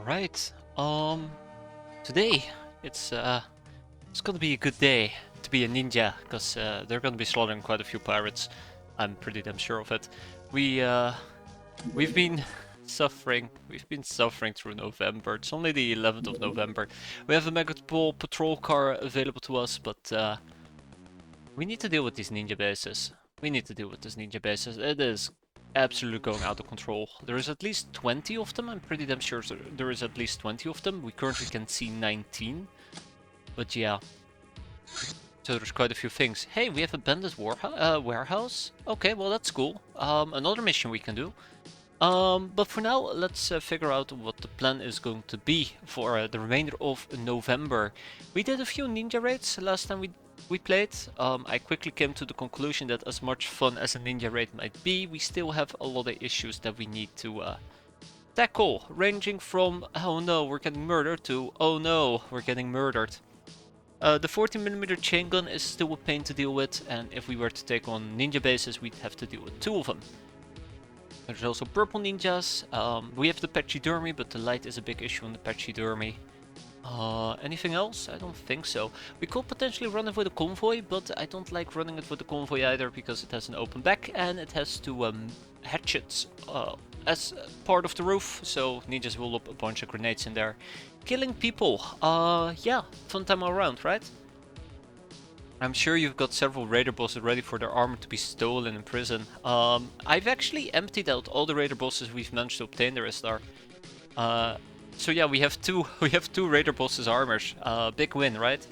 Alright, today it's gonna be a good day to be a ninja, because they're gonna be slaughtering quite a few pirates. I'm pretty damn sure of it. We've been suffering through November. It's only the 11th of November. We have a Megatron patrol car available to us, but we need to deal with these ninja bases. We need to deal with this ninja bases. It is absolutely going out of control. There is at least 20 of them. I'm pretty damn sure there is at least 20 of them. We currently can see 19. But yeah. So there's quite a few things. Hey, we have a bandit warehouse. Okay, well that's cool. Another mission we can do. But for now, let's figure out what the plan is going to be for the remainder of November. We did a few ninja raids last time we played. I quickly came to the conclusion that as much fun as a ninja raid might be, we still have a lot of issues that we need to tackle, ranging from oh no, we're getting murdered to oh no, we're getting murdered. The 40mm chain gun is still a pain to deal with, and if we were to take on ninja bases, we'd have to deal with 2 of them. There's also purple ninjas. We have the pachydermy, but the light is a big issue on the pachydermy. Anything else? I don't think so. We could potentially run it with a convoy, but I don't like running it with a convoy either, because it has an open back and it has 2 hatchets as part of the roof, so ninjas will lob a bunch of grenades in there. Killing people. Yeah, fun time all around, right? I'm sure you've got several raider bosses ready for their armor to be stolen in prison. I've actually emptied out all the raider bosses we've managed to obtain the Ristar. So yeah, we have two raider bosses armors. Big win, right?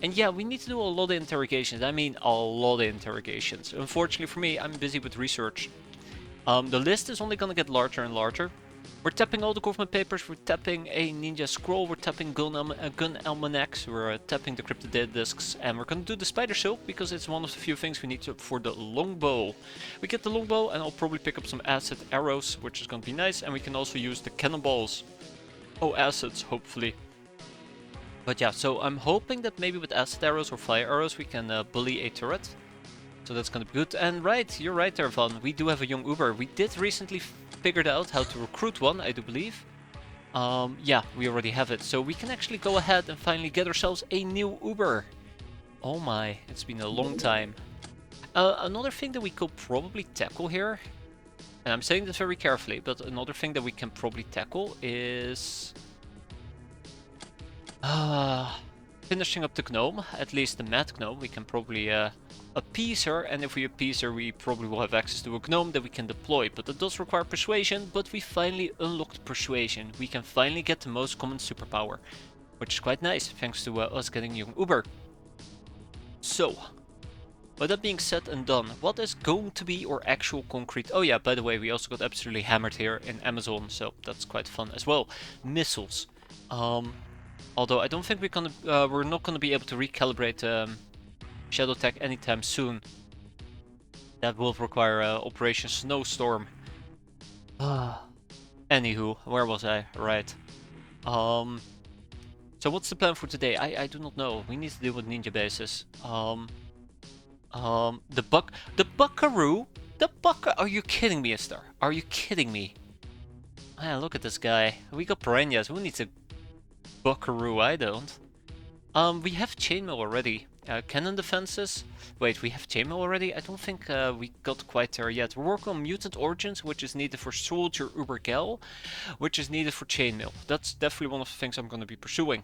And yeah, we need to do a lot of interrogations. I mean, a lot of interrogations. Unfortunately for me, I'm busy with research. The list is only gonna get larger and larger. We're tapping all the government papers, we're tapping a ninja scroll, we're tapping gun almanacs, we're tapping the cryptid data discs, and we're gonna do the spider silk because it's one of the few things we need to for the longbow. We get the longbow, and I'll probably pick up some acid arrows, which is gonna be nice, and we can also use the cannonballs. Oh, acids, hopefully. But yeah, so I'm hoping that maybe with acid arrows or fire arrows we can bully a turret. So that's gonna be good. And right, you're right there, Van. We do have a young Uber. We did recently figured out how to recruit one, I do believe. Yeah, we already have it. So we can actually go ahead and finally get ourselves a new Uber. Oh my, it's been a long time. Another thing that we could probably tackle here, and I'm saying this very carefully, but another thing that we can probably tackle is finishing up the gnome, at least the mad gnome. We can probably appease her, and if we appease her, we probably will have access to a gnome that we can deploy. But that does require persuasion, but we finally unlocked persuasion. We can finally get the most common superpower, which is quite nice, thanks to us getting young Uber. So, with that being said and done, what is going to be our actual concrete... Oh yeah, by the way, we also got absolutely hammered here in Amazon, so that's quite fun as well. Missiles. Although I don't think we're not gonna be able to recalibrate Shadow Tech anytime soon. That will require Operation Snowstorm. Anywho, where was I? Right. So what's the plan for today? I do not know. We need to deal with ninja bases. The Buckaroo? Are you kidding me, Esther? Are you kidding me? Man, look at this guy. We got piranhas. Who needs a Buckaroo? I don't. We have chainmail already. Cannon defenses. Wait, we have chainmail already? I don't think we got quite there yet. We're working on mutant origins, which is needed for soldier Ubergel, which is needed for chainmail. That's definitely one of the things I'm going to be pursuing.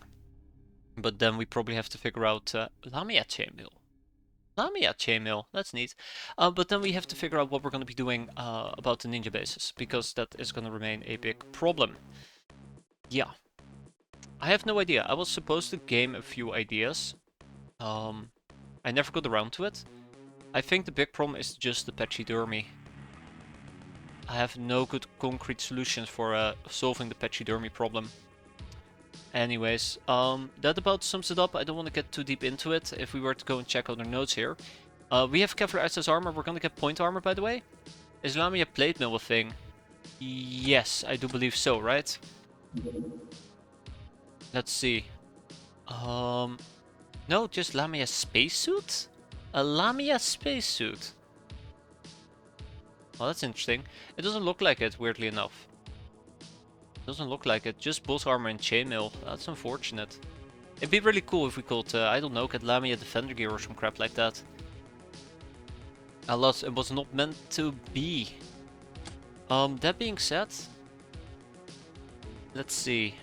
But then we probably have to figure out Lamia chainmail. Lamia chainmail, that's neat. But then we have to figure out what we're going to be doing about the ninja bases, because that is going to remain a big problem. Yeah. I have no idea. I was supposed to game a few ideas. I never got around to it. I think the big problem is just the pachydermy. I have no good concrete solutions for solving the pachydermy problem. Anyways, that about sums it up. I don't want to get too deep into it. If we were to go and check out our notes here. We have Kevlar SS armor. We're gonna get point armor, by the way. Is Lamia plate mill a thing? Yes, I do believe so, right? Let's see. No, just Lamia spacesuit? A Lamia spacesuit. Well, that's interesting. It doesn't look like it, weirdly enough. Doesn't look like it. Just boss armor and chainmail. That's unfortunate. It'd be really cool if we could, I don't know, get Lamia defender gear or some crap like that. Alas, it was not meant to be. That being said, let's see.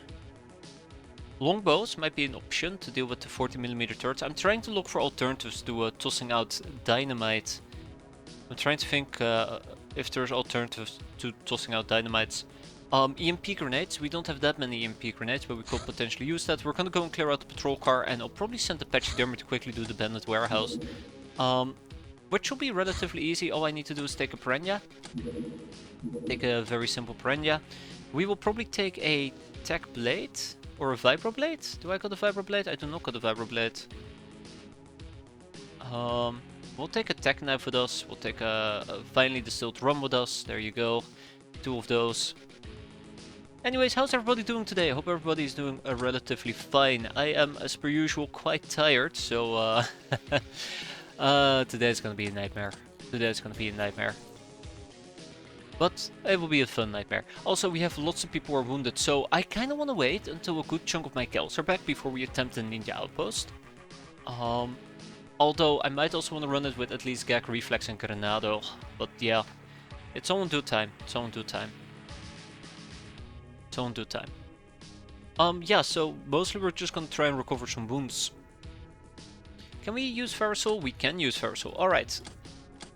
Longbows might be an option to deal with the 40mm turrets. I'm trying to look for alternatives to tossing out dynamite. I'm trying to think if there's alternatives to tossing out dynamites. EMP grenades. We don't have that many EMP grenades, but we could potentially use that. We're gonna go and clear out the patrol car, and I'll probably send the pachydermy to quickly do the bandit warehouse. Which will be relatively easy. All I need to do is take a piranha. Take a very simple piranha. We will probably take a tech blade or a vibroblade. Do I got a vibroblade? I do not got a vibroblade. We'll take a tech knife with us. We'll take a finely distilled rum with us. There you go. 2 of those. Anyways, how's everybody doing today? I hope everybody's doing relatively fine. I am, as per usual, quite tired, so today's gonna be a nightmare. Today's gonna be a nightmare. But it will be a fun nightmare. Also, we have lots of people who are wounded, so I kind of want to wait until a good chunk of my kills are back before we attempt a ninja outpost. Although I might also want to run it with at least Gag Reflex and Granado. But yeah, it's all in due time. It's all in due time. It's all in due time. Yeah, so mostly we're just gonna try and recover some wounds. Can we use Ferrosol? We can use Ferrosol. Alright.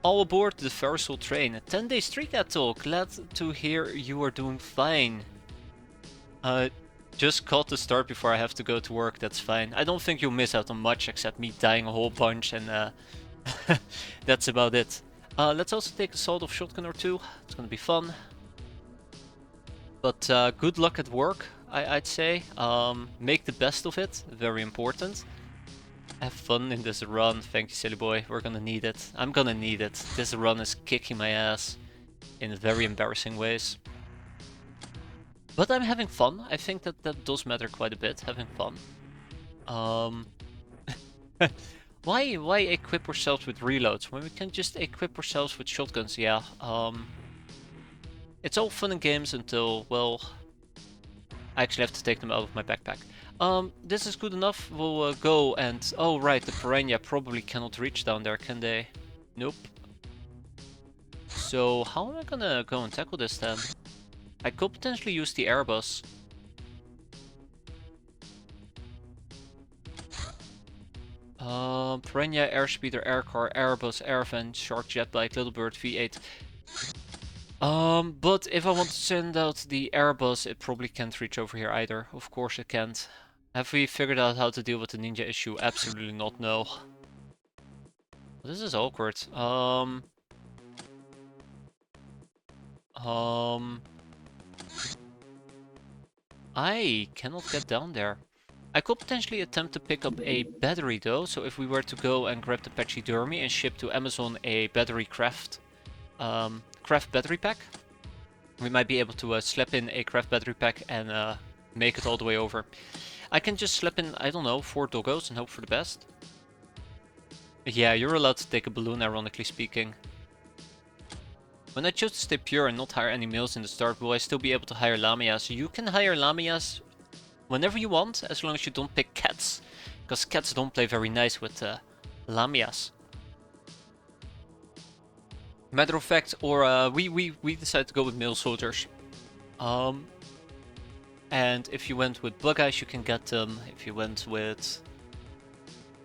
All aboard the Ferrosol train. A 10-day streak at all. Glad to hear you are doing fine. Just caught the start before I have to go to work. That's fine. I don't think you'll miss out on much except me dying a whole bunch, and that's about it. Let's also take a sawed-off shotgun or 2. It's gonna be fun. But good luck at work, I'd say. Make the best of it. Very important. Have fun in this run. Thank you, silly boy. We're gonna need it. I'm gonna need it. This run is kicking my ass in very embarrassing ways. But I'm having fun. I think that does matter quite a bit, having fun. Why equip ourselves with reloads when we can just equip ourselves with shotguns? Yeah. It's all fun and games until, well, I actually have to take them out of my backpack. This is good enough. We'll go and... Oh, right, the piranha probably cannot reach down there, can they? Nope. So, how am I gonna go and tackle this then? I could potentially use the airbus. Piranha, airspeeder, aircar, airbus, airvan, shark, jetbike, little bird, V8. But if I want to send out the airbus, it probably can't reach over here either. Of course it can't. Have we figured out how to deal with the ninja issue? Absolutely not, no. This is awkward. I cannot get down there. I could potentially attempt to pick up a battery though, so if we were to go and grab the pachydermy and ship to Amazon a battery craft battery pack, we might be able to slap in a craft battery pack and make it all the way over. I can just slap in, I don't know, 4 doggos and hope for the best. Yeah, you're allowed to take a balloon, ironically speaking. When I chose to stay pure and not hire any males in the start, will I still be able to hire lamias? You can hire lamias whenever you want, as long as you don't pick cats. Because cats don't play very nice with lamias. Matter of fact, or we decided to go with male soldiers. And if you went with bug eyes, you can get them. If you went with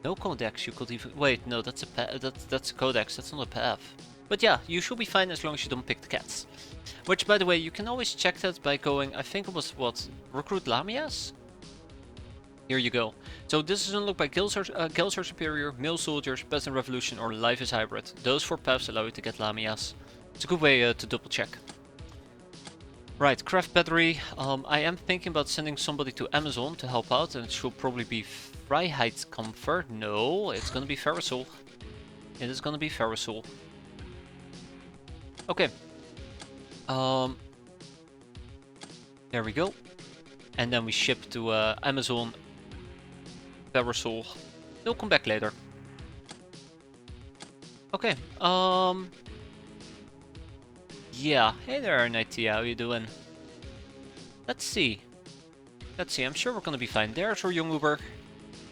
no codex, you could even wait. No, that's a codex. That's not a path. But yeah, you should be fine as long as you don't pick the cats. Which, by the way, you can always check that by going. I think it was what, recruit lamias. Here you go. So this is unlocked by Gills are Superior, Male Soldiers, Peasant Revolution, or Life is Hybrid. Those 4 paths allow you to get lamias. It's a good way to double check. Right, craft battery. I am thinking about sending somebody to Amazon to help out, and it should probably be Vrijheidskamfer. No, it's gonna be Ferrosol. It is gonna be Ferrosol. Okay. There we go. And then we ship to Amazon Ferrosol. They'll come back later. Okay. Yeah. Hey there, Nighty. How you doing? Let's see. Let's see, I'm sure we're gonna be fine. There's our young Uber.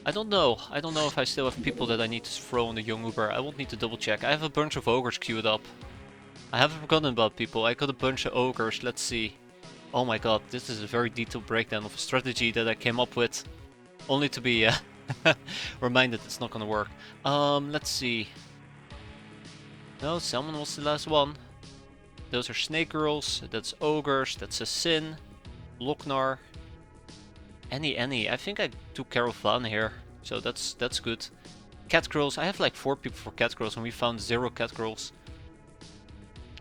I don't know. I don't know if I still have people that I need to throw on the young Uber. I will need to double check. I have a bunch of ogres queued up. I haven't forgotten about people. I got a bunch of ogres. Let's see. Oh my god, this is a very detailed breakdown of a strategy that I came up with. Only to be reminded it's not gonna work. Let's see. No, Salmon was the last one. Those are snake girls. That's ogres. That's a sin. Loknar. Any. I think I took care of Van here, so that's good. Cat girls. I have like 4 people for cat girls, and we found 0 cat girls.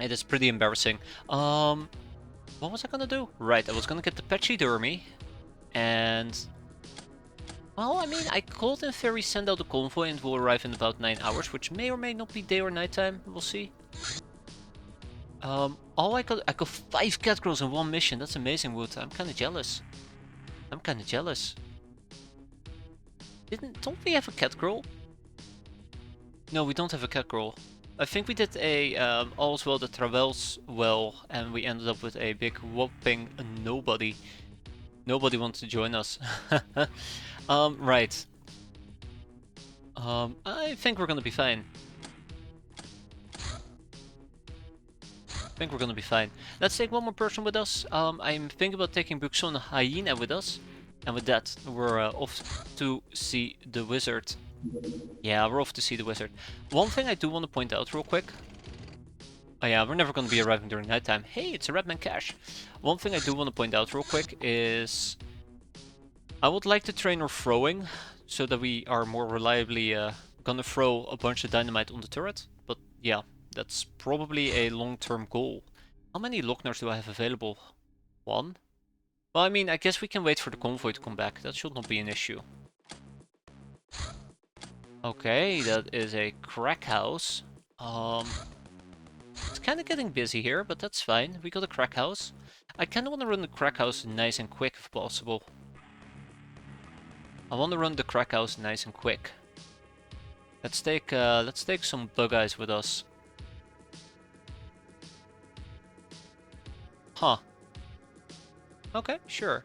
It is pretty embarrassing. What was I gonna do? Right, I was gonna get the pachydermy, and well, I mean, I could in theory send out a convoy and it will arrive in about 9 hours, which may or may not be day or night time. We'll see. I got 5 cat girls in 1 mission. That's amazing, Wood. I'm kind of jealous. Don't we have a cat girl? No, we don't have a cat girl. I think we did a All's Well That Travels Well, and we ended up with a big whopping nobody. Nobody wants to join us. Right. I think we're gonna be fine. Let's take one more person with us. I'm thinking about taking Buxon and Hyena with us. And with that, we're off to see the wizard. Yeah, we're off to see the wizard. One thing I do want to point out real quick. Oh yeah, we're never going to be arriving during nighttime. Hey, it's a Redman cache. One thing I do want to point out real quick is I would like to train our throwing so that we are more reliably gonna throw a bunch of dynamite on the turret. But yeah, that's probably a long-term goal. How many Loknars do I have available? 1? Well, I mean, I guess we can wait for the convoy to come back. That should not be an issue. Okay, that is a crack house. It's kind of getting busy here, but that's fine. We got a crack house. I kind of want to run the crack house nice and quick if possible. I want to run the crack house nice and quick. Let's take some bug eyes with us. Huh. Okay, sure.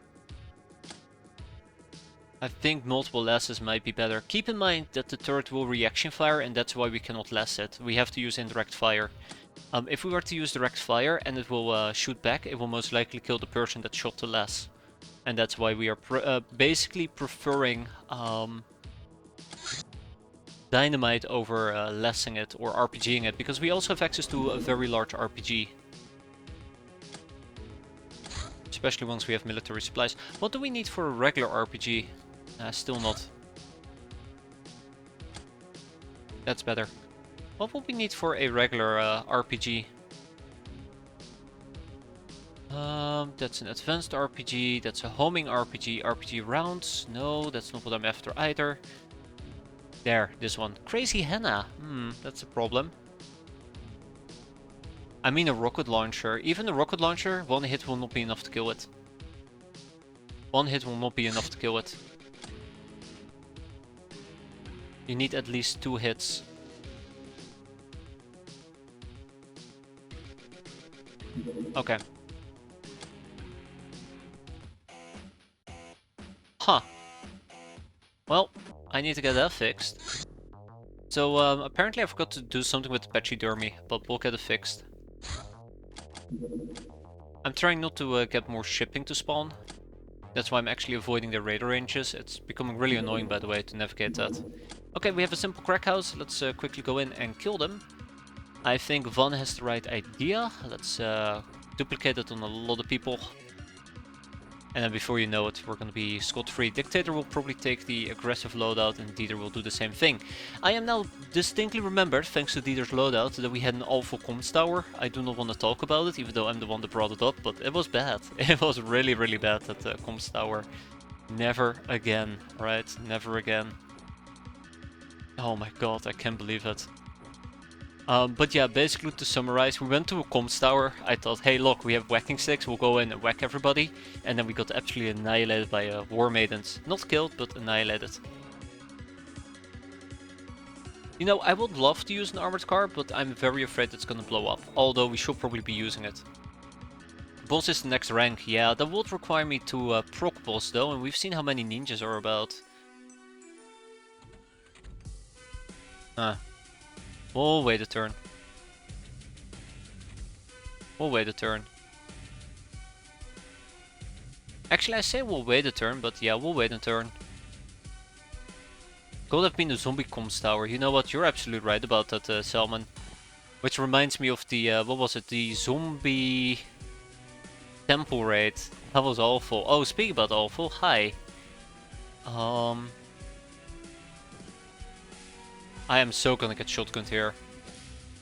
I think multiple lasses might be better. Keep in mind that the turret will reaction fire, and that's why we cannot lass it. We have to use indirect fire. If we were to use direct fire and it will shoot back, it will most likely kill the person that shot the lass. And that's why we are basically preferring dynamite over lassing it or RPGing it, because we also have access to a very large RPG. Especially once we have military supplies. What do we need for a regular RPG? Still not. That's better. What would we need for a regular RPG? That's an advanced RPG, that's a homing RPG, RPG rounds. No, that's not what I'm after either. There, this one. Crazy Henna. That's a problem. I mean a rocket launcher. Even a rocket launcher, 1 hit will not be enough to kill it. 1 hit will not be enough to kill it. You need at least 2 hits. Okay. Huh. Well, I need to get that fixed. So, apparently I forgot to do something with the pachydermy, but we'll get it fixed. I'm trying not to get more shipping to spawn. That's why I'm actually avoiding the radar ranges. It's becoming really annoying, by the way, to navigate that. Okay, we have a simple crack house. Let's quickly go in and kill them. I think Van has the right idea. Let's duplicate it on a lot of people. And then before you know it, we're going to be scot-free. Dictator will probably take the aggressive loadout and Dieter will do the same thing. I am now distinctly remembered, thanks to Dieter's loadout, that we had an awful comms tower. I do not want to talk about it, even though I'm the one that brought it up, but it was bad. It was really, really bad, that comms tower. Never again, right? Never again. Oh my god, I can't believe it. But yeah, basically to summarize, we went to a comms tower. I thought, hey look, we have whacking sticks, we'll go in and whack everybody. And then we got absolutely annihilated by war maidens. Not killed, but annihilated. You know, I would love to use an armored car, but I'm very afraid it's gonna blow up. Although we should probably be using it. Boss is the next rank. Yeah, that would require me to proc boss though, and we've seen how many ninjas are about. We'll wait a turn. We'll wait a turn. Actually, I say we'll wait a turn, but yeah, we'll wait a turn. Could have been the zombie comms tower. You know what? You're absolutely right about that, Salmon. Which reminds me of the, what was it? The zombie temple raid. That was awful. Oh, speaking about awful, hi. I am so gonna get shotgunned here.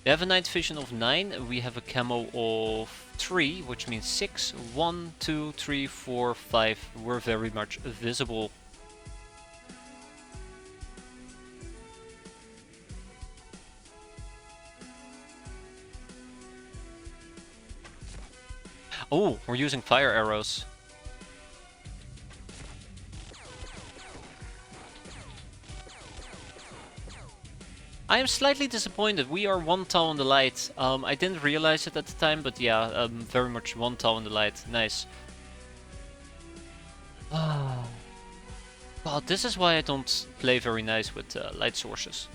They have a night vision of 9, we have a camo of 3, which means 6. 1, 2, 3, 4, 5. We're very much visible. Oh, we're using fire arrows. I am slightly disappointed. We are 1 tile on the light. I didn't realize it at the time, but yeah, very much 1 tile on the light. Nice. God, this is why I don't play very nice with light sources.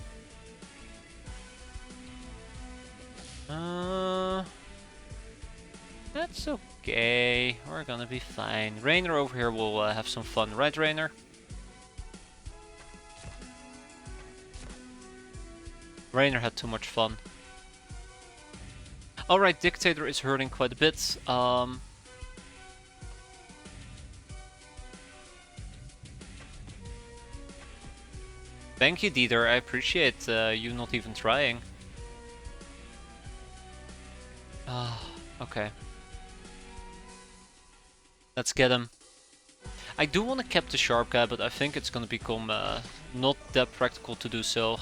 That's okay. We're gonna be fine. Rainer over here will have some fun, right, Rainer? Rainer had too much fun. Alright, Dictator is hurting quite a bit. Thank you, Dieter. I appreciate you not even trying. Okay. Let's get him. I do want to cap the sharp guy, but I think it's gonna become not that practical to do so.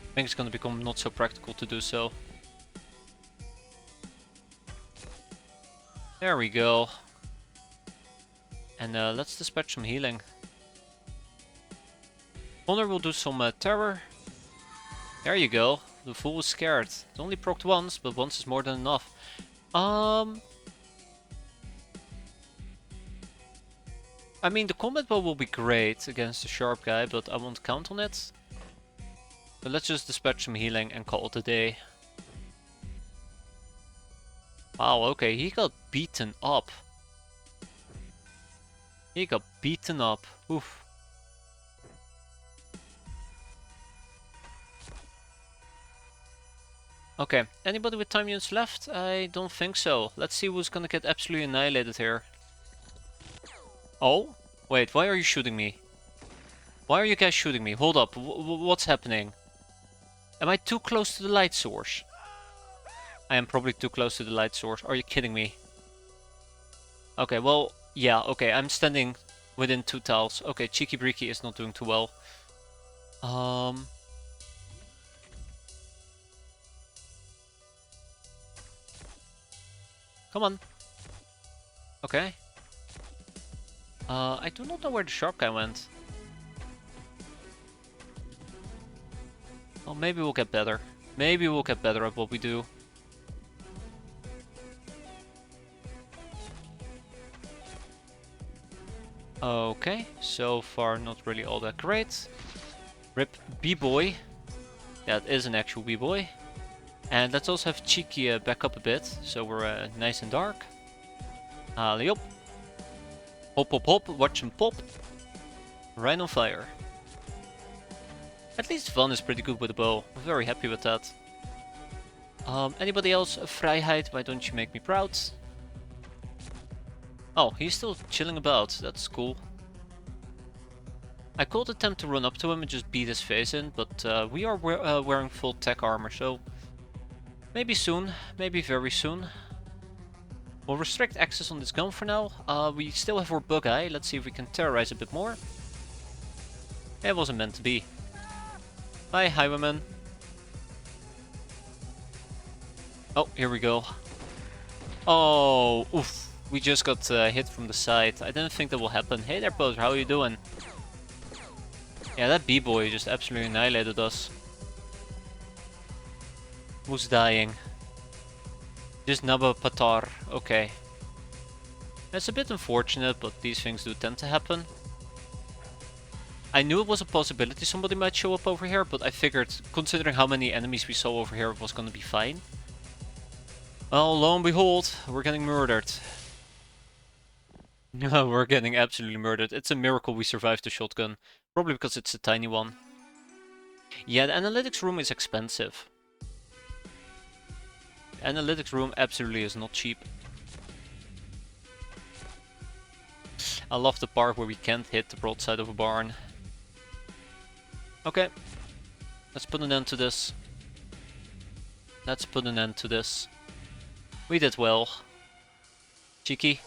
I think it's gonna become not so practical to do so. There we go. And let's dispatch some healing. Honor will do some terror. There you go. The fool was scared. It only procced once, but once is more than enough. I mean, the combat bow will be great against the sharp guy, but I won't count on it. So let's just dispatch some healing and call it a day. Wow, okay, he got beaten up. He got beaten up. Oof. Okay, anybody with time units left? I don't think so. Let's see who's gonna get absolutely annihilated here. Oh? Wait, why are you shooting me? Why are you guys shooting me? Hold up, what's happening? Am I too close to the light source? I am probably too close to the light source. Are you kidding me? Okay, well, yeah, okay, I'm standing within 2 tiles. Okay, Cheeky Breeky is not doing too well. Come on. Okay. I do not know where the sharp guy went. Well, maybe we'll get better. Maybe we'll get better at what we do. Okay, so far not really all that great. Rip B-Boy. That is an actual B-Boy. And let's also have Cheeky back up a bit, so we're nice and dark. Alley up. Hop, hop, hop, watch him pop. Right on fire. At least Van is pretty good with the bow. I'm very happy with that. Anybody else? Vrijheid, why don't you make me proud? Oh, he's still chilling about. That's cool. I could attempt to run up to him and just beat his face in, but we are wearing full tech armor, so maybe soon, maybe very soon. We'll restrict access on this gun for now. We still have our bug eye. Let's see if we can terrorize a bit more. It wasn't meant to be. Bye, highwayman. Oh, here we go. Oh, oof. We just got hit from the side. I didn't think that will happen. Hey there, Poser, how are you doing? Yeah, that B-boy just absolutely annihilated us. Who's dying? Just Naba Patar, okay. It's a bit unfortunate, but these things do tend to happen. I knew it was a possibility somebody might show up over here, but I figured, considering how many enemies we saw over here, it was gonna be fine. Well, lo and behold, we're getting murdered. No, we're getting absolutely murdered. It's a miracle we survived the shotgun. Probably because it's a tiny one. Yeah, the analytics room is expensive. The analytics room absolutely is not cheap. I love the part where we can't hit the broadside of a barn. Okay, let's put an end to this. Let's put an end to this. We did well. Cheeky.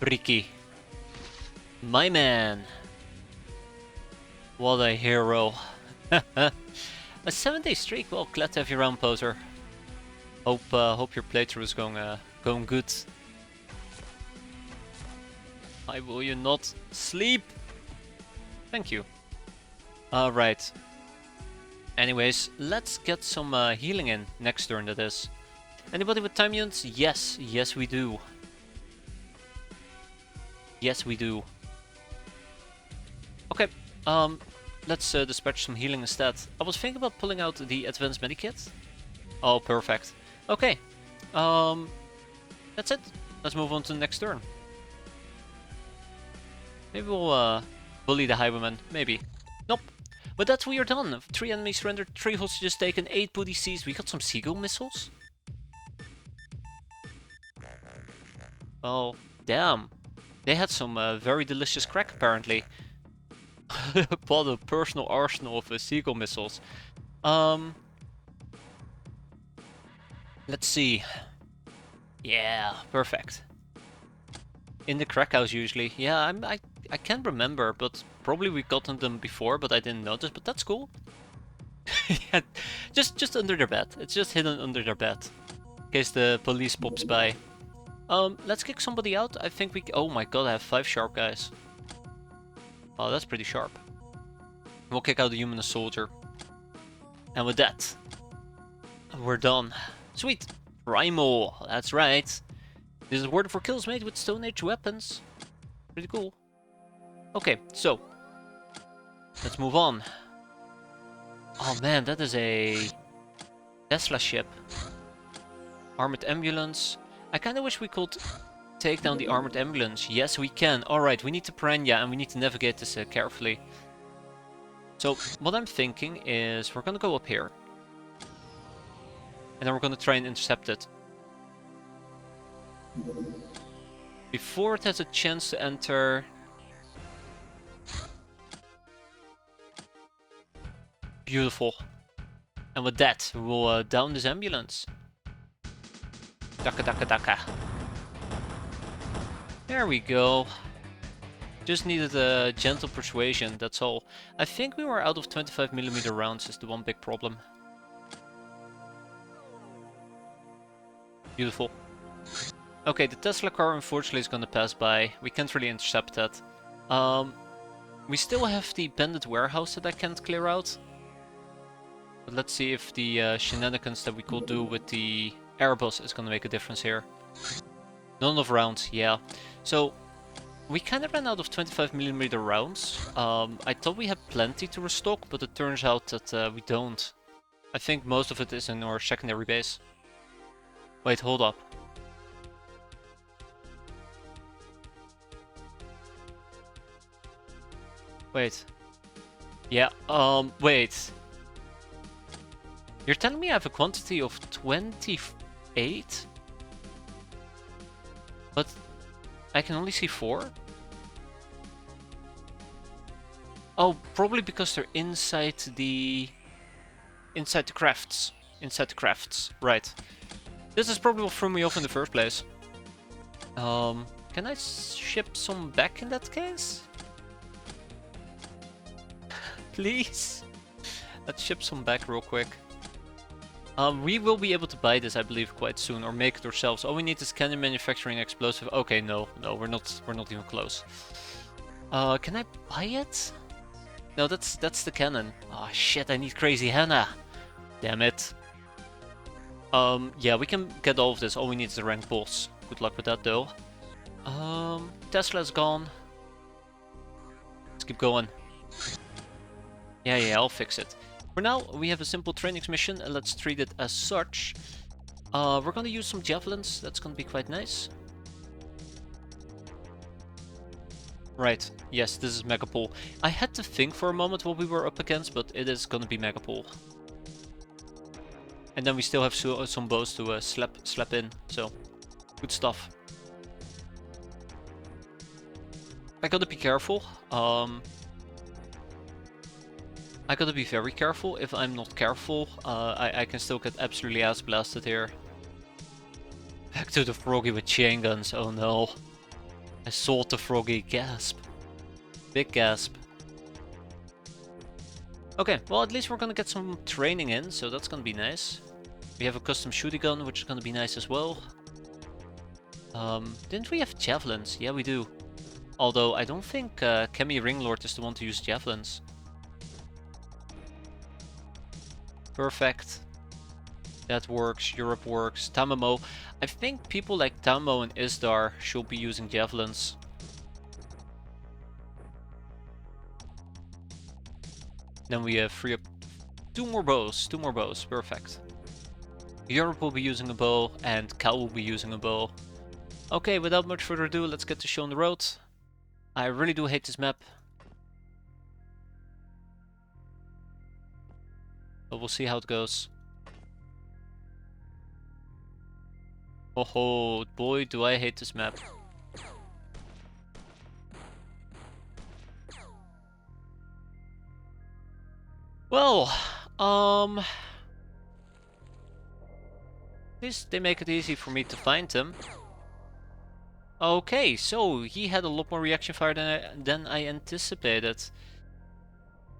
Ricky. My man. What a hero. A 7-day streak. Well, glad to have you around, Poser. Hope your playthrough is going good. Why will you not sleep? Thank you. Alright. Anyways, let's get some healing in next turn, that is. Anybody with time units? Yes, yes we do. Yes we do. Okay, let's dispatch some healing instead. I was thinking about pulling out the advanced medikit. Oh, perfect. Okay, that's it. Let's move on to the next turn. Maybe we'll bully the highwayman, maybe. Nope. But that's we are done. 3 enemies surrendered, 3 hostages taken, 8 booty seized. We got some seagull missiles. Oh, damn. They had some very delicious crack, apparently. Bought a personal arsenal of seagull missiles. Let's see. Yeah, perfect. In the crack house usually. Yeah, I can't remember, but probably we gotten them before, but I didn't notice. But that's cool. Yeah, just under their bed. It's just hidden under their bed, in case the police pops by. Let's kick somebody out. I think we... Oh my god, I have 5 sharp guys. Oh, that's pretty sharp. We'll kick out the humanist soldier. And with that, we're done. Sweet! Primal, that's right. This is word for kills made with Stone Age weapons. Pretty cool. Okay, so let's move on. Oh man, that is a Tesla ship. Armored ambulance. I kinda wish we could take down the armored ambulance. Yes, we can. Alright, we need to Piranha and we need to navigate this carefully. So, what I'm thinking is we're gonna go up here. And then we're gonna try and intercept it. Before it has a chance to enter... Beautiful. And with that, we'll down this ambulance. Daka daka daka. There we go. Just needed a gentle persuasion, that's all. I think we were out of 25mm rounds is the one big problem. Beautiful. Okay, the Tesla car unfortunately is gonna pass by. We can't really intercept that. We still have the bandit warehouse that I can't clear out. But let's see if the shenanigans that we could do with the Airbus is gonna make a difference here. None of rounds, yeah. So, we kinda ran out of 25mm rounds. I thought we had plenty to restock, but it turns out that we don't. I think most of it is in our secondary base. Wait, hold up. Wait. Yeah, wait. You're telling me I have a quantity of 28? But I can only see 4? Oh, probably because they're inside the crafts. Inside the crafts, right. This is probably what threw me off in the first place. Can I ship some back in that case? Please? Let's ship some back real quick. We will be able to buy this, I believe, quite soon, or make it ourselves. All we need is cannon manufacturing explosive. Okay, no, we're not even close. Can I buy it? No, that's the cannon. Oh shit, I need crazy henna. Damn it. Yeah, we can get all of this. All we need is the rank boss. Good luck with that, though. Tesla's gone. Let's keep going. Yeah, I'll fix it. For now, we have a simple training mission, and let's treat it as such. We're gonna use some javelins. That's gonna be quite nice. Right, yes, this is Megapol. I had to think for a moment what we were up against, but it is gonna be Megapol. And then we still have some bows to slap in, so good stuff. I gotta be careful. I gotta be very careful. If I'm not careful, I can still get absolutely ass blasted here. Back to the froggy with chain guns. Oh no. I saw the froggy. Gasp. Big gasp. Okay, well at least we're gonna get some training in, so that's gonna be nice. We have a custom shooting gun, which is gonna be nice as well. Didn't we have javelins? Yeah, we do. Although I don't think Kemi Ringlord is the one to use javelins. Perfect. That works. Europe works. Tamamo. I think people like Tamamo and Isdar should be using javelins. Then we free up two more bows. Perfect. Europe will be using a bow and Cal will be using a bow. Okay, without much further ado, let's get the show on the road. I really do hate this map. But we'll see how it goes. Oh boy, do I hate this map. Well, at least they make it easy for me to find him. Okay, so he had a lot more reaction fire than I anticipated.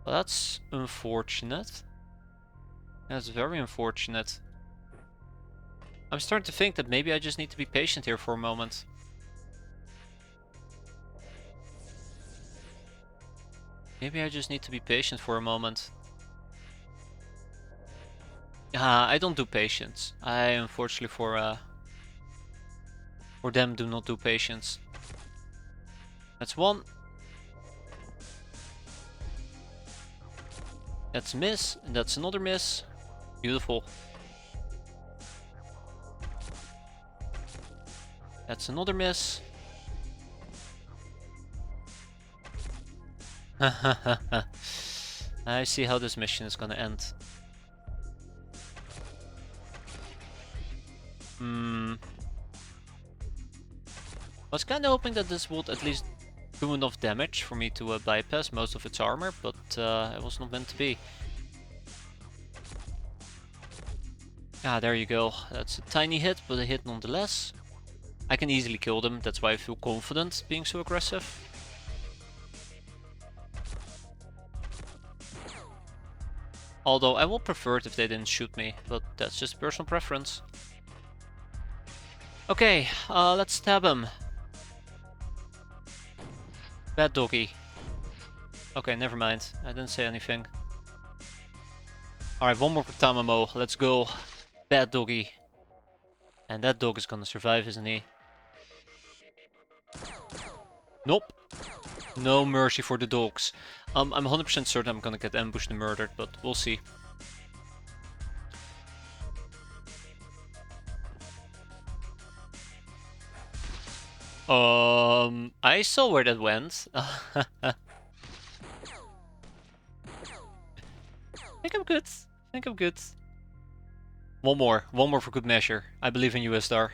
Well, that's unfortunate. That's very unfortunate. I'm starting to think that maybe I just need to be patient here for a moment. Maybe I just need to be patient for a moment. I don't do patience. I unfortunately for them do not do patience. That's one. That's a miss, and that's another miss. Beautiful. That's another miss. I see how this mission is gonna end. I was kinda hoping that this would at least do enough damage for me to bypass most of its armor, but it was not meant to be. Ah, there you go. That's a tiny hit, but a hit nonetheless. I can easily kill them, that's why I feel confident being so aggressive. Although I would prefer it if they didn't shoot me, but that's just personal preference. Okay, let's stab him. Bad doggy. Okay, never mind. I didn't say anything. Alright, one more for Tamamo. Let's go. Bad doggy. And that dog is gonna survive, isn't he? Nope. No mercy for the dogs. I'm 100% certain I'm gonna get ambushed and murdered, but we'll see. I saw where that went. I think I'm good. I think I'm good. One more for good measure. I believe in you, Isdar.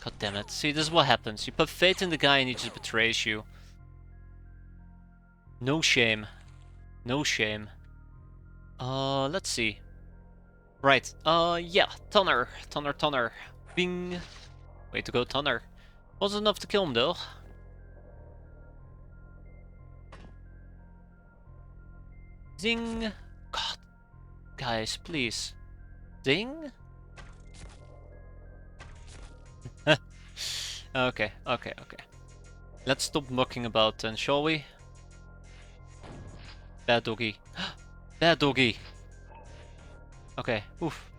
God damn it. See, this is what happens. You put faith in the guy and he just betrays you. No shame. No shame. Let's see. Right, yeah, Tonner. Bing. Way to go, Tonner. Wasn't enough to kill him, though. Zing. God. Guys, please. Zing. Okay. Let's stop mucking about then, shall we? Bad doggy. Bad doggy. Okay, oof.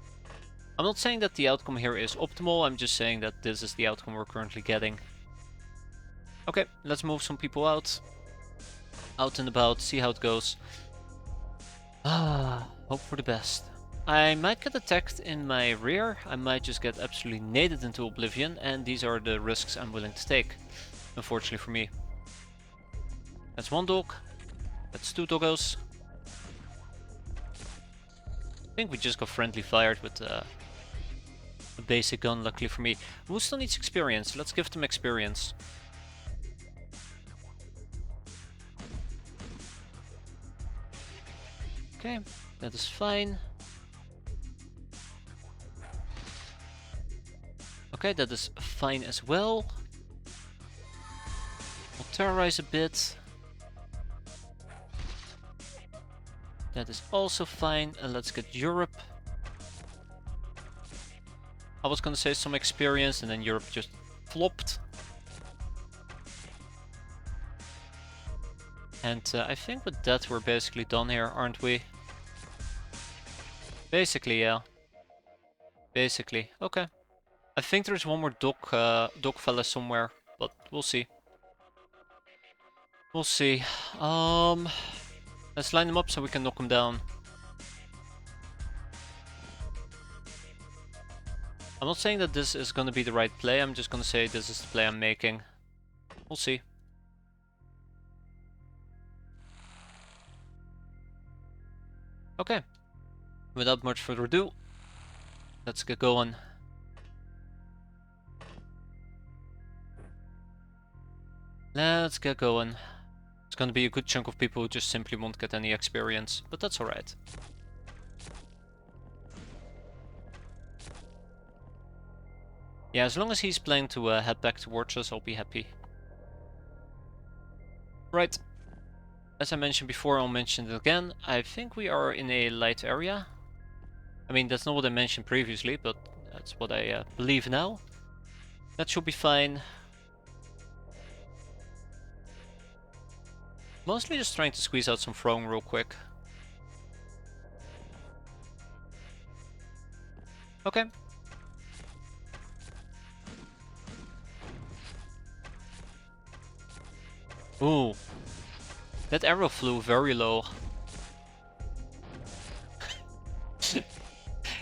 I'm not saying that the outcome here is optimal, I'm just saying that this is the outcome we're currently getting. Okay, let's move some people out. Out and about, see how it goes. Hope for the best. I might get attacked in my rear, I might just get absolutely naded into oblivion, and these are the risks I'm willing to take, unfortunately for me. That's one dog, that's two doggos. I think we just got friendly fired with a basic gun, luckily for me. Who still needs experience? Let's give them experience. Okay, that is fine. Okay, that is fine as well. We'll terrorize a bit. That is also fine, and let's get Europe. I was gonna say some experience, and then Europe just flopped. And I think with that we're basically done here, aren't we? Basically, yeah. Basically, okay. I think there's one more dog fella somewhere, but we'll see. We'll see. Let's line them up so we can knock them down. I'm not saying that this is gonna be the right play, I'm just gonna say this is the play I'm making. We'll see. Okay. Without much further ado, let's get going. Let's get going. It's gonna be a good chunk of people who just simply won't get any experience, but that's alright. Yeah, as long as he's planning to head back towards us, I'll be happy. Right. As I mentioned before, I'll mention it again. I think we are in a light area. I mean, that's not what I mentioned previously, but that's what I believe now. That should be fine. Mostly just trying to squeeze out some throwing real quick. Okay. Ooh. That arrow flew very low.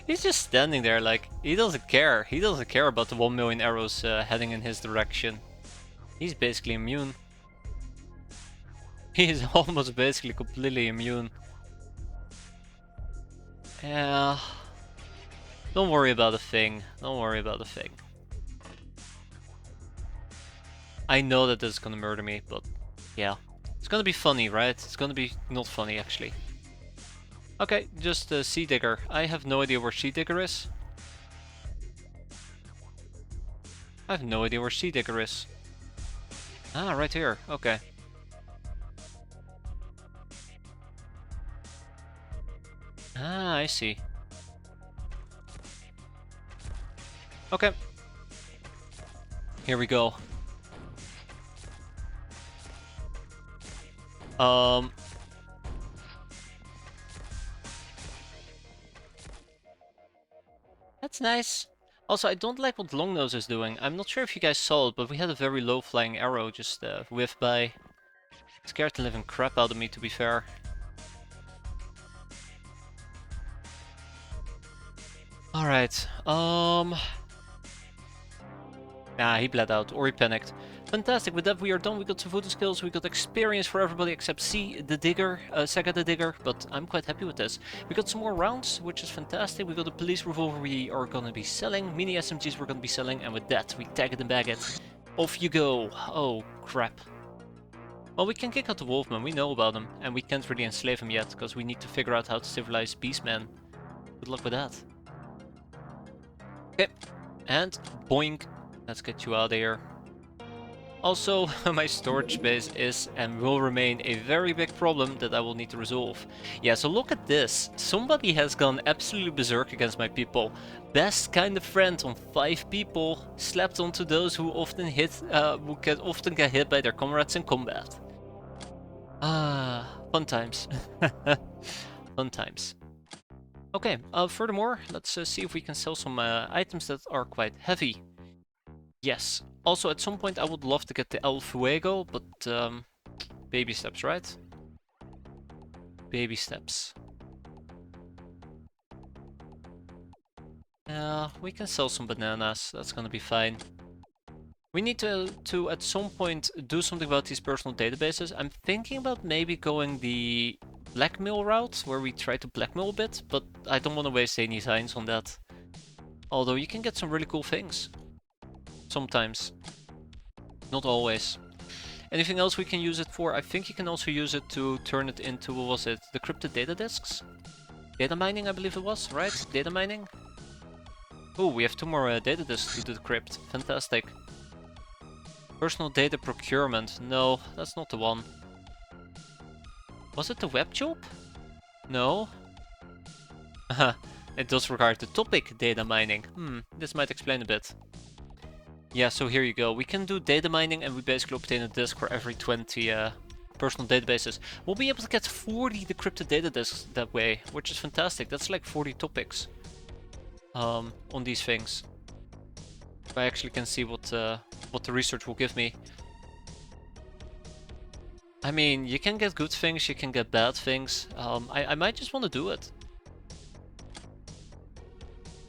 He's just standing there like, he doesn't care. He doesn't care about the 1 million arrows heading in his direction. He's basically immune. He's almost basically completely immune. Yeah. Don't worry about a thing. Don't worry about a thing. I know that this is gonna murder me, but yeah. It's gonna be funny, right? It's gonna be not funny, actually. Okay, just a Sea Digger. I have no idea where Sea Digger is. I have no idea where Sea Digger is. Ah, right here. Okay. Ah, I see. Okay. Here we go. That's nice. Also, I don't like what Longnose is doing. I'm not sure if you guys saw it, but we had a very low flying arrow just whiff by. Scared the living crap out of me, to be fair. Alright, nah, he bled out, or he panicked. Fantastic, with that we are done. We got some voodoo skills, we got experience for everybody except C, the Digger, Sega the Digger, but I'm quite happy with this. We got some more rounds, which is fantastic. We got a police revolver we are gonna be selling, mini SMGs we're gonna be selling, and with that we tag it and bag it. Off you go. Oh, crap. Well, we can kick out the Wolfman, we know about him, and we can't really enslave him yet, because we need to figure out how to civilize Beastman. Good luck with that. Okay, and boing. Let's get you out of here. Also, my storage space is and will remain a very big problem that I will need to resolve. Yeah, so look at this. Somebody has gone absolutely berserk against my people. Best kind of friend on 5 people slapped onto those who often get hit by their comrades in combat. Ah, fun times. Fun times. Okay, furthermore, let's see if we can sell some items that are quite heavy. Yes. Also, at some point I would love to get the El Fuego, but baby steps, right? Baby steps. Yeah, we can sell some bananas. That's gonna be fine. We need to at some point do something about these personal databases. I'm thinking about maybe going the blackmail route, where we try to blackmail a bit, but I don't want to waste any signs on that. Although you can get some really cool things. Sometimes. Not always. Anything else we can use it for? I think you can also use it to turn it into, what was it? Decrypted data disks? Data mining, I believe it was, right? Data mining? Oh, we have 2 more data disks to decrypt. Fantastic. Personal data procurement. No, that's not the one. Was it the web job? No. It does require the topic data mining. This might explain a bit. Yeah, so here you go. We can do data mining and we basically obtain a disk for every 20 personal databases. We'll be able to get 40 decrypted data disks that way, which is fantastic. That's like 40 topics on these things. I actually can see what the research will give me. I mean, you can get good things, you can get bad things. I might just want to do it.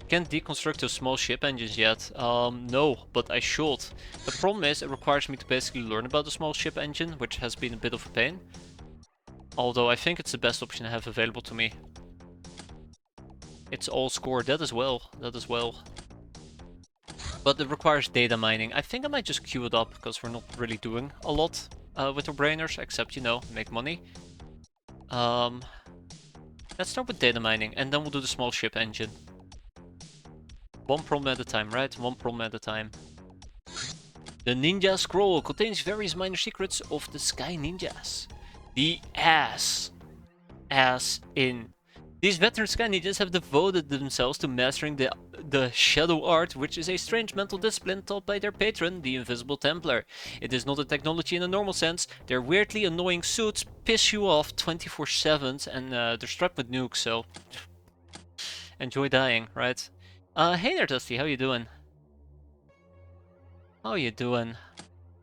Can't deconstruct those small ship engines yet. No, but I should. The problem is it requires me to basically learn about the small ship engine, which has been a bit of a pain. Although I think it's the best option I have available to me. It's all score, that as well. But it requires data mining. I think I might just queue it up, because we're not really doing a lot with our brainers, except, you know, make money. Let's start with data mining, and then we'll do the small ship engine. One problem at a time, right? One problem at a time. The Ninja Scroll contains various minor secrets of the Sky Ninjas. The ass in. These veteran Sky Ninjas have devoted themselves to mastering the Shadow Art, which is a strange mental discipline taught by their patron, the Invisible Templar. It is not a technology in a normal sense. Their weirdly annoying suits piss you off 24/7, and they're strapped with nukes, so enjoy dying, right? Hey there, Dusty, how you doing? How you doing?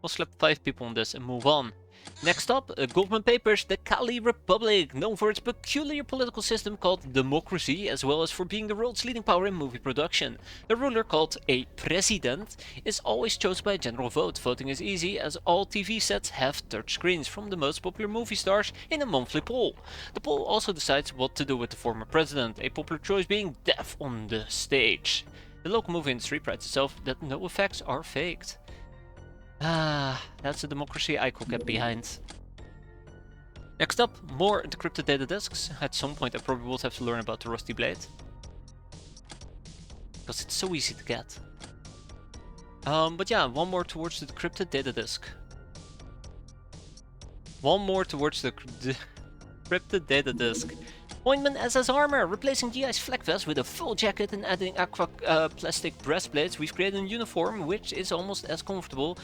We'll slap 5 people on this and move on. Next up, Government Papers, the Kali Republic, known for its peculiar political system called democracy, as well as for being the world's leading power in movie production. The ruler, called a president, is always chosen by a general vote. Voting is easy, as all TV sets have touchscreens from the most popular movie stars in a monthly poll. The poll also decides what to do with the former president, a popular choice being death on the stage. The local movie industry prides itself that no effects are faked. That's a democracy I could get behind. Next up, more decrypted data disks. At some point I probably would have to learn about the Rusty Blade. Because it's so easy to get. But yeah, one more towards the decrypted data disk. One more towards the decrypted data disk. Appointment SS armor, replacing GI's flak vest with a full jacket and adding aqua plastic breastplates. We've created a uniform which is almost as comfortable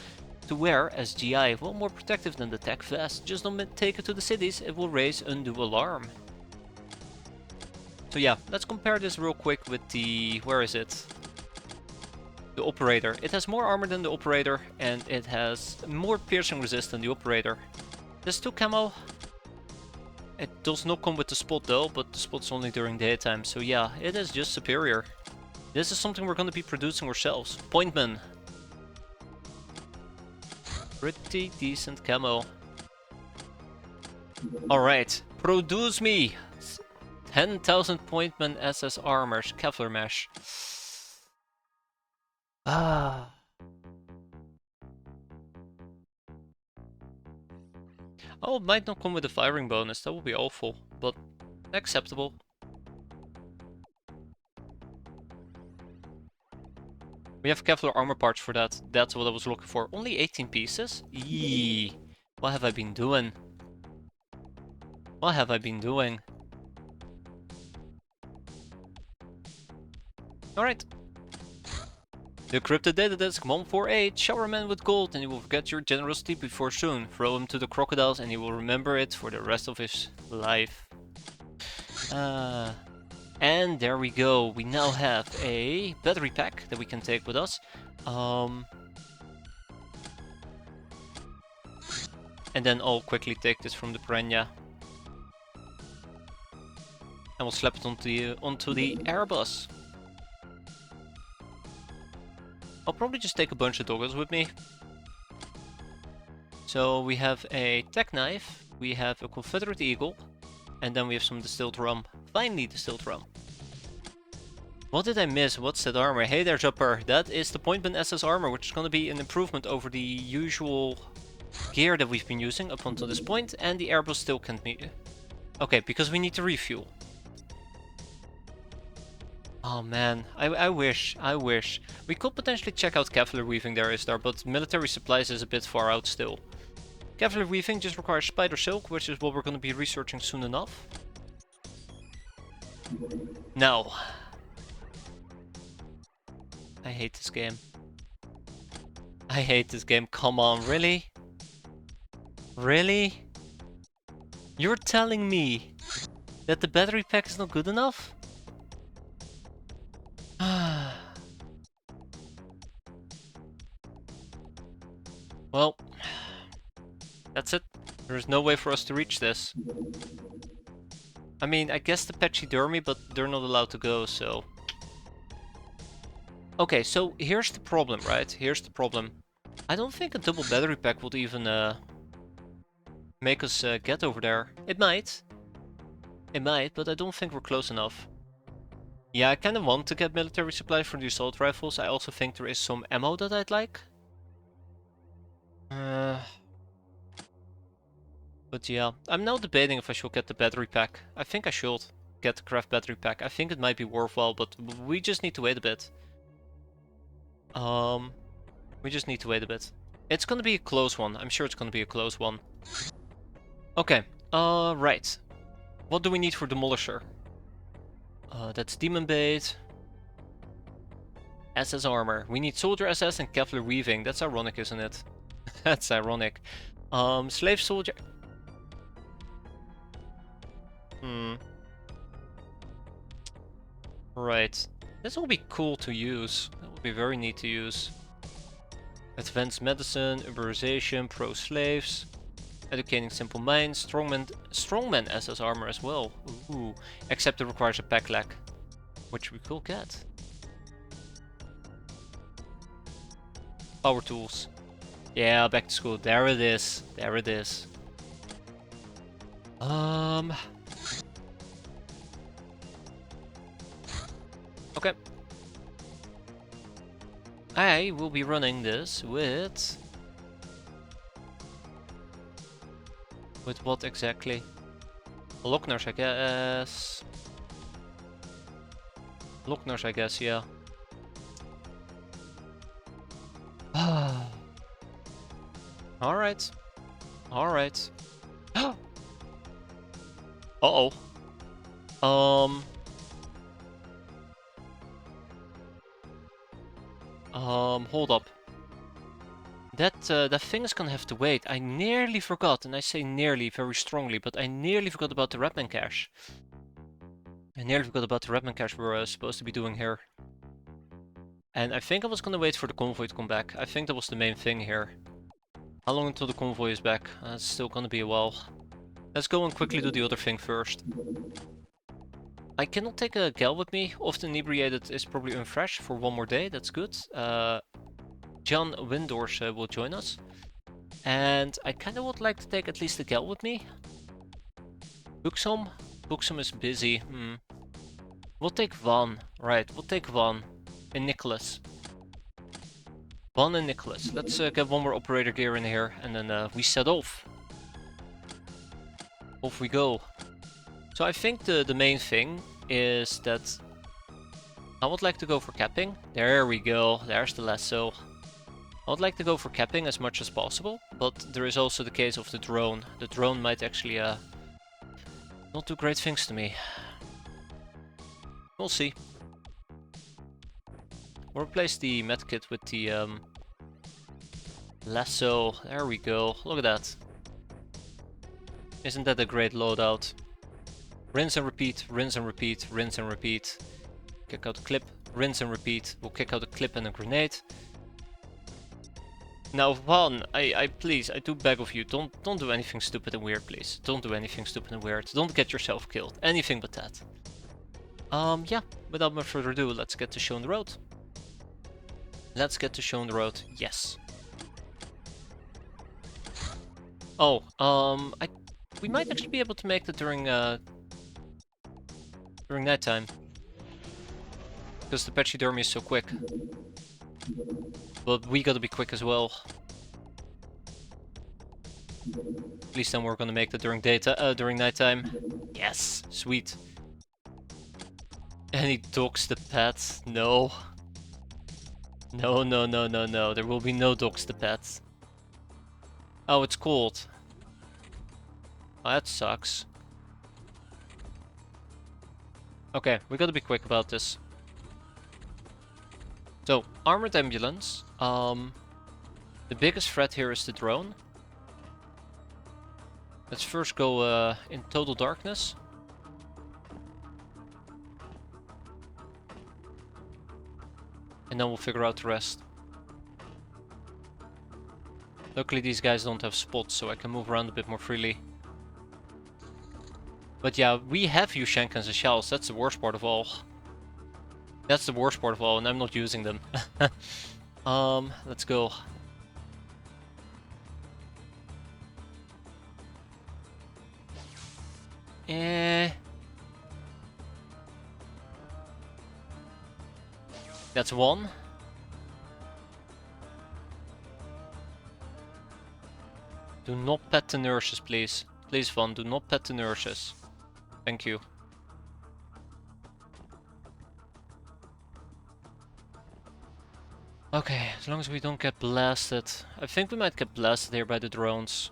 to wear as GI, well more protective than the tech vest. Just don't take it to the cities, it will raise undue alarm. So yeah, let's compare this real quick with the, where is it? The operator. It has more armor than the operator and it has more piercing resist than the operator. There's 2 camo. It does not come with the spot though, but the spot's only during daytime, so yeah, it is just superior. This is something we're going to be producing ourselves. Pointman. Pretty decent camo. Alright, produce me 10,000 Pointman SS armors, Kevlar mesh. Oh, it might not come with a firing bonus, that would be awful, but acceptable. We have Kevlar armor parts for that, that's what I was looking for. Only 18 pieces? Eee, what have I been doing? What have I been doing? Alright. Decrypted data disk 148, shower a man with gold and he will forget your generosity before soon. Throw him to the crocodiles and he will remember it for the rest of his life. And there we go. We now have a battery pack that we can take with us. And then I'll quickly take this from the Piranha. And we'll slap it onto the Airbus. I'll probably just take a bunch of doggos with me. So we have a tech knife, we have a Confederate Eagle, and then we have some distilled rum. Finally distilled rum. What did I miss? What's that armor? Hey there, Jumper. That is the point band SS armor, which is going to be an improvement over the usual gear that we've been using up until this point, and the Airbus still can't meet. Okay, because we need to refuel. Oh man, I wish. We could potentially check out cavalry weaving there, but military supplies is a bit far out still. Cavalry weaving just requires spider silk, which is what we're going to be researching soon enough. Now. I hate this game. I hate this game, come on, really? Really? You're telling me that the battery pack is not good enough? Well, that's it. There's no way for us to reach this. I mean, I guess the pachydermy, but they're not allowed to go, so... Okay, so here's the problem, right? Here's the problem. I don't think a double battery pack would even make us get over there. It might. It might, but I don't think we're close enough. Yeah, I kind of want to get military supplies for the assault rifles. I also think there is some ammo that I'd like. But yeah, I'm now debating if I should get the battery pack. I think I should get the craft battery pack. I think it might be worthwhile, but we just need to wait a bit. We just need to wait a bit. It's gonna be a close one. I'm sure it's gonna be a close one. Okay, right. What do we need for Demolisher? That's Demon Bait. SS armor. We need Soldier SS and Cavalry Weaving. That's ironic, isn't it? That's ironic. Slave Soldier... Right. This will be cool to use. That will be very neat to use. Advanced Medicine, Urbanization, Pro-Slaves, Educating Simple Minds, Strongman SS armor as well. Ooh. Except it requires a pack lag, which we could get. Power Tools. Yeah, back to school. There it is. There it is. Okay. I will be running this with what exactly? Lockners, I guess. Lockners, I guess, yeah. Alright. Alright. Uh-oh. Hold up. That thing is gonna have to wait. I nearly forgot, and I say nearly very strongly, but I nearly forgot about the Redman cache. I nearly forgot about the Redman cache we're supposed to be doing here. And I think I was gonna wait for the convoy to come back. I think that was the main thing here. How long until the convoy is back? It's still gonna be a while. Let's go and quickly do the other thing first. I cannot take a gal with me. Often inebriated is probably unfresh for one more day. That's good. John Windors will join us. And I kind of would like to take at least a gal with me. Buxom? Buxom is busy. We'll take Van. Right, we'll take Van. And Nicholas. Van and Nicholas. Let's get one more operator gear in here. And then we set off. Off we go. So I think the main thing is that I would like to go for capping. There we go. There's the lasso. I would like to go for capping as much as possible, but there is also the case of the drone. The drone might actually not do great things to me. We'll see. We'll replace the medkit with the lasso. There we go. Look at that. Isn't that a great loadout? Rinse and repeat, rinse and repeat, rinse and repeat. Kick out the clip, rinse and repeat. We'll kick out a clip and a grenade. Now, Van, please, I do beg of you, don't do anything stupid and weird, please. Don't do anything stupid and weird. Don't get yourself killed. Anything but that. Yeah, without much further ado, let's get to showing the road. Let's get to showing the road. Yes. Oh, we might actually be able to make it during nighttime. Because the pachydermy is so quick. But we gotta be quick as well. At least then we're gonna make that during nighttime. Yes, sweet. And he docks the pet. No. No, no, no, no, no. There will be no docks the pet. Oh, it's cold. Oh, that sucks. Okay, we gotta be quick about this. So, armored ambulance. The biggest threat here is the drone. Let's first go in total darkness. And then we'll figure out the rest. Luckily these guys don't have spots, so I can move around a bit more freely. But yeah, we have Ushankans and shells, that's the worst part of all. That's the worst part of all, and I'm not using them. Let's go. That's one. Do not pet the nurses, please. Please, Van, do not pet the nurses. Thank you. Okay, as long as we don't get blasted. I think we might get blasted here by the drones.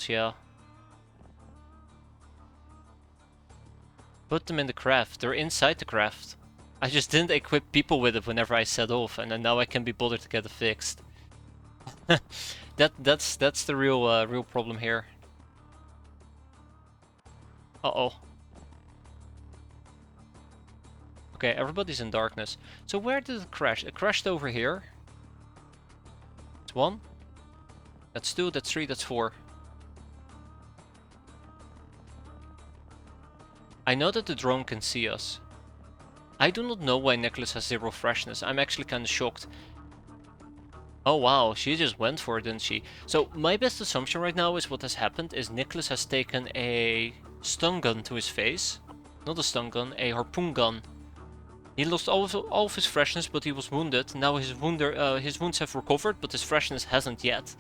Yeah. Put them in the craft. They're inside the craft. I just didn't equip people with it whenever I set off, and then now I can be bothered to get it fixed. That's the real problem here. Uh-oh. Okay, everybody's in darkness. So where did it crash? It crashed over here. That's one. That's two, that's three, that's four. I know that the drone can see us. I do not know why Nicholas has zero freshness. I'm actually kind of shocked. Oh wow, she just went for it, didn't she? So my best assumption right now is what has happened is Nicholas has taken a stun gun to his face. Not a stun gun, a harpoon gun. He lost all of his freshness, but he was wounded. Now his wounds have recovered, but his freshness hasn't yet.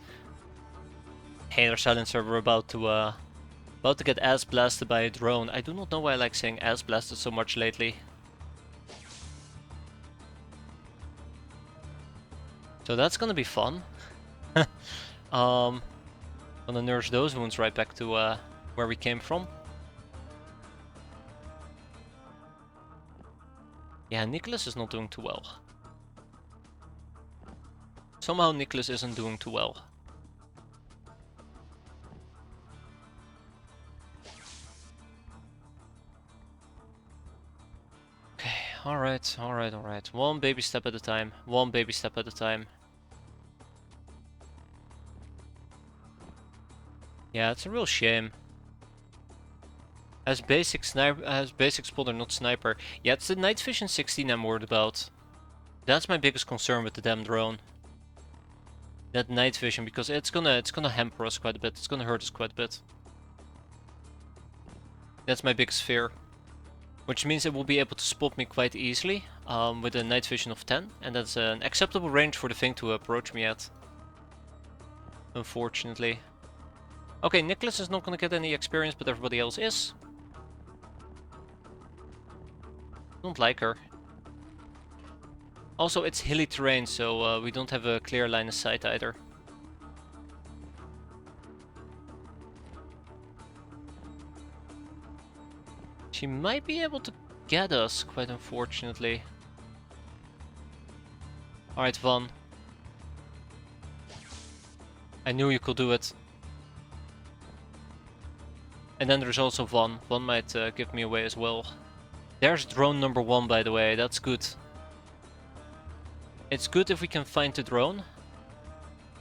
Hey there, Silencer, we're about to get ass blasted by a drone. I do not know why I like saying ass blasted so much lately. So that's gonna be fun. Gonna nurse those wounds right back to where we came from. Yeah, Nicholas is not doing too well. Somehow Nicholas isn't doing too well. Okay, alright. One baby step at a time. Yeah, it's a real shame. As basic spotter, not sniper. Yeah, it's the night vision 16 I'm worried about. That's my biggest concern with the damn drone. That night vision, because it's gonna hamper us quite a bit. It's gonna hurt us quite a bit. That's my biggest fear. Which means it will be able to spot me quite easily with a night vision of 10. And that's an acceptable range for the thing to approach me at. Unfortunately. Okay, Nicholas is not gonna get any experience, but everybody else is. Don't like her. Also, it's hilly terrain, so we don't have a clear line of sight either. She might be able to get us, quite unfortunately. Alright, Van. I knew you could do it. And then there's also Von. Von might give me away as well. There's drone number 1, by the way. That's good. It's good if we can find the drone.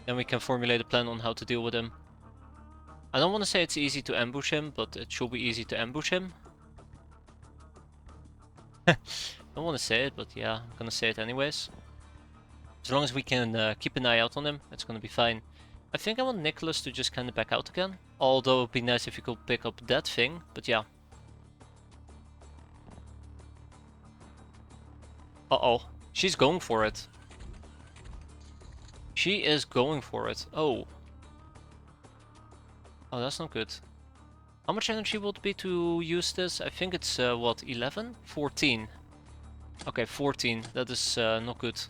Then we can formulate a plan on how to deal with him. I don't want to say it's easy to ambush him, but it should be easy to ambush him. I don't want to say it, but yeah, I'm gonna say it anyways. As long as we can keep an eye out on him, it's gonna be fine. I think I want Nicholas to just kind of back out again. Although it'd be nice if he could pick up that thing, but yeah. Uh-oh. She's going for it. She is going for it. Oh. Oh, that's not good. How much energy will it be to use this? I think it's, what, 11? 14. Okay, 14. That is not good.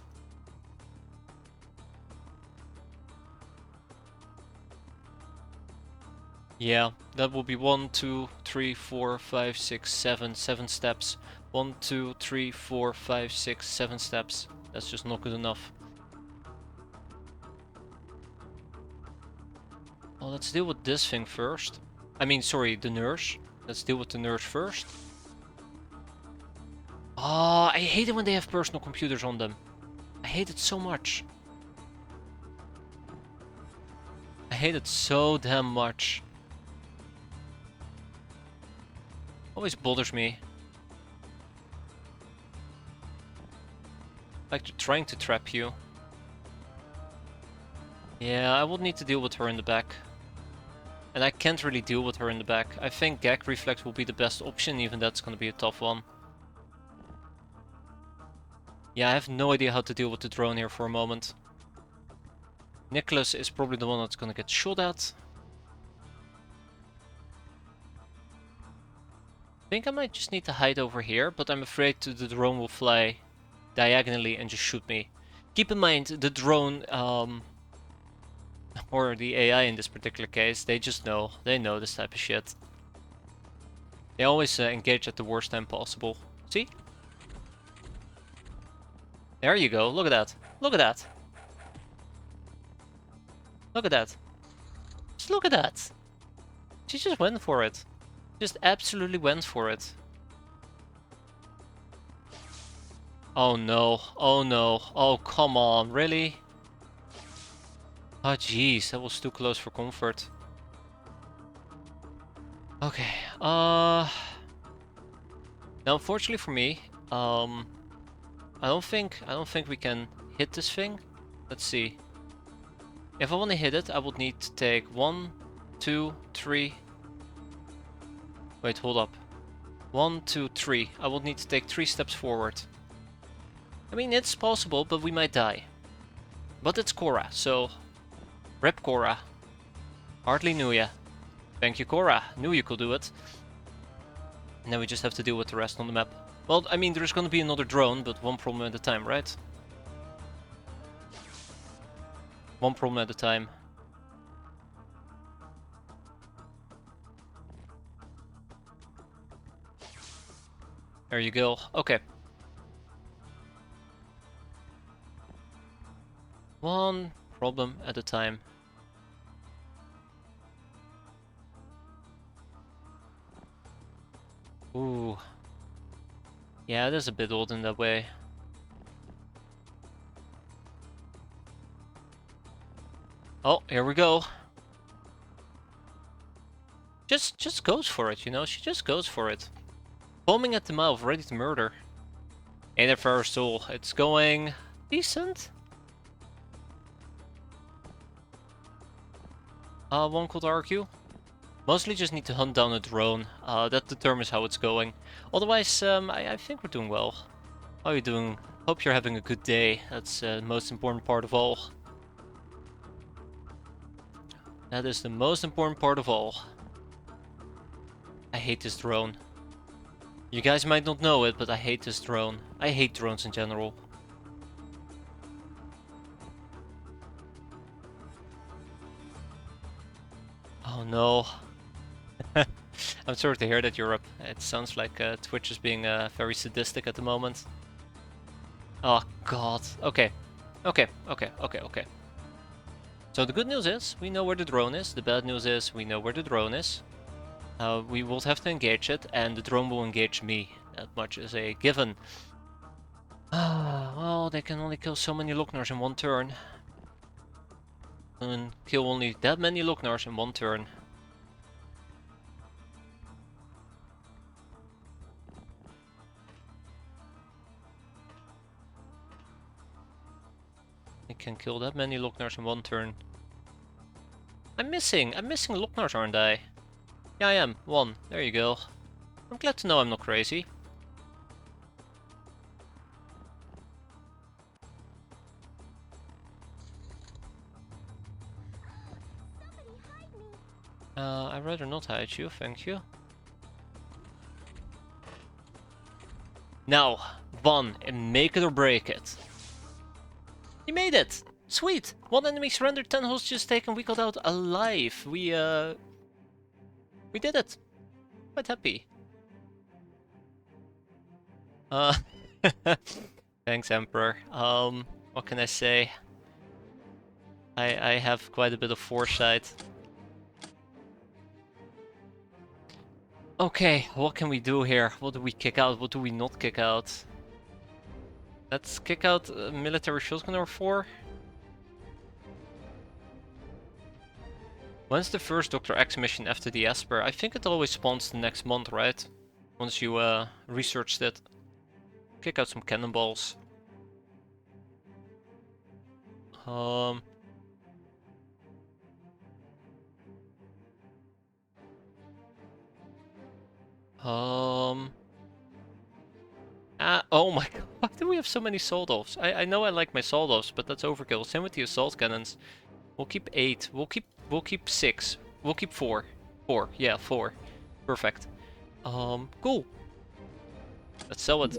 Yeah, that will be 1, 2, 3, 4, 5, 6, 7. 7 steps. 1, 2, 3, 4, 5, 6, 7 steps. That's just not good enough. Well, let's deal with this thing first. I mean, sorry, the nurse. Let's deal with the nurse first. Oh, I hate it when they have personal computers on them. I hate it so much. I hate it so damn much. Always bothers me. Like they're trying to trap you. Yeah, I would need to deal with her in the back. And I can't really deal with her in the back. I think Gag Reflex will be the best option, even that's gonna be a tough one. Yeah, I have no idea how to deal with the drone here for a moment. Nicholas is probably the one that's gonna get shot at. I think I might just need to hide over here, but I'm afraid the drone will fly diagonally and just shoot me. Keep in mind, the drone, or the AI in this particular case, they just know. They know this type of shit. They always engage at the worst time possible. See? There you go. Look at that. Look at that. Look at that. Just look at that. She just went for it. Just absolutely went for it. Oh no. Oh no. Oh, come on. Really? Oh jeez, that was too close for comfort. Okay. Now unfortunately for me, I don't think we can hit this thing. Let's see. If I want to hit it, I would need to take 1, 2, 3. Wait, hold up. 1, 2, 3. I would need to take 3 steps forward. I mean, it's possible, but we might die. But it's Cora, so rip Cora. Hardly knew ya. Thank you, Cora. Knew you could do it. And then we just have to deal with the rest on the map. Well, I mean, there's gonna be another drone, but one problem at a time, right? One problem at a time. There you go. Okay. One problem at a time. Ooh. Yeah, it is a bit old in that way. Oh, here we go. Just goes for it, you know? She just goes for it. Foaming at the mouth, ready to murder. Ain't it for our soul? It's going decent. One could argue. Mostly just need to hunt down a drone. That determines how it's going. Otherwise, I think we're doing well. How are you doing? Hope you're having a good day. That's the most important part of all. That is the most important part of all. I hate this drone. You guys might not know it, but I hate this drone. I hate drones in general. Oh no. I'm sorry to hear that, Europe. It sounds like Twitch is being very sadistic at the moment. Oh god. Okay. Okay. So the good news is, we know where the drone is. The bad news is, we know where the drone is. We will have to engage it, and the drone will engage me. That much is a given. Well, they can only kill so many Locknars in one turn. And kill only that many Locknars in one turn. They can kill that many Locknars in one turn. I'm missing Locknars, aren't I? Yeah, I am. One. There you go. I'm glad to know I'm not crazy. I'd rather not hide you, thank you. Now, one, and make it or break it. You made it! Sweet! One enemy surrendered, 10 hostages taken, we got out alive. We did it. Quite happy. Thanks, Emperor. What can I say? I have quite a bit of foresight. Okay, what can we do here? What do we kick out? What do we not kick out? Let's kick out military shotgun or 4. When's the first Dr. X mission after the Esper? I think it always spawns the next month, right? Once you researched it. Kick out some cannonballs. Oh my god, why do we have so many assault-offs? I know I like my assault-offs, but that's overkill. Same with the assault cannons. We'll keep 8. We'll keep 6. We'll keep 4. 4. Yeah, 4. Perfect. Cool. Let's sell it.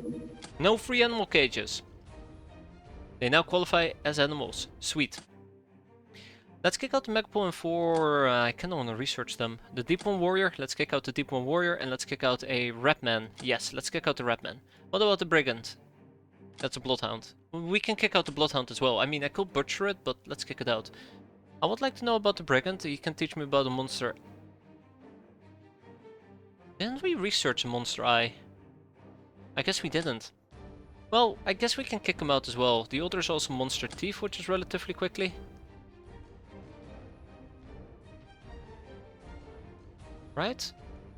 No free animal cages. They now qualify as animals. Sweet. Let's kick out the Megapole and 4. I kinda wanna research them. The Deep One Warrior. Let's kick out the Deep One Warrior, and let's kick out a Rapman. Yes, let's kick out the Rapman. What about the Brigand? That's a Bloodhound. We can kick out the Bloodhound as well. I mean, I could butcher it, but let's kick it out. I would like to know about the Brigand. He can teach me about the monster. Didn't we research a Monster Eye? I guess we didn't. Well, I guess we can kick him out as well. The other is also Monster Thief, which is relatively quickly. Right?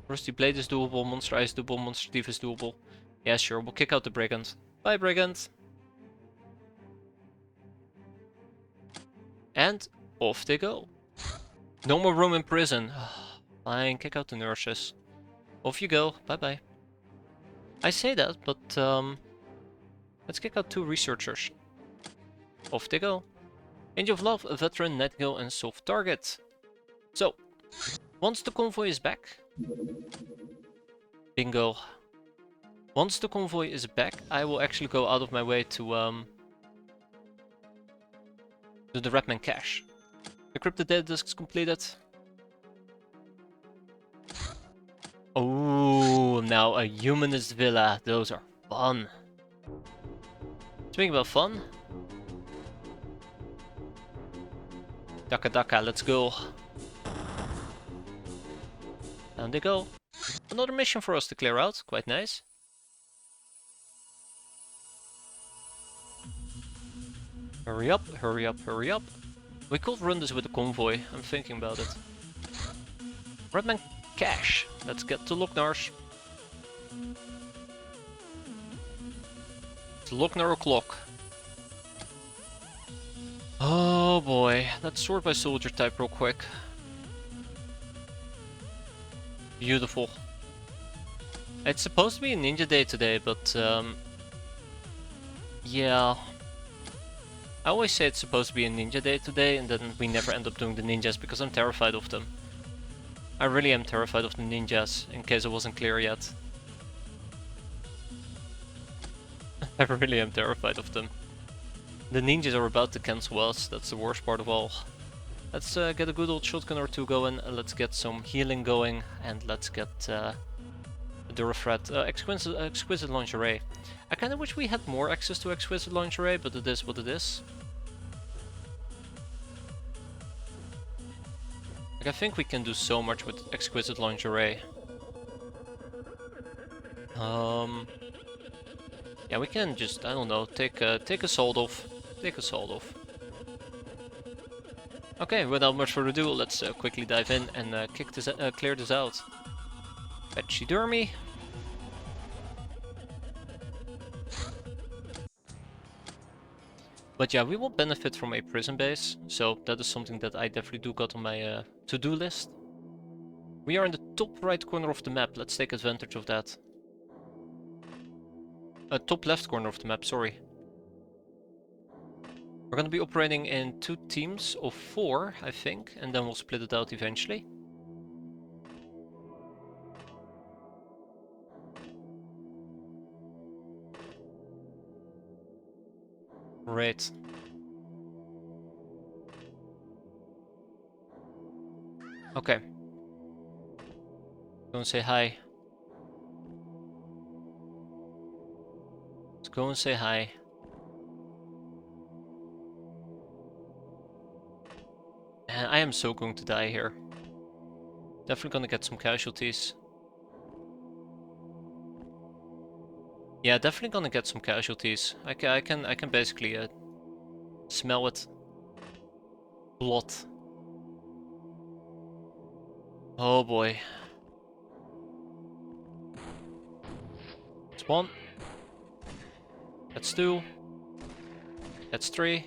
Rusty Blade is doable, Monster Eye is doable, Monster Thief is doable. Yeah, sure, we'll kick out the Brigand. Bye, Brigand! And off they go. No more room in prison. Fine, kick out the nurses. Off you go, bye-bye. I say that, but let's kick out 2 researchers. Off they go. Angel of Love, a veteran, Nightingale, and soft target. So, once the convoy is back... Bingo. Once the convoy is back, I will actually go out of my way to do the Rapman cache. Encrypted data disk is completed. Oh, now a humanist villa. Those are fun. Speaking about fun. Daka Daka, let's go. Down they go. Another mission for us to clear out. Quite nice. Hurry up, hurry up, hurry up. We could run this with a convoy. I'm thinking about it. Redman cache. Let's get to Locknars. It's Locknar o'clock. Oh boy. Let's sort by soldier type real quick. Beautiful. It's supposed to be a ninja day today, but yeah. I always say it's supposed to be a ninja day today, and then we never end up doing the ninjas because I'm terrified of them. I really am terrified of the ninjas, in case it wasn't clear yet. I really am terrified of them. The ninjas are about to cancel us, that's the worst part of all. Let's get a good old shotgun or 2 going, let's get some healing going, and let's get a Durafret, exquisite lingerie. I kinda wish we had more access to exquisite lingerie, but it is what it is. Like, I think we can do so much with exquisite lingerie. Yeah, we can just, I don't know, take assault off. Take assault off. Okay, without much further ado, let's quickly dive in and clear this out. Pachydermy. But yeah, we will benefit from a prison base, so that is something that I definitely do got on my to-do list. We are in the top right corner of the map, let's take advantage of that. Top left corner of the map, sorry. We're gonna be operating in 2 teams of 4, I think, and then we'll split it out eventually. Right. Okay. Go and say hi. Let's go and say hi. And I am so going to die here. Definitely gonna get some casualties. Yeah, definitely gonna get some casualties. I can basically smell it. Blood. Oh boy. That's 1. That's 2. That's 3.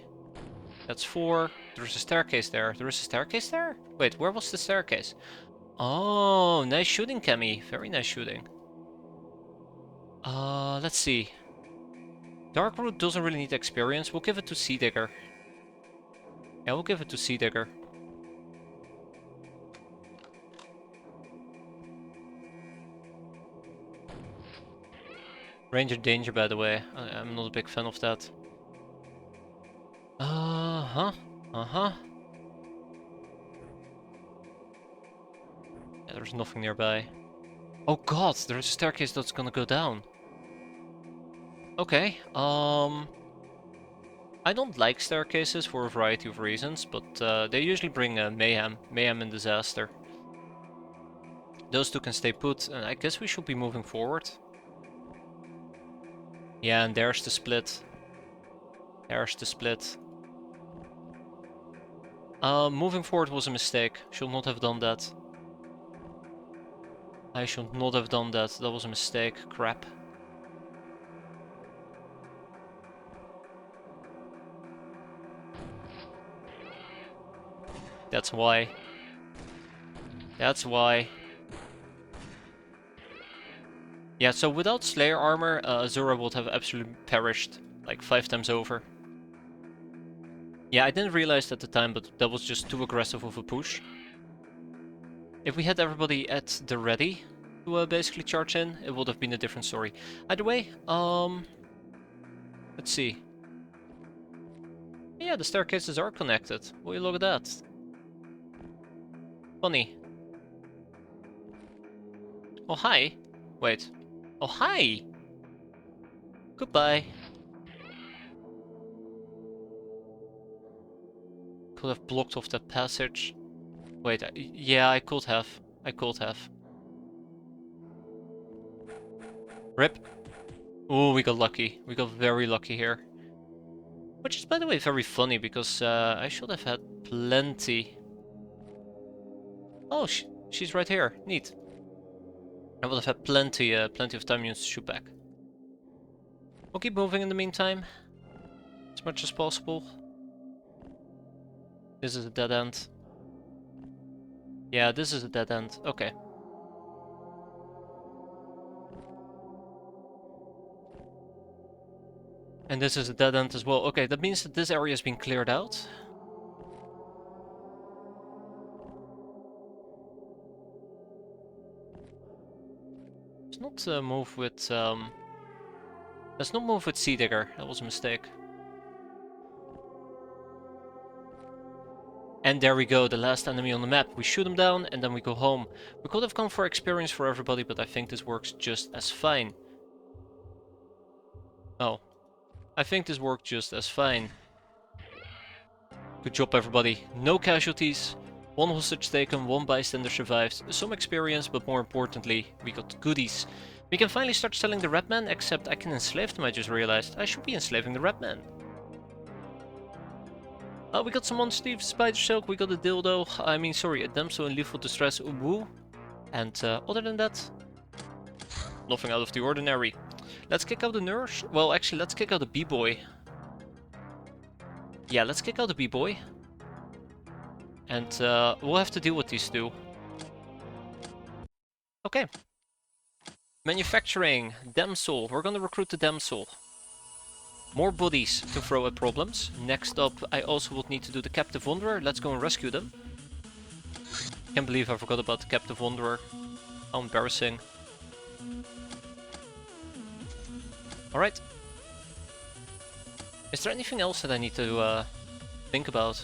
That's 4. There's a staircase there. There is a staircase there? Wait, where was the staircase? Oh, nice shooting, Kemi. Very nice shooting. Let's see. Dark Root doesn't really need experience. We'll give it to Sea Digger. Yeah, we'll give it to Sea Digger. Ranger Danger, by the way. I'm not a big fan of that. Uh-huh. Uh-huh. Yeah, there's nothing nearby. Oh god, there's a staircase that's gonna go down. Okay, I don't like staircases for a variety of reasons, but they usually bring mayhem and disaster. Those 2 can stay put, and I guess we should be moving forward. Yeah, and there's the split. There's the split. Moving forward was a mistake. Should not have done that. I should not have done that. That was a mistake. Crap. That's why. That's why. Yeah, so without Slayer armor, Azura would have absolutely perished, like 5 times over. Yeah, I didn't realize at the time, but that was just too aggressive of a push. If we had everybody at the ready to basically charge in, it would have been a different story. Either way, let's see. Yeah, the staircases are connected. Will you look at that? Funny. Oh, hi. Wait. Oh, hi! Goodbye. Could have blocked off that passage. Wait, yeah, I could have. I could have. Rip. Oh, we got lucky. We got very lucky here. Which is, by the way, very funny, because I should have had plenty. Oh, she's right here. Neat. I would have had plenty of time units to shoot back. We'll keep moving in the meantime, as much as possible. This is a dead end. Yeah, this is a dead end. Okay. And this is a dead end as well. Okay, that means that this area has been cleared out. Let's not move with... Let's not move with Sea Digger. That was a mistake. And there we go, the last enemy on the map. We shoot him down and then we go home. We could have gone for experience for everybody, but I think this works just as fine. Oh. I think this worked just as fine. Good job, everybody. No casualties. 1 hostage taken, 1 bystander survived. Some experience, but more importantly, we got goodies. We can finally start selling the red man, except I can enslave them, I just realized. I should be enslaving the red man. We got some on-sleeve spider silk, we got a dildo, I mean, sorry, a damsel in lethal distress, woo. And other than that, nothing out of the ordinary. Let's kick out the nurse. Well, actually, let's kick out the b-boy. Yeah, let's kick out the b-boy. And we'll have to deal with these two. Okay. Manufacturing, damsel. We're gonna recruit the damsel. More bodies to throw at problems. Next up, I also would need to do the captive wanderer. Let's go and rescue them. Can't believe I forgot about the captive wanderer. How embarrassing. Alright. Is there anything else that I need to think about?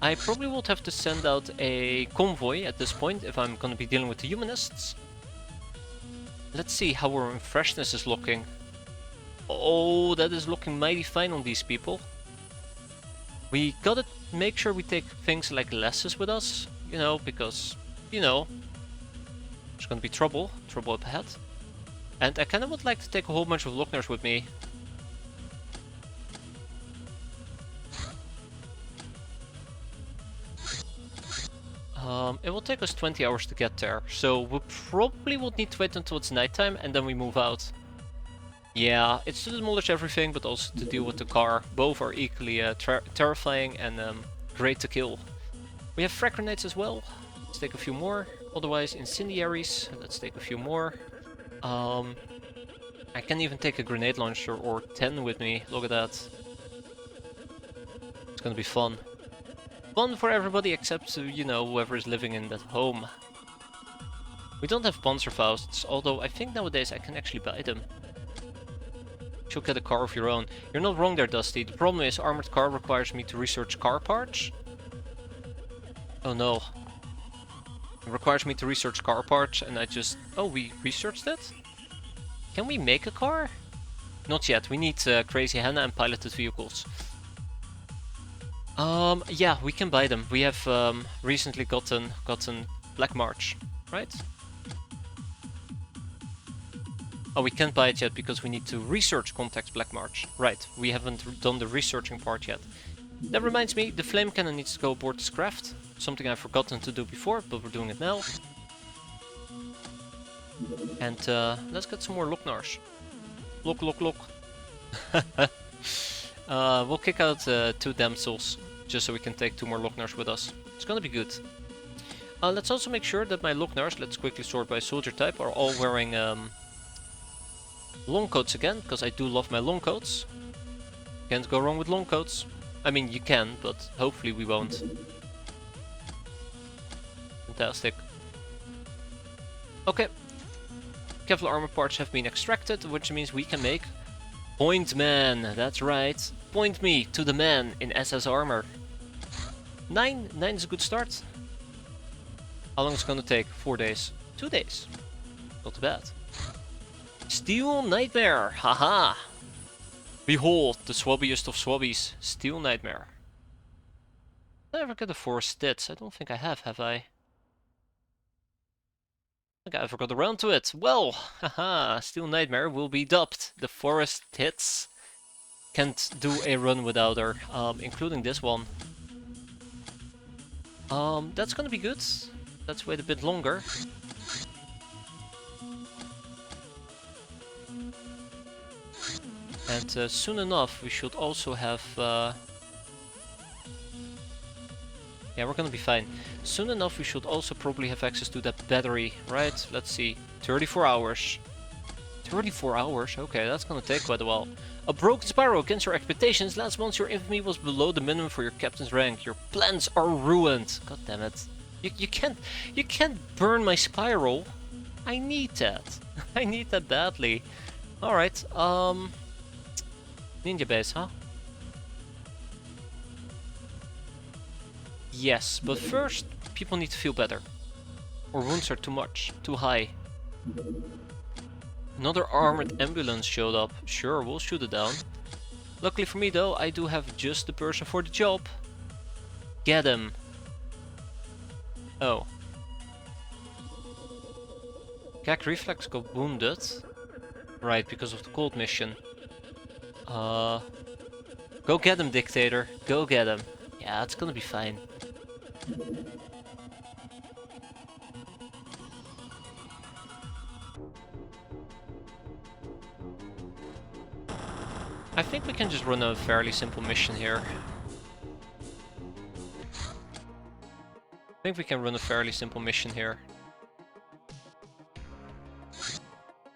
I probably would have to send out a convoy at this point if I'm gonna be dealing with the humanists. Let's see how our freshness is looking. Oh, that is looking mighty fine on these people. We gotta make sure we take things like lasses with us, you know, because, you know, there's gonna be trouble up ahead. And I kinda would like to take a whole bunch of Lookners with me. It will take us 20 hours to get there, so we probably would need to wait until it's nighttime and then we move out. Yeah, it's to demolish everything, but also to deal with the car. Both are equally terrifying and great to kill. We have frag grenades as well. Let's take a few more. Otherwise, incendiaries. Let's take a few more. I can even take a grenade launcher or 10 with me. Look at that. It's gonna be fun. Fun for everybody except, you know, whoever is living in that home. We don't have Panzerfausts, although I think nowadays I can actually buy them. Should get a car of your own. You're not wrong there, Dusty. The problem is armored car requires me to research car parts. Oh no. It requires me to research car parts and I just... Oh, we researched it? Can we make a car? Not yet. We need Crazy Hannah and piloted vehicles. Yeah, we can buy them. We have recently gotten Black March, right? Oh, we can't buy it yet because we need to research Contact Black March. Right, we haven't done the researching part yet. That reminds me, the flame cannon needs to go aboard this craft. Something I've forgotten to do before, but we're doing it now. And let's get some more Looknars. Look. We'll kick out 2 damsels, just so we can take 2 more Looknars with us. It's gonna be good. Let's also make sure that my Looknars, let's quickly sort by soldier type, are all wearing long coats again, because I do love my long coats. Can't go wrong with long coats. I mean, you can, but hopefully we won't. Fantastic. Okay. Kevlar armor parts have been extracted, which means we can make Point Man. That's right. Point me to the man in SS armor. 9 is a good start. How long is it gonna take? 4 days. 2 days. Not bad. Steel Nightmare! Haha! Behold, the swabbiest of swabbies. Steel Nightmare. Did I ever get the 4 stats? I don't think I have I? I think I forgot around to it. Well, haha, Steel Nightmare will be dubbed the Forest Tits. Can't do a run without her, including this one. That's gonna be good. Let's wait a bit longer. And soon enough we should also have... Yeah, we're gonna be fine. Soon enough we should also probably have access to that battery, right? Let's see. 34 hours. 34 hours? Okay, that's gonna take quite a while. A broken spiral against your expectations. Last month your infamy was below the minimum for your captain's rank. Your plans are ruined. God damn it. You can't burn my spiral. I need that. I need that badly. Alright, ninja base, huh? Yes, but first people need to feel better. Or wounds are too much, too high. Another armored ambulance showed up. Sure, we'll shoot it down. Luckily for me though, I do have just the person for the job. Get him. Oh. Gag Reflex got wounded. Right, because of the cold mission. Go get him, Dictator. Go get him. Yeah, it's gonna be fine. I think we can just run a fairly simple mission here. I think we can run a fairly simple mission here.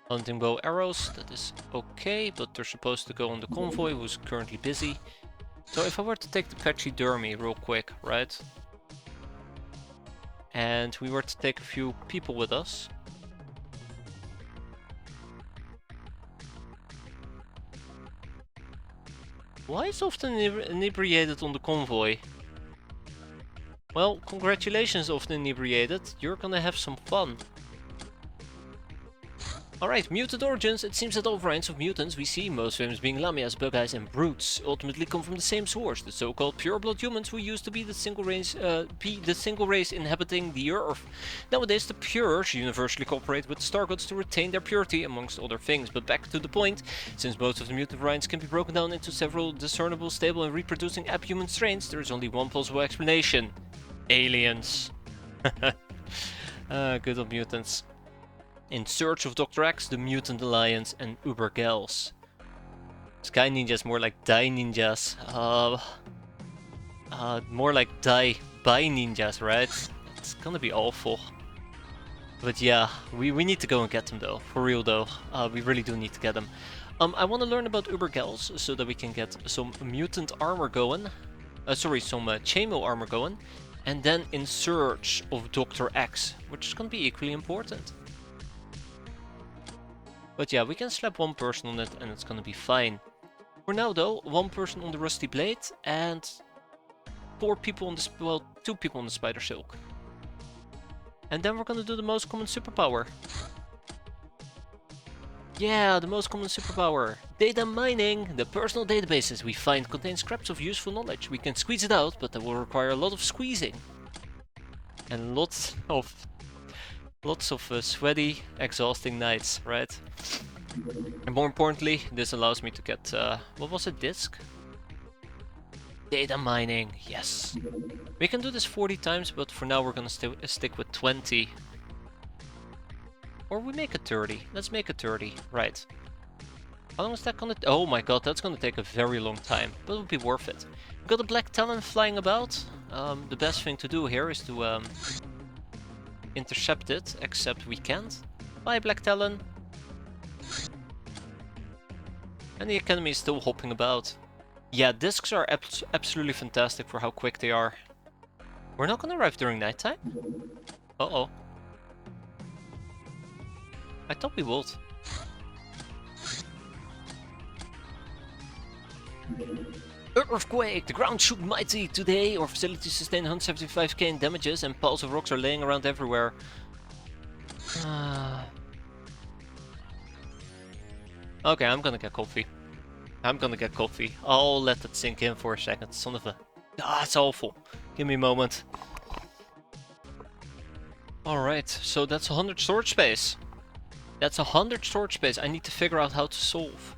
Hunting bow arrows, that is okay, but they're supposed to go on the convoy, who's currently busy. So if I were to take the Pachydermy real quick, right? And we were to take a few people with us. Why is often inebriated on the convoy? Well, congratulations, often inebriated. You're gonna have some fun. Alright, mutant origins. It seems that all variants of mutants we see, most famous being Lamias, Bug-Eyes and Brutes, ultimately come from the same source, the so-called pure-blood humans who used to be the single race inhabiting the Earth. Nowadays, the Pures universally cooperate with the Star Gods to retain their purity, amongst other things. But back to the point, since most of the mutant variants can be broken down into several discernible, stable and reproducing abhuman strains, there is only one plausible explanation. Aliens. Good old mutants. In Search of Dr. X, the Mutant Alliance, and Uber Gals. Sky Ninjas, more like Die Ninjas. More like Die by Ninjas, right? It's gonna be awful. But yeah, we need to go and get them though. For real though. We really do need to get them. I want to learn about Uber Gals so that we can get some mutant armor going. Sorry, some chainmail armor going. And then In Search of Dr. X, which is gonna be equally important. But yeah, we can slap one person on it and it's gonna be fine. For now though, one person on the Rusty Blade and 4 people on the, well, 2 people on the Spider Silk. And then we're gonna do the most common superpower. Yeah, the most common superpower. Data mining. The personal databases we find contain scraps of useful knowledge. We can squeeze it out, but that will require a lot of squeezing. And lots of sweaty, exhausting nights, right? And more importantly, this allows me to get, what was it, disc? Data mining, yes. We can do this 40 times, but for now we're gonna stick with 20. Or we make it 30. Let's make it 30, right. How long is that gonna... Oh my god, that's gonna take a very long time, but it'll be worth it. We've got a black talon flying about. The best thing to do here is to, intercept it, except we can't. Bye, Black Talon. And the Academy is still hopping about. Yeah, discs are absolutely fantastic for how quick they are. We're not gonna arrive during nighttime? Uh-oh. I thought we would. Earthquake! The ground shook mighty today. Our facility sustained 175k in damages and piles of rocks are laying around everywhere. Okay, I'm gonna get coffee. I'll let that sink in for a second. Son of a... it's awful. Give me a moment. Alright, so that's 100 storage space. That's 100 storage space I need to figure out how to solve.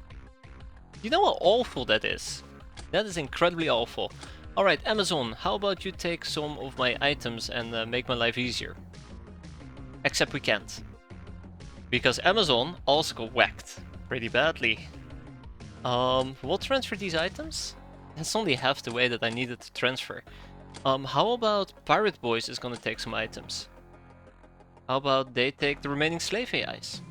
You know how awful that is? That is incredibly awful. Alright, Amazon, how about you take some of my items and make my life easier? Except we can't. Because Amazon also got whacked pretty badly. We'll transfer these items? That's only half the way that I needed to transfer. How about Pirate Boyz is gonna take some items? How about they take the remaining slave AIs?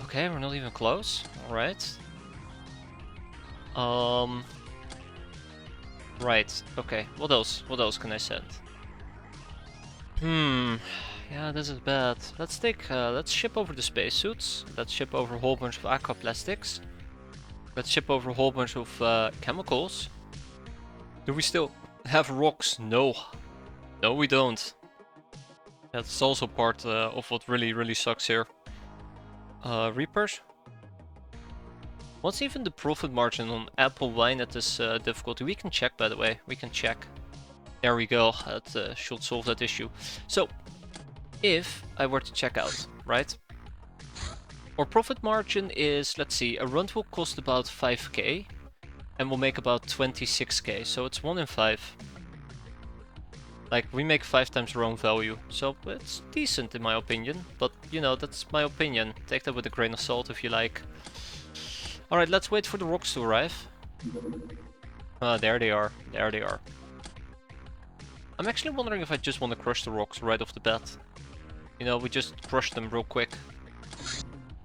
Okay, we're not even close. Alright. Right, okay. What else? What else can I send? Yeah, this is bad. Let's take, let's ship over the spacesuits. Let's ship over a whole bunch of aquaplastics. Let's ship over a whole bunch of chemicals. Do we still have rocks? No. No, we don't. That's also part of what really sucks here. Reapers? What's even the profit margin on apple wine at this difficulty? We can check, by the way. We can check. There we go. That should solve that issue. So, if I were to check out, right? Our profit margin is, let's see, a run will cost about 5k and we'll make about 26k, so it's 1 in 5. Like, we make 5 times our own value, so it's decent in my opinion, but you know, that's my opinion. Take that with a grain of salt if you like. Alright, let's wait for the rocks to arrive. There they are, there they are. I'm actually wondering if I just want to crush the rocks right off the bat. You know, we just crush them real quick.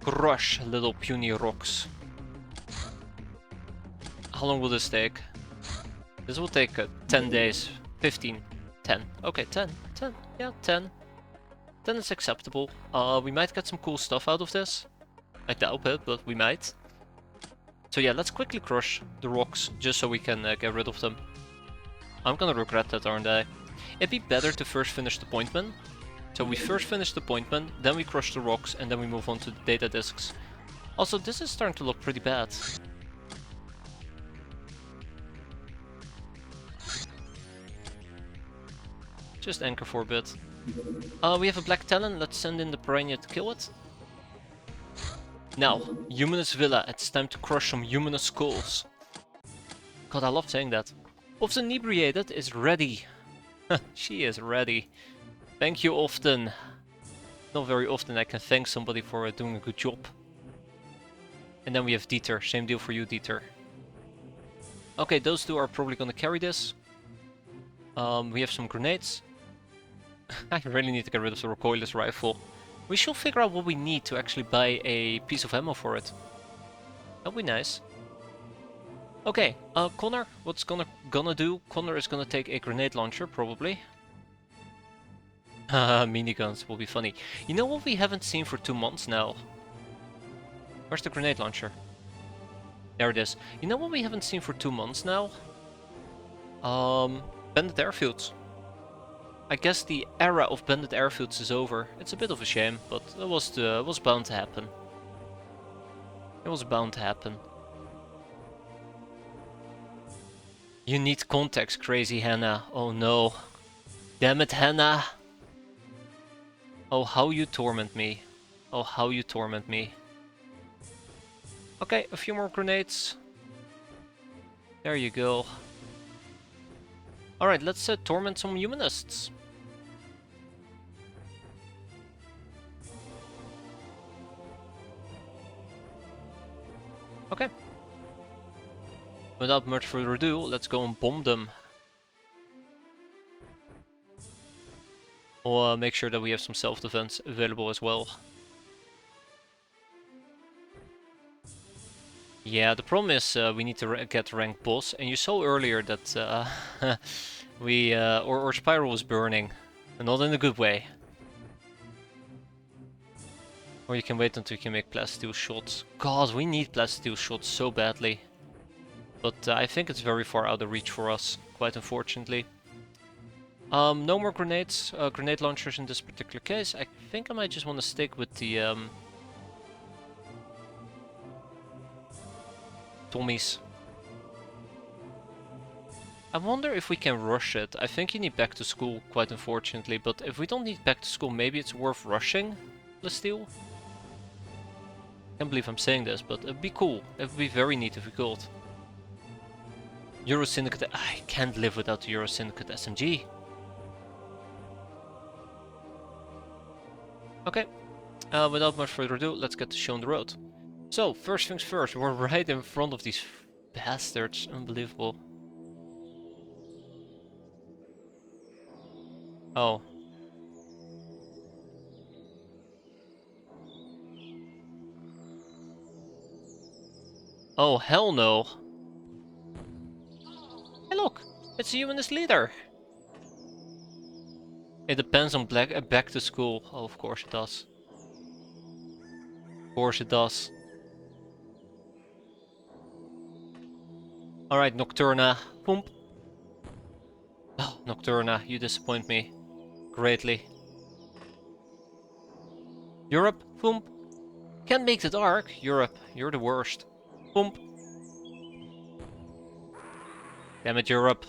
Crush little puny rocks. How long will this take? This will take 10 days, 15. 10. Okay, 10. 10. Yeah, 10. 10 is acceptable. We might get some cool stuff out of this. I doubt it, but we might. So yeah, let's quickly crush the rocks, just so we can get rid of them. I'm gonna regret that, aren't I? It'd be better to first finish the appointment. So we first finish the appointment, then we crush the rocks, and then we move on to the data disks. Also, this is starting to look pretty bad. Just anchor for a bit. We have a black talon, let's send in the piranha to kill it. Now, Humanus Villa, it's time to crush some Humanus skulls. God, I love saying that. Of the Inebriated is ready. She is ready. Thank you often. Not very often I can thank somebody for doing a good job. And then we have Dieter, same deal for you, Dieter. Okay, those two are probably gonna carry this. We have some grenades. I really need to get rid of the recoilless rifle. We should figure out what we need to actually buy a piece of ammo for it. That'd be nice. Okay, Connor, what's gonna do? Connor is gonna take a grenade launcher, probably. Haha, miniguns will be funny. You know what we haven't seen for 2 months now? Where's the grenade launcher? There it is. You know what we haven't seen for 2 months now? Bandit airfields. I guess the era of bandit airfields is over. It's a bit of a shame, but it was bound to happen. It was bound to happen. You need context, crazy Hannah. Oh no. Damn it, Hannah. Oh, how you torment me. Oh, how you torment me. Okay, a few more grenades. There you go. Alright, let's torment some humanists. Okay. Without much further ado, let's go and bomb them. We'll make sure that we have some self-defense available as well. Yeah, the problem is we need to get rank boss, and you saw earlier that our spiral was burning, and not in a good way. Or you can wait until you can make plasteel shots. God, we need plasteel shots so badly. But I think it's very far out of reach for us, quite unfortunately. No more grenades, grenade launchers in this particular case. I think I might just want to stick with the Tommies. I wonder if we can rush it. I think you need back to school, quite unfortunately, but if we don't need back to school, maybe it's worth rushing plasteel. Can't believe I'm saying this, but it'd be cool. It would be very neat if we could. Euro Syndicate, I can't live without the Euro Syndicate SMG. Okay, without much further ado, let's get the show on the road. So, first things first, we're right in front of these bastards. Unbelievable. Oh. Oh, hell no. Hey look, it's a humanist leader. It depends on back to school. Oh, of course it does. Of course it does. Alright, Nocturna. Boom. Oh, Nocturna, you disappoint me greatly. Europe, boom. Can't make the dark. Europe, you're the worst. Boom. Damn it, Europe.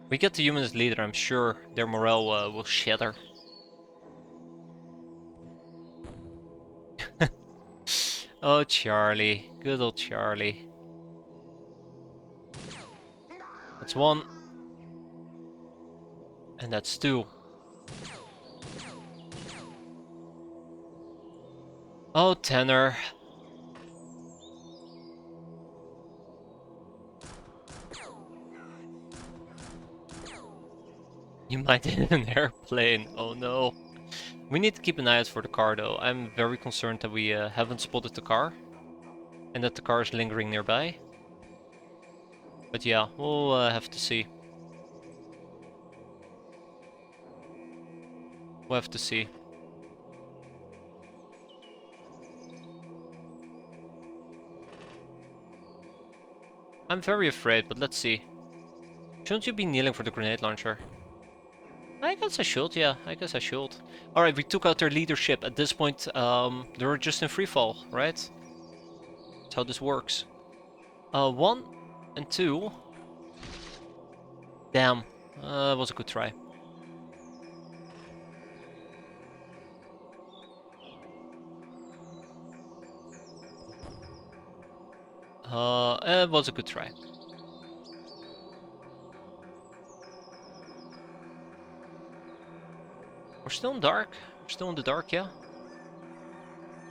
We get the humanist leader, I'm sure their morale will shatter. Oh, Charlie. Good old Charlie. That's one. And that's two. Oh, Tanner. You might hit an airplane. Oh no. We need to keep an eye out for the car though. I'm very concerned that we haven't spotted the car. And that the car is lingering nearby. But yeah, we'll have to see. We'll have to see. I'm very afraid, but let's see. Shouldn't you be kneeling for the grenade launcher? I guess I should, yeah. I guess I should. Alright, we took out their leadership. At this point, they're just in free fall, right? That's how this works. 1 and 2. Damn. Was a good try. It was a good try. We're still in dark. We're still in the dark, yeah.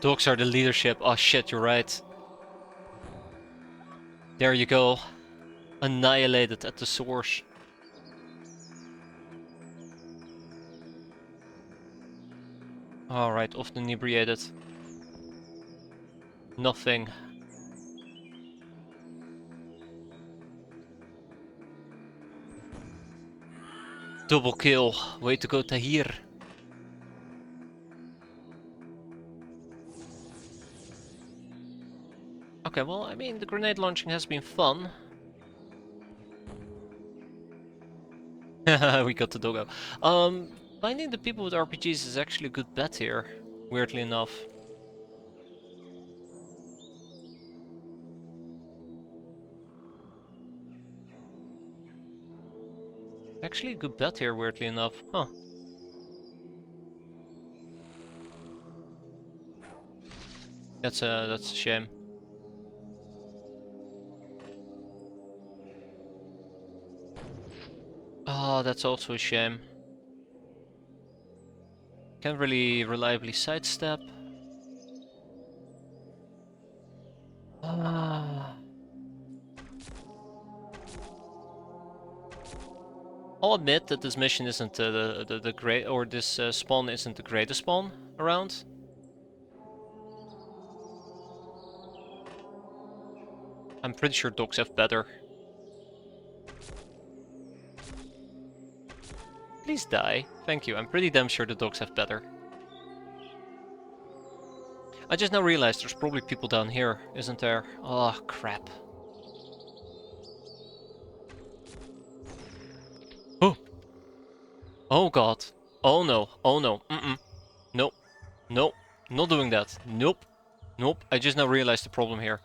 Dogs are the leadership. Oh shit, you're right. There you go. Annihilated at the source. Alright, off inebriated. Nothing. Double kill. Way to go, Tahir. Okay, well, I mean, the grenade launching has been fun. We got the doggo. Finding the people with RPGs is actually a good bet here, weirdly enough. Actually a good bet here, weirdly enough. Huh. That's a shame. Oh, that's also a shame. Can't really reliably sidestep. Ah. I'll admit that this mission isn't the great, or this spawn isn't the greatest spawn around. I'm pretty sure dogs have better. Please die. Thank you. I'm pretty damn sure the dogs have better. I just now realized there's probably people down here, isn't there? Oh, crap. Oh! Oh god. Oh no. Oh no. Mm-mm. Nope. Nope. Not doing that. Nope. Nope. I just now realized the problem here.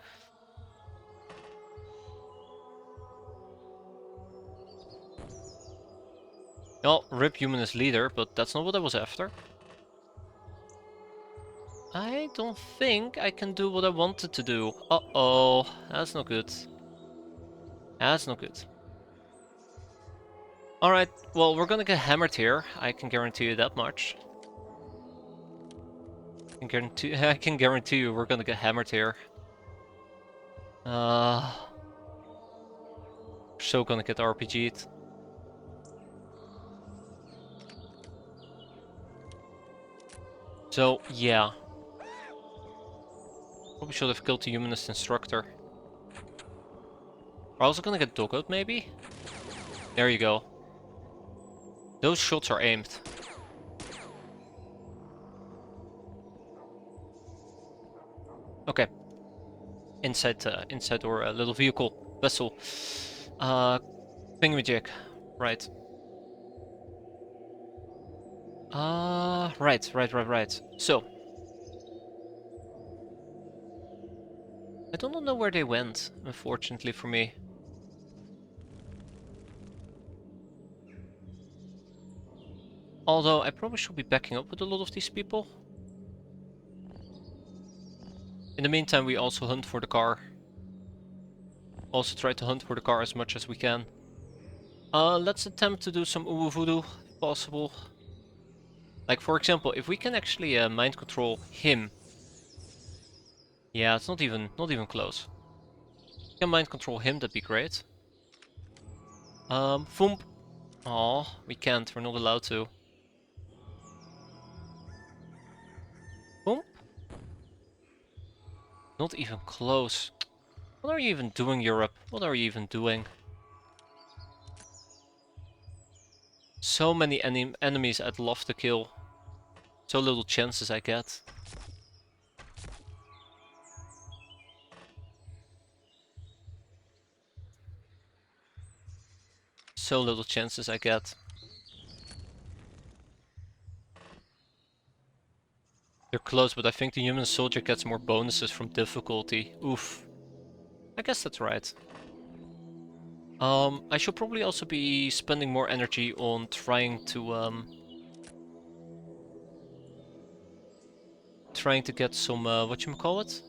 Oh, rip human as leader, but that's not what I was after. I don't think I can do what I wanted to do. Uh-oh. That's not good. That's not good. Alright, well, we're gonna get hammered here. I can guarantee you that much. I can guarantee you we're gonna get hammered here. So gonna get RPG'd. So, yeah. Probably should have killed the humanist instructor. We're also gonna get doggoed, maybe? There you go. Those shots are aimed. Okay. Inside our little vehicle. Vessel. Thingamajig. Right. Right. So. I don't know where they went, unfortunately for me. Although, I probably should be backing up with a lot of these people. In the meantime, we also hunt for the car. Also try to hunt for the car as much as we can. Let's attempt to do some uwu voodoo, if possible. Like, for example, if we can actually mind control him. Yeah, it's not even close. If we can mind control him, that'd be great. Foomp. Aw, we can't, we're not allowed to. Foomp. Not even close. What are you even doing, Europe? What are you even doing? So many enemies I'd love to kill. So little chances I get. So little chances I get. They're close, but I think the human soldier gets more bonuses from difficulty. Oof. I guess that's right. I should probably also be spending more energy on trying to get some whatchamacallit?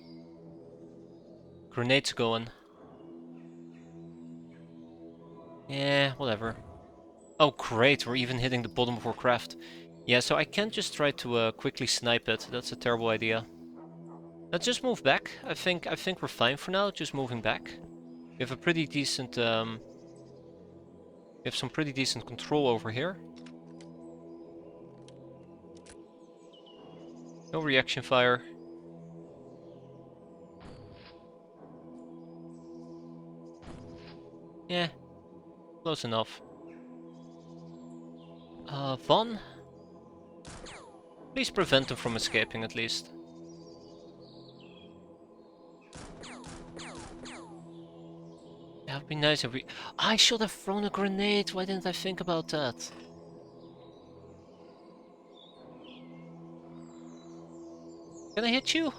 Grenades going. Yeah, whatever. Oh great, we're even hitting the bottom of our craft. Yeah, so I can't just try to quickly snipe it. That's a terrible idea. Let's just move back. I think we're fine for now, just moving back. We have a pretty decent we have some pretty decent control over here. No reaction fire. Yeah, close enough. Von? Please prevent him from escaping at least. That would be nice if we... I should have thrown a grenade, why didn't I think about that? Can I hit you?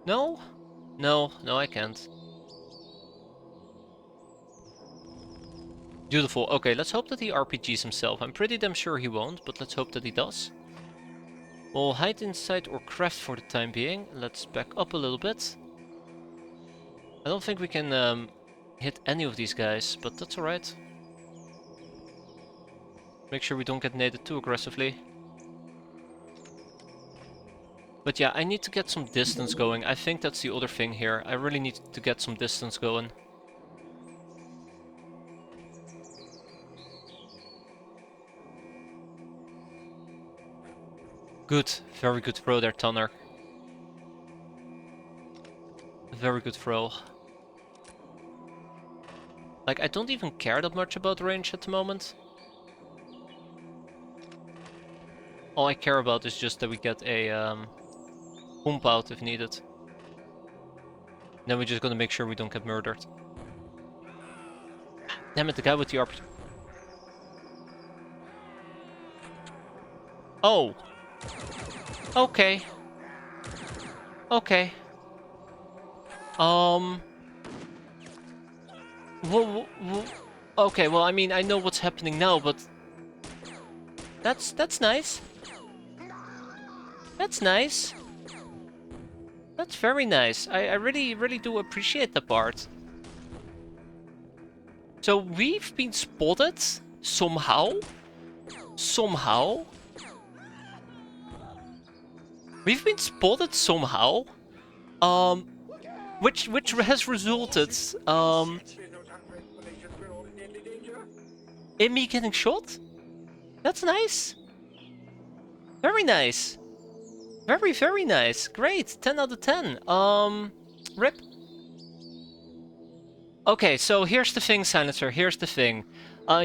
No? No, I can't. Beautiful. Okay, let's hope that he RPGs himself. I'm pretty damn sure he won't, but let's hope that he does. We'll hide inside or craft for the time being. Let's back up a little bit. I don't think we can hit any of these guys, but that's alright. Make sure we don't get naded too aggressively. But yeah, I need to get some distance going. I think that's the other thing here. I really need to get some distance going. Good. Very good throw there, Tanner. Very good throw. Like, I don't even care that much about range at the moment. All I care about is just that we get a pump out if needed. Then we're just gonna make sure we don't get murdered. Damn it, the guy with the RPG. Oh! Okay. Okay. Okay, well, I mean, I know what's happening now, but... That's nice. That's nice. That's very nice. I really do appreciate that part. So we've been spotted somehow. Somehow. We've been spotted somehow. Which has resulted in me getting shot. That's nice. Very nice. Very nice. Great. 10 out of 10. Rip. Okay, so here's the thing, Silencer. Here's the thing.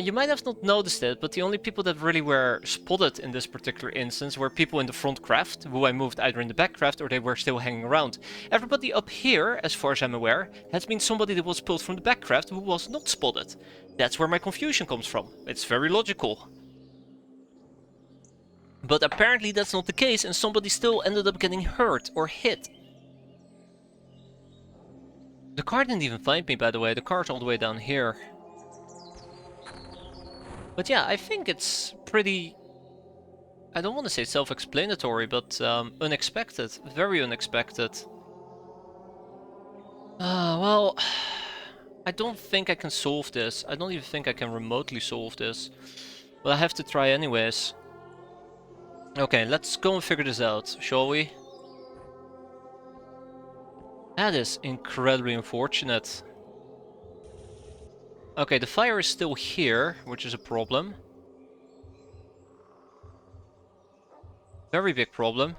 You might have not noticed it, but the only people that really were spotted in this particular instance were people in the front craft, who I moved either in the back craft or they were still hanging around. Everybody up here, as far as I'm aware, has been somebody that was pulled from the back craft who was not spotted. That's where my confusion comes from. It's very logical. But apparently that's not the case, and somebody still ended up getting hurt or hit. The car didn't even find me, by the way. The car's all the way down here. But yeah, I think it's pretty... I don't want to say self-explanatory, but unexpected. Very unexpected. Well, I don't think I can solve this. I don't even think I can remotely solve this. But I have to try anyways. Okay, let's go and figure this out, shall we? That is incredibly unfortunate. Okay, the fire is still here, which is a problem. Very big problem.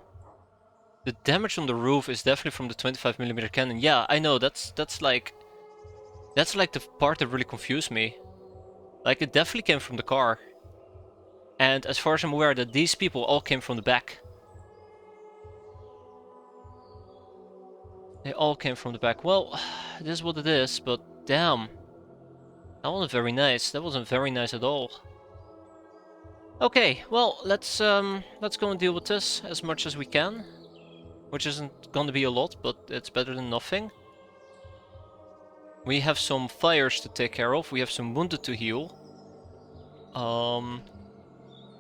The damage on the roof is definitely from the 25mm cannon. Yeah, I know, that's like the part that really confused me. Like, it definitely came from the car. And as far as I'm aware, that these people all came from the back. They all came from the back. Well, this is what it is, but damn. That wasn't very nice. That wasn't very nice at all. Okay, well, let's go and deal with this as much as we can. Which isn't gonna be a lot, but it's better than nothing. We have some fires to take care of. We have some wounded to heal.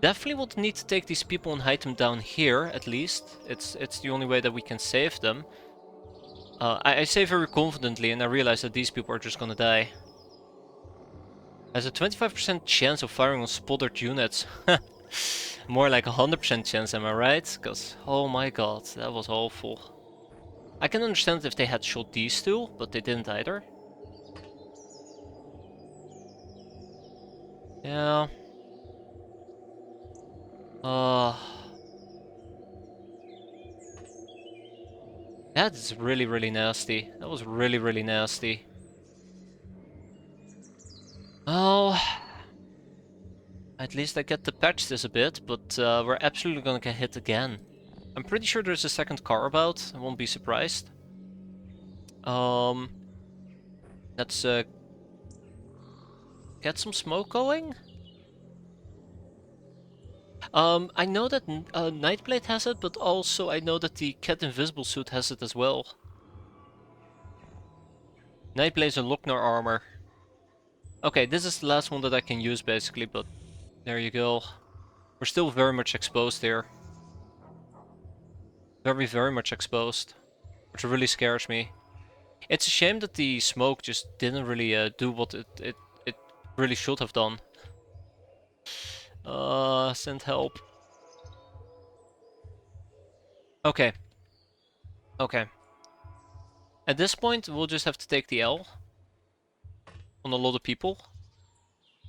Definitely will need to take these people and hide them down here, at least. It's the only way that we can save them. I say very confidently, and I realize that these people are just gonna die. Has a 25% chance of firing on spotted units. More like a 100% chance, am I right? Because, oh my god, that was awful. I can understand if they had shot these two, but they didn't either. Yeah. That's really, really nasty. That was really, really nasty. Oh, at least I get to patch this a bit, but we're absolutely gonna get hit again. I'm pretty sure there's a second car about. I won't be surprised. Let's get some smoke going. I know that Nightblade has it, but also I know that the Cat Invisible suit has it as well. Nightblade's and Lochner armor. Okay, this is the last one that I can use basically, but there you go. We're still very much exposed here. Very, very much exposed. Which really scares me. It's a shame that the smoke just didn't really do what it really should have done. Send help. Okay. Okay. At this point, we'll just have to take the L on a lot of people.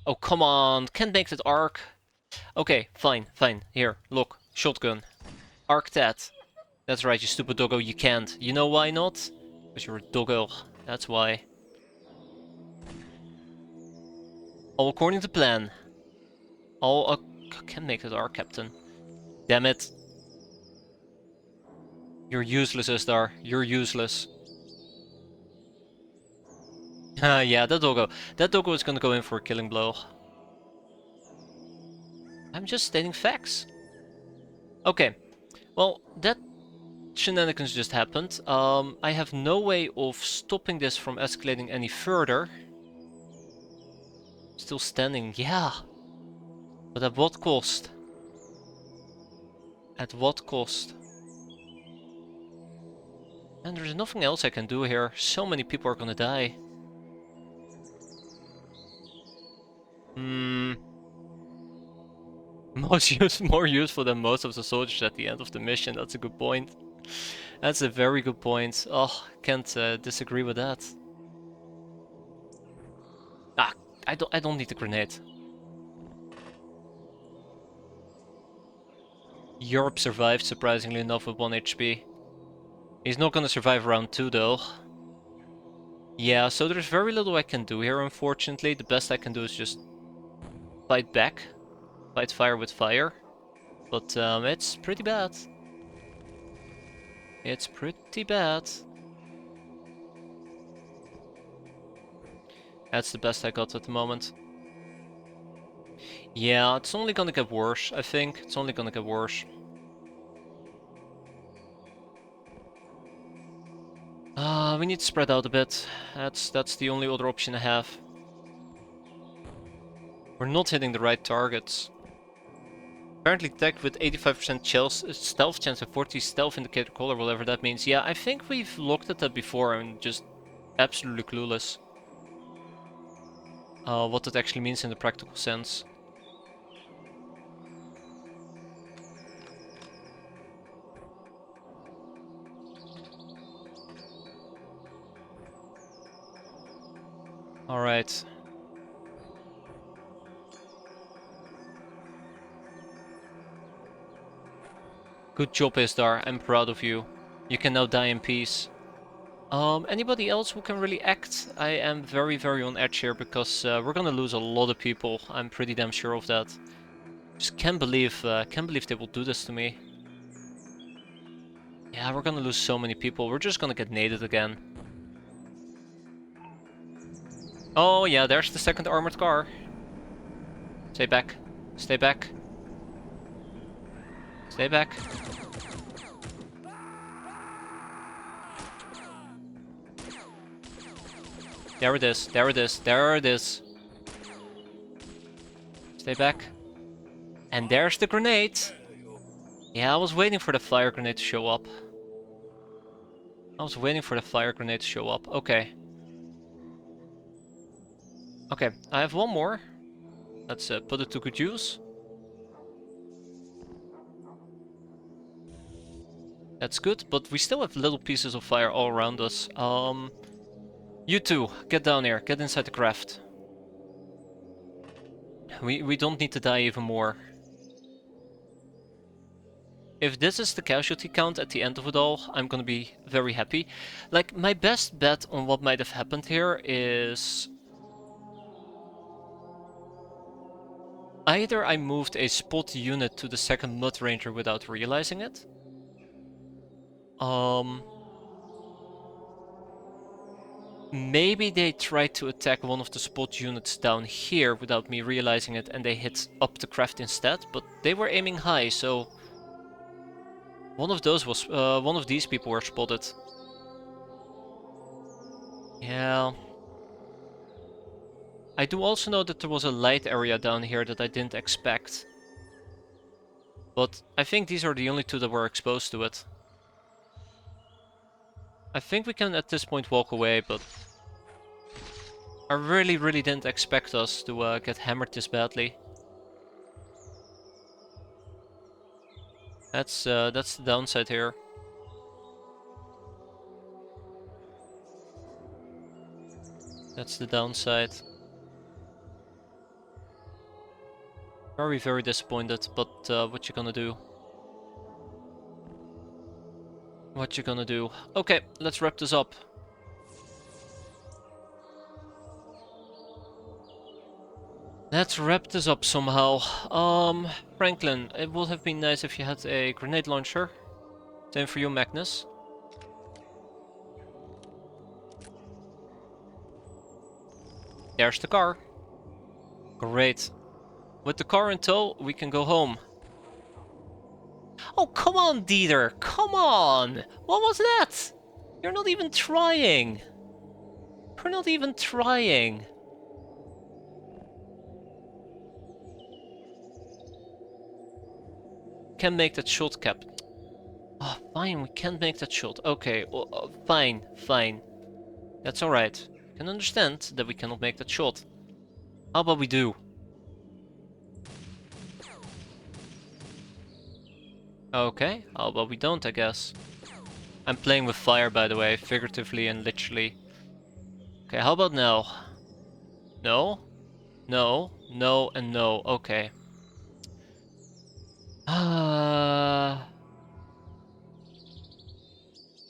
Oh, come on. Can't make that arc. Okay, fine, fine. Here, look. Shotgun. Arc that. That's right, you stupid doggo, you can't. You know why not? Because you're a doggo. That's why. All according to plan. All can't make that arc, Captain. Damn it. You're useless, Istar. You're useless. Yeah, that doggo. That doggo is gonna go in for a killing blow. I'm just stating facts. Okay. Well, that shenanigans just happened. I have no way of stopping this from escalating any further. Still standing, yeah. But at what cost? At what cost? And there's nothing else I can do here. So many people are gonna die. More useful than most of the soldiers at the end of the mission. That's a good point. That's a very good point. Oh, can't disagree with that. Ah, I don't need the grenade. Europe survived, surprisingly enough, with 1 HP. He's not gonna survive round 2 though. Yeah, so there's very little I can do here, unfortunately. The best I can do is just fight back. Fight fire with fire. But it's pretty bad. It's pretty bad. That's the best I got at the moment. Yeah, it's only gonna get worse, I think. It's only gonna get worse. We need to spread out a bit. That's the only other option I have. We're not hitting the right targets. Apparently tagged with 85% stealth chance and 40 stealth indicator color, whatever that means. Yeah, I think we've looked at that before and just Absolutely clueless. What that actually means in the practical sense. Alright. Good job, Isdar. I'm proud of you. You can now die in peace. Anybody else who can really act? I am very, very on edge here because we're gonna lose a lot of people. I'm pretty damn sure of that. Just can't believe they will do this to me. Yeah, we're gonna lose so many people. We're just gonna get naded again. Oh yeah, there's the second armored car. Stay back. Stay back. Stay back. There it is. There it is. There it is. Stay back. And there's the grenade. Yeah, I was waiting for the fire grenade to show up. I was waiting for the fire grenade to show up. Okay. Okay, I have one more. Let's put it to good use. That's good, but we still have little pieces of fire all around us. You two, get down here. Get inside the craft. We don't need to die even more. If this is the casualty count at the end of it all, I'm gonna be very happy. Like, my best bet on what might have happened here is... either I moved a spot unit to the second Mud Ranger without realizing it. Maybe they tried to attack one of the spot units down here without me realizing it and they hit up the craft instead, but they were aiming high, so... one of those was... one of these people were spotted. Yeah... I do also know that there was a light area down here that I didn't expect. But I think these are the only two that were exposed to it. I think we can at this point walk away, but... I really didn't expect us to get hammered this badly. That's the downside here. That's the downside. Very disappointed, but what you gonna do? What you gonna do? Okay, let's wrap this up. Let's wrap this up somehow. Franklin, it would have been nice if you had a grenade launcher. Same for you, Magnus. There's the car. Great. With the car in tow, we can go home. Oh, come on, Dieter! Come on! What was that? You're not even trying! You're not even trying! Can make that shot, Cap. Oh, fine, we can't make that shot. Okay, fine. That's alright. I can understand that we cannot make that shot. How about we do? Okay, how about we don't, I guess. I'm playing with fire, by the way, figuratively and literally. Okay, how about now? No? No, no, and no. Okay.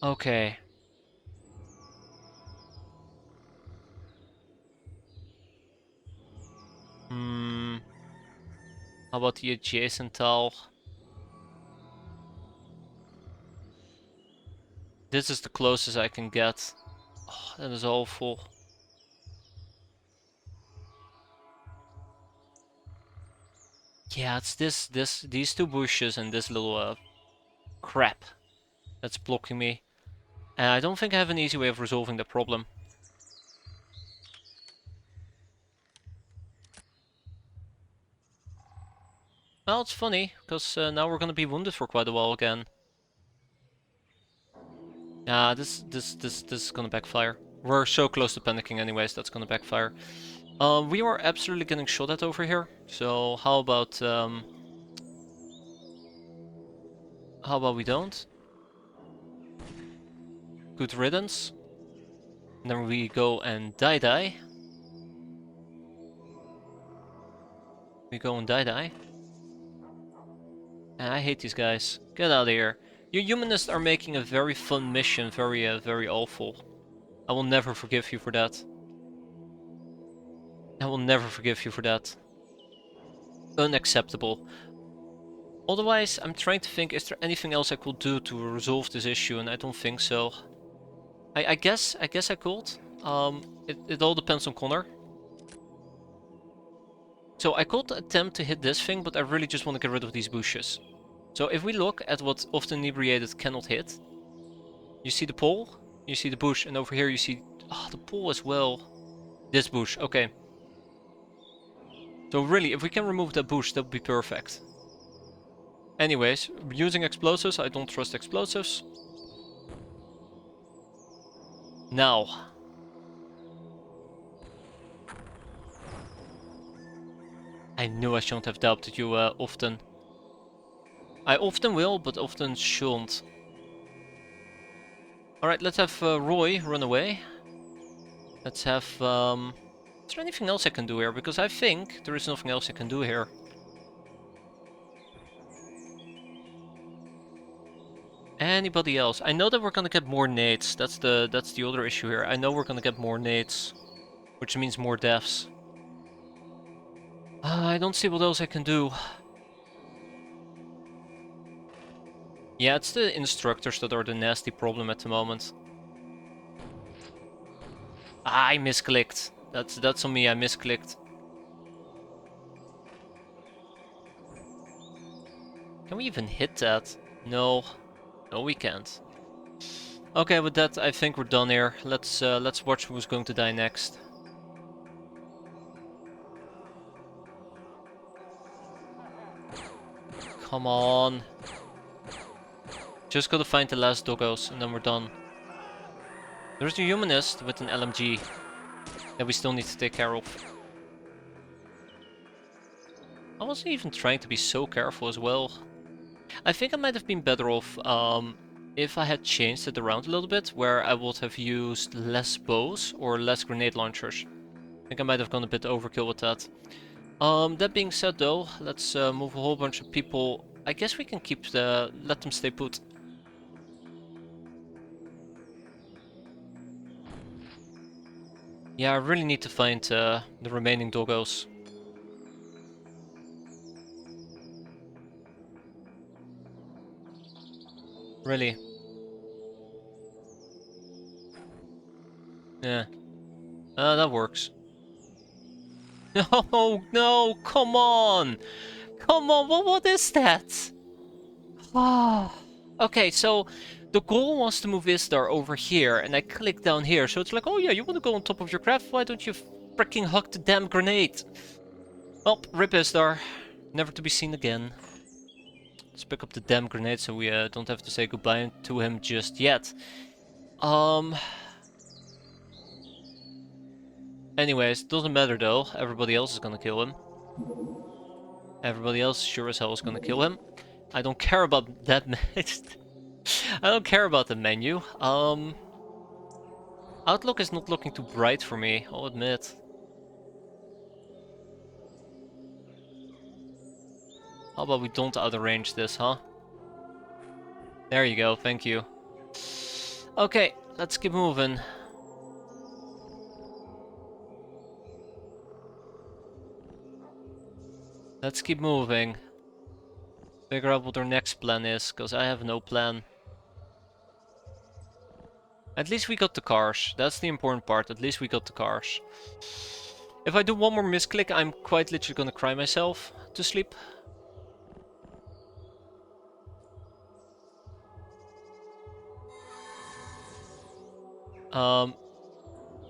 Okay. How about the adjacent tile? This is the closest I can get. Oh, that is awful. Yeah, it's these two bushes and this little crap that's blocking me. And I don't think I have an easy way of resolving the problem. Well, it's funny, because now we're gonna be wounded for quite a while again. This is gonna backfire. We're so close to panicking anyways, that's gonna backfire. We are absolutely getting shot at over here, so how about we don't? Good riddance. And then we go and die. We go and die. And I hate these guys. Get out of here. You humanists are making a very fun mission very awful. I will never forgive you for that. I will never forgive you for that. Unacceptable. Otherwise, I'm trying to think, is there anything else I could do to resolve this issue, and I don't think so. I guess I could. It all depends on Connor. So I could attempt to hit this thing, but I really just want to get rid of these bushes. So if we look at what often inebriated cannot hit, you see the pole, you see the bush, and over here you see the pole as well. This bush, okay. So really, if we can remove that bush, that would be perfect. Anyways, using explosives, I don't trust explosives. Now. I knew I shouldn't have doubted you often. I often will, but often shouldn't. Alright, let's have Roy run away. Let's have... is there anything else I can do here? Because I think there is nothing else I can do here. Anybody else? I know that we're gonna get more nades. That's the other issue here. I know we're gonna get more nades, which means more deaths. I don't see what else I can do. Yeah, it's the instructors that are the nasty problem at the moment. I misclicked. That's on me, I misclicked. Can we even hit that? No. No, we can't. Okay, with that, I think we're done here. Let's watch who's going to die next. Come on. Just gotta find the last doggos, and then we're done. There's a humanist with an LMG that we still need to take care of. I wasn't even trying to be so careful as well. I think I might have been better off if I had changed it around a little bit, where I would have used less bows or less grenade launchers. I think I might have gone a bit overkill with that. That being said though, let's move a whole bunch of people. I guess we can let them stay put. Yeah, I really need to find the remaining doggos. Really. Yeah. That works. No, no, come on! Come on, what is that? Ah. Okay, so the goal was to move Istar over here, and I click down here, so it's like, oh yeah, you want to go on top of your craft? Why don't you freaking hug the damn grenade? Well, rip Istar. Never to be seen again. Let's pick up the damn grenade so we don't have to say goodbye to him just yet. Anyways, doesn't matter though. Everybody else is gonna kill him. Everybody else sure as hell is gonna kill him. I don't care about that. I don't care about the menu. Outlook is not looking too bright for me, I'll admit. How about we don't out-arrange this, huh? There you go, thank you. Okay, let's keep moving. Let's keep moving. Figure out what our next plan is, because I have no plan. At least we got the cars. That's the important part. At least we got the cars. If I do one more misclick, I'm quite literally gonna cry myself to sleep.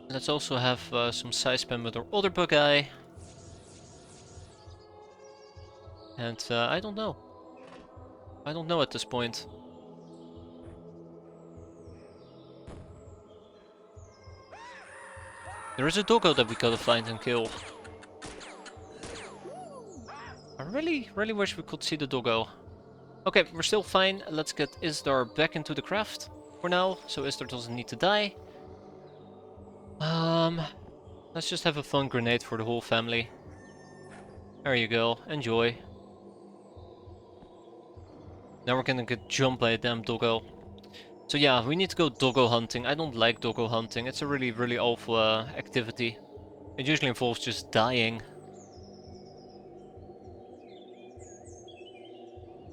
Let's also have some side spam with our other bug guy. And I don't know. I don't know at this point. There is a doggo that we gotta find and kill. I really wish we could see the doggo. Okay, we're still fine. Let's get Isdar back into the craft for now, so Isdar doesn't need to die. Let's just have a fun grenade for the whole family. There you go, enjoy. Now we're gonna get jumped by a damn doggo. So yeah, we need to go doggo hunting. I don't like doggo hunting. It's a really awful activity. It usually involves just dying.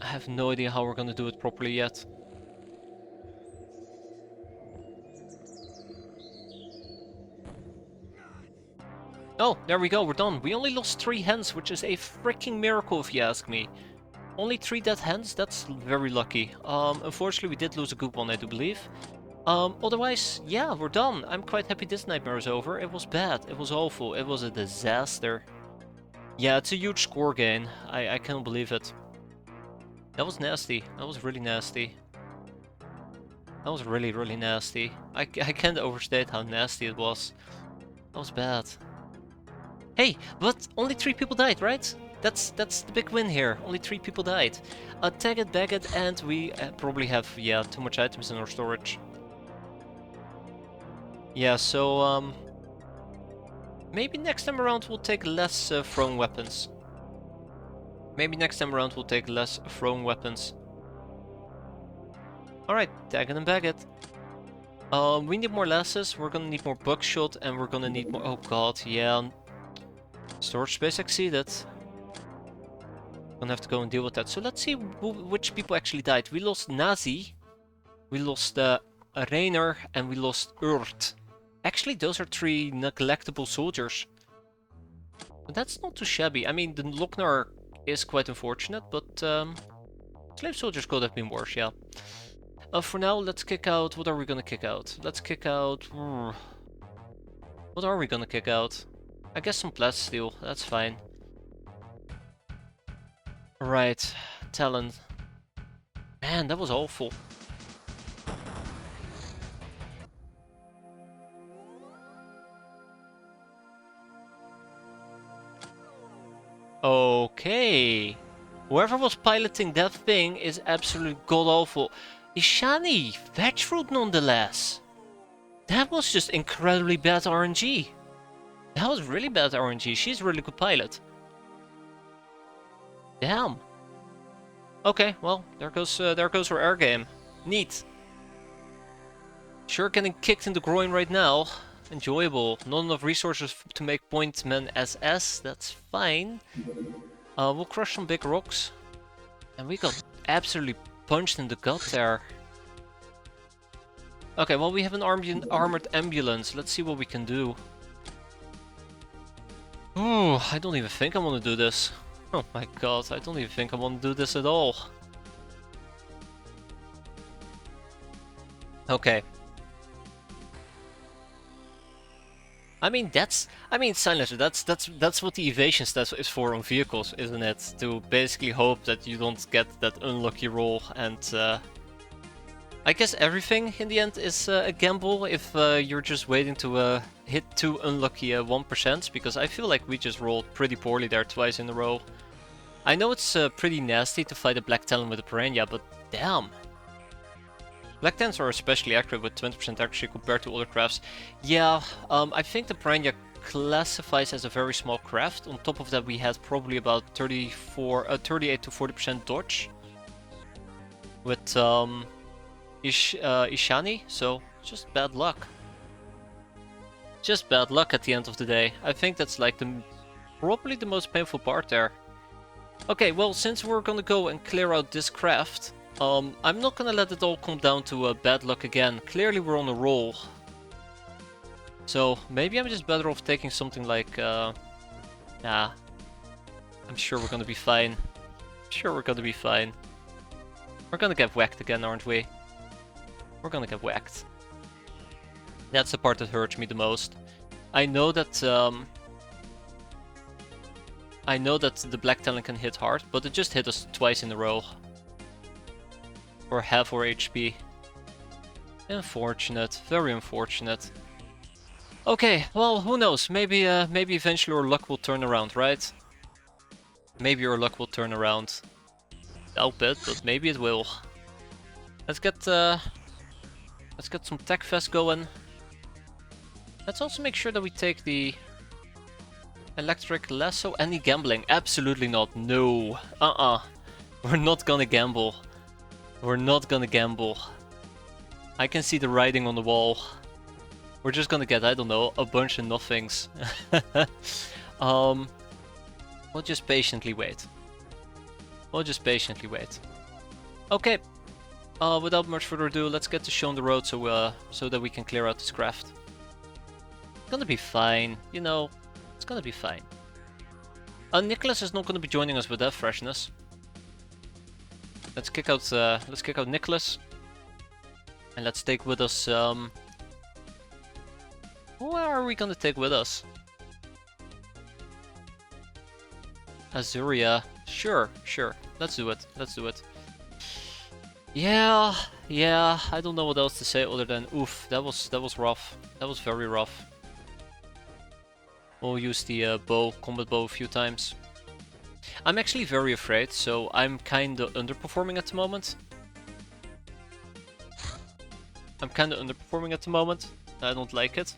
I have no idea how we're gonna do it properly yet. Oh, there we go, we're done. We only lost 3 hens, which is a freaking miracle if you ask me. Only 3 dead hens? That's very lucky. Unfortunately we did lose a good one, I do believe. Otherwise, yeah, we're done. I'm quite happy this nightmare is over. It was bad, it was awful, it was a disaster. Yeah, it's a huge score gain. I can't believe it. That was nasty. That was really nasty. That was really nasty. I can't overstate how nasty it was. That was bad. Hey, but only 3 people died, right? That's the big win here. Only 3 people died. Tag it, bag it, and we probably have, yeah, too much items in our storage. Yeah, so, maybe next time around we'll take less thrown weapons. Maybe next time around we'll take less thrown weapons. Alright, tag it and bag it. We need more lasses, we're gonna need more buckshot, and we're gonna need more... Oh god, yeah. Storage space exceeded. Gonna have to go and deal with that. So let's see which people actually died. We lost Nazi, we lost Rainer, and we lost Urt. Actually, those are 3 neglectable soldiers. But that's not too shabby. I mean, the Lochnar is quite unfortunate, but slave soldiers could have been worse, yeah. For now, let's kick out... What are we gonna kick out? Let's kick out... What are we gonna kick out? I guess some plasteel, that's fine. Right, talent. Man, that was awful. Okay. Whoever was piloting that thing is absolutely god-awful. Ishani, veg fruit nonetheless. That was just incredibly bad RNG. That was really bad RNG. She's a really good pilot. Damn. Okay, well, there goes her air game. Neat. Sure, getting kicked in the groin right now. Enjoyable. Not enough resources to make Pointman SS. That's fine. We'll crush some big rocks. And we got absolutely punched in the gut there. Okay, well, we have an armored ambulance. Let's see what we can do. Ooh, I don't even think I want to do this. Oh my god, I don't even think I want to do this at all. Okay. I mean, Silencer, that's what the evasion stat is for on vehicles, isn't it? To basically hope that you don't get that unlucky roll, and I guess everything in the end is a gamble if you're just waiting to hit 2 unlucky 1%, because I feel like we just rolled pretty poorly there twice in a row. I know it's pretty nasty to fight a Black Talon with a Piranha, but damn. Black Talons are especially accurate with 20% accuracy compared to other crafts. Yeah, I think the Piranha classifies as a very small craft. On top of that, we had probably about 38 to 40% dodge with Ishani, so just bad luck. Just bad luck at the end of the day. I think that's like probably the most painful part there. Okay, well, since we're gonna go and clear out this craft, I'm not gonna let it all come down to bad luck again. Clearly we're on a roll. So maybe I'm just better off taking something like, nah. I'm sure we're gonna be fine. I'm sure we're gonna be fine. We're gonna get whacked again, aren't we? We're gonna get whacked. That's the part that hurts me the most. I know that the Black Talon can hit hard, but it just hit us twice in a row. For half our HP. Unfortunate, very unfortunate. Okay, well, who knows? Maybe maybe eventually our luck will turn around, right? Maybe our luck will turn around. Doubt it, but maybe it will. Let's get some tech fest going. Let's also make sure that we take the electric lasso. Any gambling? Absolutely not. No. We're not gonna gamble. We're not gonna gamble. I can see the writing on the wall. We're just gonna get, I don't know, a bunch of nothings. We'll just patiently wait. We'll just patiently wait. Okay. Without much further ado, let's get the show on the road so that we can clear out this craft. It's gonna be fine, you know. It's gonna be fine. Nicholas is not gonna be joining us with that freshness. Let's kick out Nicholas, and let's take with us. Who are we gonna take with us? Azuria. Sure. Let's do it. Yeah. I don't know what else to say other than oof. That was rough. That was very rough. We'll use the combat bow a few times. I'm actually very afraid, so I'm kinda underperforming at the moment. I don't like it.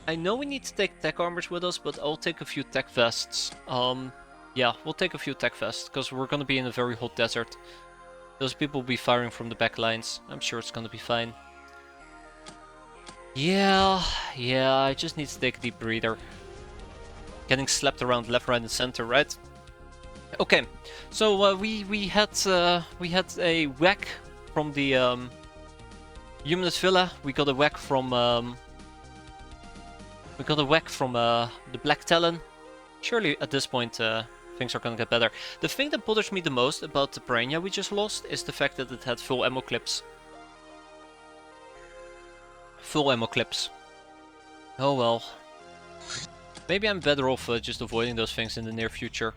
I know we need to take tech armors with us, but I'll take a few tech vests. Yeah, we'll take a few tech vests, because we're gonna be in a very hot desert. Those people will be firing from the back lines. I'm sure it's gonna be fine. Yeah, I just need to take a deep breather. Getting slapped around left, right, and center, right? Okay, so we had a whack from the Humanist Villa. We got a whack from the Black Talon. Surely at this point things are gonna get better. The thing that bothers me the most about the Piranha we just lost is the fact that it had full ammo clips. Oh well. Maybe I'm better off just avoiding those things in the near future.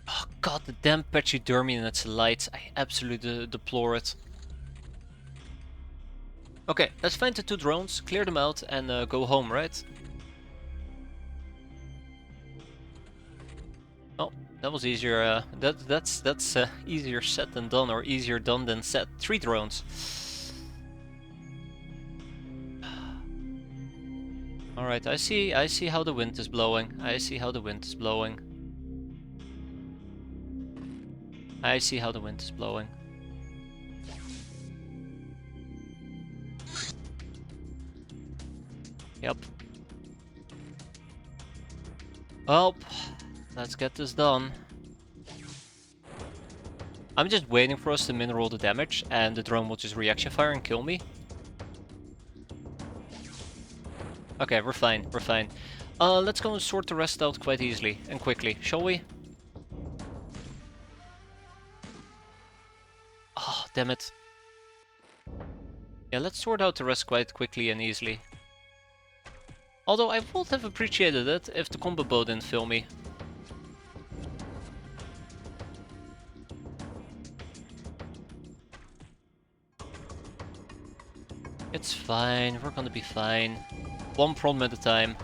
Oh god, the damn pachydermy and its lights. I absolutely deplore it. Okay, let's find the 2 drones, clear them out, and go home, right? Oh, that was easier. That's easier said than done, or easier done than said. 3 drones. All right, I see how the wind is blowing. I see how the wind is blowing. Yep. Well, let's get this done. I'm just waiting for us to min roll the damage, and the drone will just reaction fire and kill me. Okay, we're fine. Let's go and sort the rest out quite easily and quickly, shall we? Oh, damn it. Yeah, let's sort out the rest quite quickly and easily. Although I would have appreciated it if the combo bow didn't fail me. It's fine, we're gonna be fine. One problem at a time.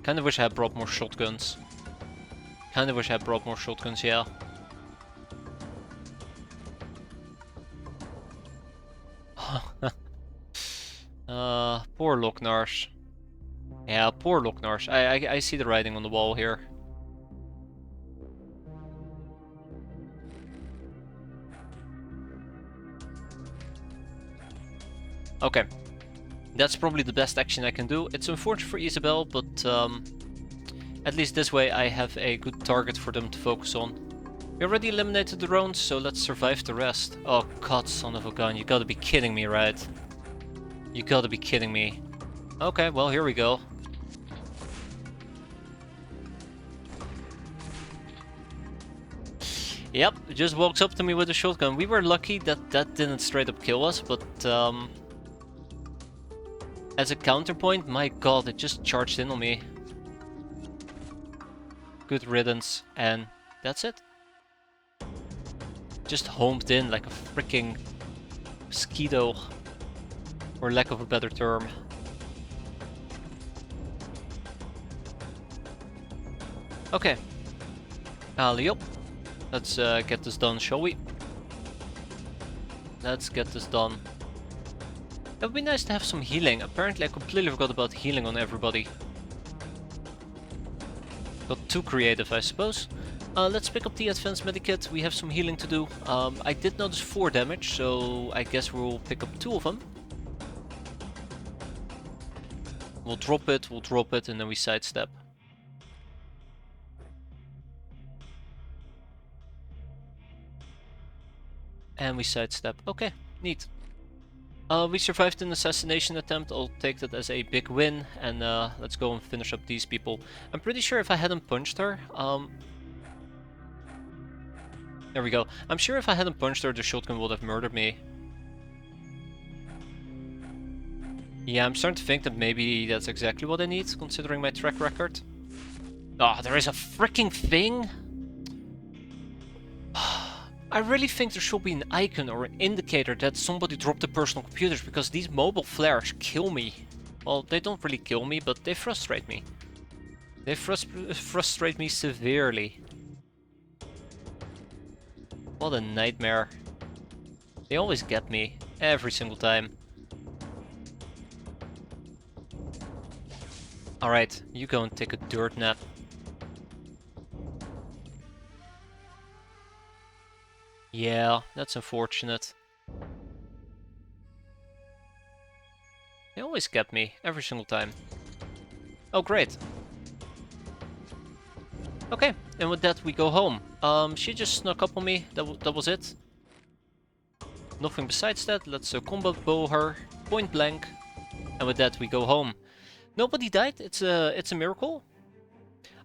Kinda wish I had brought more shotguns. Yeah. Poor Locknars. Yeah, poor Locknars. I see the writing on the wall here. Okay. That's probably the best action I can do. It's unfortunate for Isabel, but at least this way I have a good target for them to focus on. We already eliminated the drones, so let's survive the rest. Oh god, son of a gun, you gotta be kidding me, right? You gotta be kidding me. Okay, well, here we go. Yep, just walks up to me with a shotgun. We were lucky that that didn't straight up kill us, but as a counterpoint, my god, it just charged in on me. Good riddance, and that's it. just homed in like a freaking mosquito, for lack of a better term. Okay. Alley up. Let's get this done, shall we? Let's get this done. It would be nice to have some healing. Apparently I completely forgot about healing on everybody. Got too creative, I suppose. Let's pick up the advanced medikit. We have some healing to do. I did notice 4 damage, so I guess we'll pick up 2 of them. We'll drop it, and then we sidestep. And we sidestep. Okay, neat. We survived an assassination attempt. I'll take that as a big win, and let's go and finish up these people. I'm pretty sure if I hadn't punched her, there we go. I'm sure if I hadn't punched her, the shotgun would have murdered me. Yeah, I'm starting to think that maybe that's exactly what I need, considering my track record. Ah, oh, there is a freaking thing? I really think there should be an icon or an indicator that somebody dropped the personal computers, because these mobile flares kill me. Well, they don't really kill me, but they frustrate me. They frustrate me severely. What a nightmare. They always get me, every single time. Alright, you go and take a dirt nap. Yeah, that's unfortunate. They always get me, every single time. Oh, great. Okay, and with that we go home. She just snuck up on me, that was it. Nothing besides that. Let's combat bow her, point blank. And with that we go home. Nobody died, it's a miracle.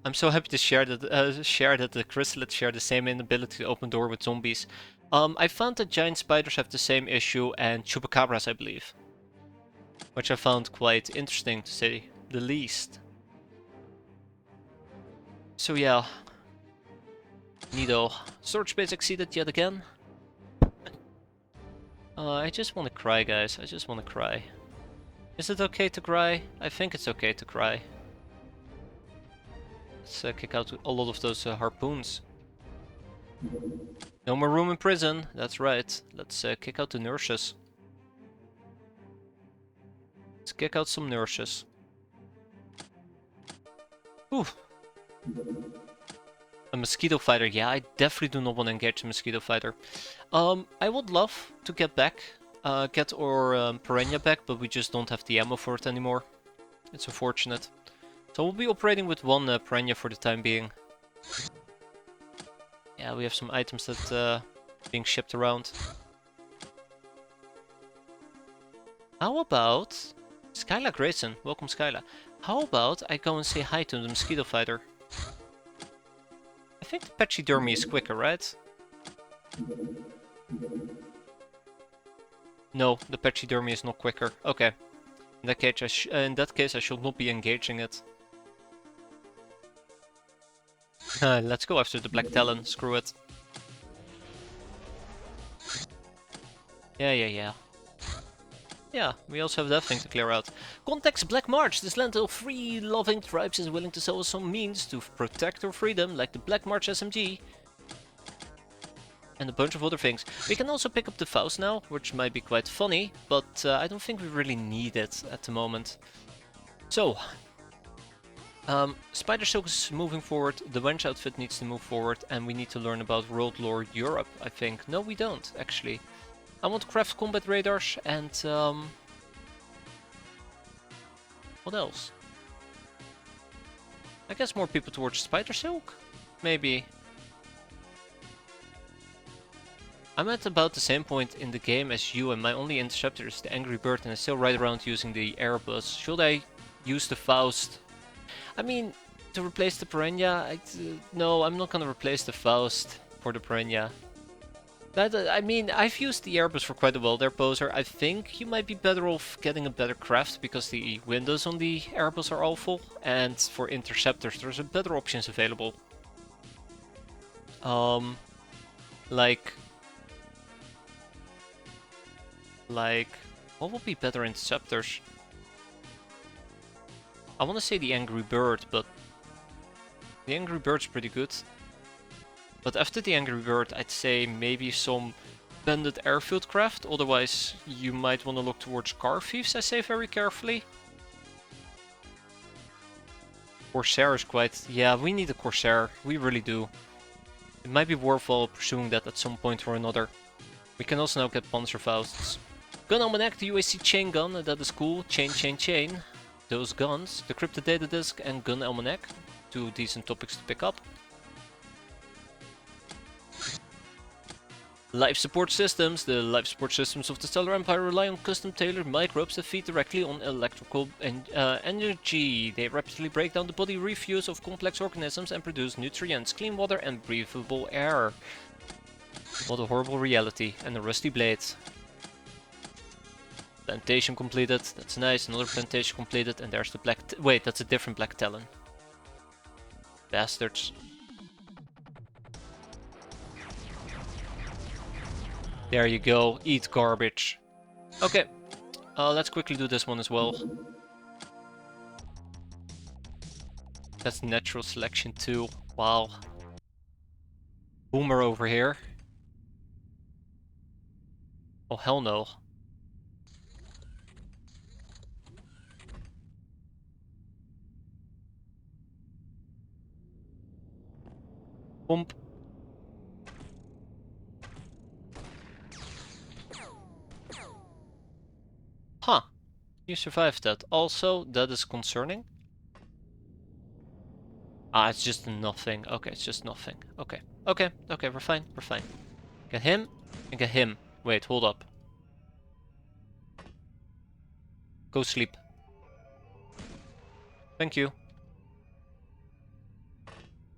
I'm so happy to share that the chrysalids share the same inability to open door with zombies. I found that giant spiders have the same issue, and chupacabras, I believe. Which I found quite interesting, to say the least. So yeah. Neato. Storage space exceeded yet again. I just want to cry, guys. I just want to cry. Is it okay to cry? I think it's okay to cry. Let's kick out a lot of those harpoons. No more room in prison, that's right. Let's kick out the nurses. Let's kick out some nurses. Ooh. A mosquito fighter, yeah, I definitely do not want to engage a mosquito fighter. I would love to get our Piranha back, but we just don't have the ammo for it anymore. It's unfortunate. So we'll be operating with 1 Piranha for the time being. Yeah, we have some items that being shipped around. How about Skyla Grayson? Welcome, Skyla. How about I go and say hi to the mosquito fighter? I think the pachydermy is quicker, right? No, the pachydermy is not quicker. Okay. In that case, I should not be engaging it. Let's go after the Black Talon, screw it. Yeah. Yeah, we also have that thing to clear out. Context Black March. This land of free-loving tribes is willing to sell us some means to protect our freedom, like the Black March SMG. And a bunch of other things. We can also pick up the Faust now, which might be quite funny, but I don't think we really need it at the moment. So, Spider Silk is moving forward, the Wench outfit needs to move forward, and we need to learn about World Lore Europe, I think. No, we don't, actually. I want to craft combat radars, and what else? I guess more people towards Spider Silk? Maybe. I'm at about the same point in the game as you, and my only interceptor is the Angry Bird, and I still ride around using the Airbus. Should I use the Faust? I mean, to replace the Piranha? No, I'm not gonna replace the Faust for the Piranha. I mean, I've used the Airbus for quite a while there, Poser. I think you might be better off getting a better craft, because the windows on the Airbus are awful, and for interceptors there's better options available. Like Like, what would be better interceptors? I want to say the Angry Bird, but the Angry Bird's pretty good. But after the Angry Bird, I'd say maybe some bandit airfield craft. Otherwise, you might want to look towards car thieves, I say very carefully. Corsair is quite... Yeah, we need a Corsair. We really do. It might be worthwhile pursuing that at some point or another. We can also now get Panzerfausts. Gun Almanac, the UAC chain gun, that is cool. Chain. Those guns, the Cryptid Data Disc and Gun Almanac. Two decent topics to pick up. Life support systems. The life support systems of the Stellar Empire rely on custom-tailored microbes that feed directly on electrical energy. They rapidly break down the body refuse of complex organisms and produce nutrients, clean water and breathable air. What a horrible reality. And a rusty blade. Plantation completed. That's nice. Another plantation completed. And there's the black... Wait, that's a different Black Talon. Bastards. There you go, eat garbage. Okay, let's quickly do this one as well. That's natural selection too, wow. Boomer over here. Oh hell no. Pump. Huh, you survived that. Also, that is concerning. Ah, it's just nothing. Okay, it's just nothing. Okay, we're fine, we're fine. Get him, and get him. Wait, hold up. Go sleep. Thank you.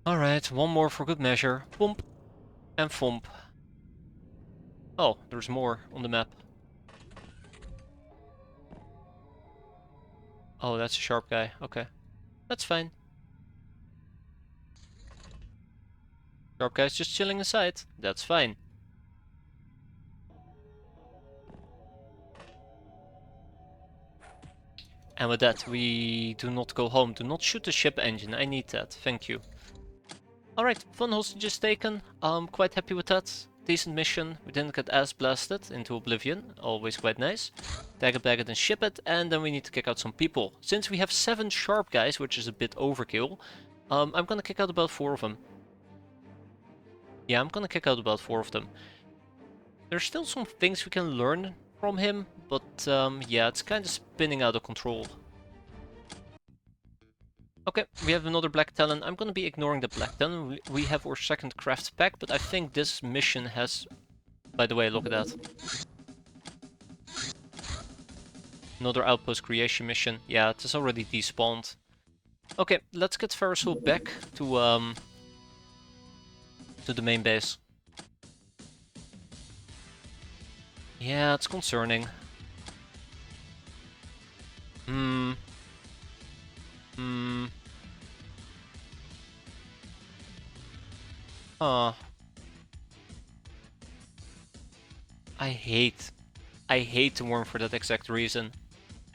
Alright, one more for good measure. Pump. And thump. Oh, there's more on the map. Oh, that's a sharp guy. Okay. That's fine. Sharp guy's just chilling inside. That's fine. And with that, we do not go home. Do not shoot the ship engine. I need that. Thank you. Alright, fun hostages taken. Quite happy with that. Decent mission. We didn't get ass blasted into oblivion. Always quite nice. Tag it, bag it, and ship it. And then we need to kick out some people. Since we have 7 sharp guys, which is a bit overkill, I'm gonna kick out about 4 of them. Yeah, I'm gonna kick out about 4 of them. There's still some things we can learn from him, but yeah, it's kind of spinning out of control. Okay, we have another Black Talon. I'm gonna be ignoring the Black Talon. We have our second craft pack, but I think this mission has... By the way, look at that. Another outpost creation mission. Yeah, it is already despawned. Okay, let's get Ferriswheel back to the main base. Yeah, it's concerning. I hate the worm for that exact reason.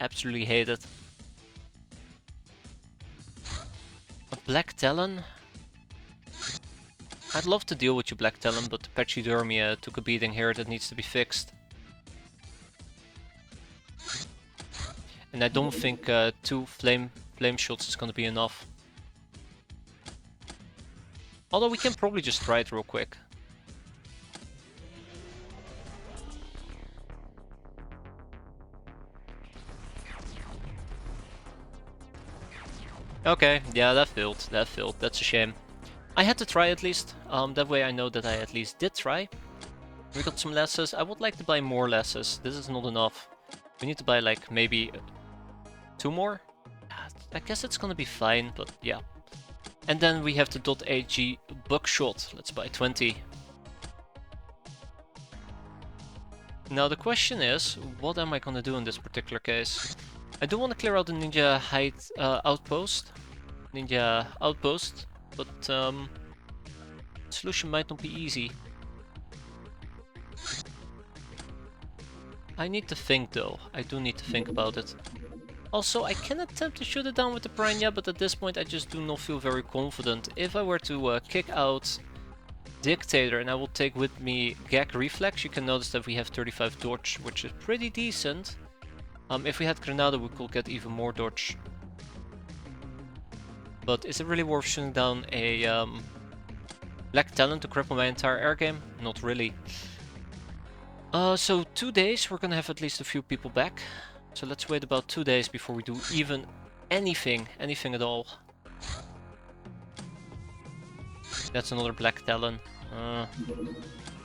Absolutely hate it. A Black Talon? I'd love to deal with you, Black Talon, but the Pachydermia took a beating here that needs to be fixed. And I don't think 2 flame shots is gonna be enough. Although we can probably just try it real quick. Okay, yeah, that failed. That's a shame. I had to try at least. That way I know that I at least did try. We got some lasses. I would like to buy more lasses. This is not enough. We need to buy like maybe 2 more. I guess it's gonna be fine, but yeah. And then we have the .AG buckshot. Let's buy 20. Now the question is, what am I gonna do in this particular case? I do want to clear out the ninja outpost. But solution might not be easy. I need to think though. I do need to think about it. Also, I can attempt to shoot it down with the Piranha, but at this point I just do not feel very confident. If I were to kick out Dictator and I will take with me Gag Reflex, you can notice that we have 35 dodge, which is pretty decent. If we had Granada, we could get even more dodge. But is it really worth shooting down a Black Talon to cripple my entire air game? Not really. So 2 days, we're gonna have at least a few people back. So let's wait about 2 days before we do even anything at all. That's another Black Talon.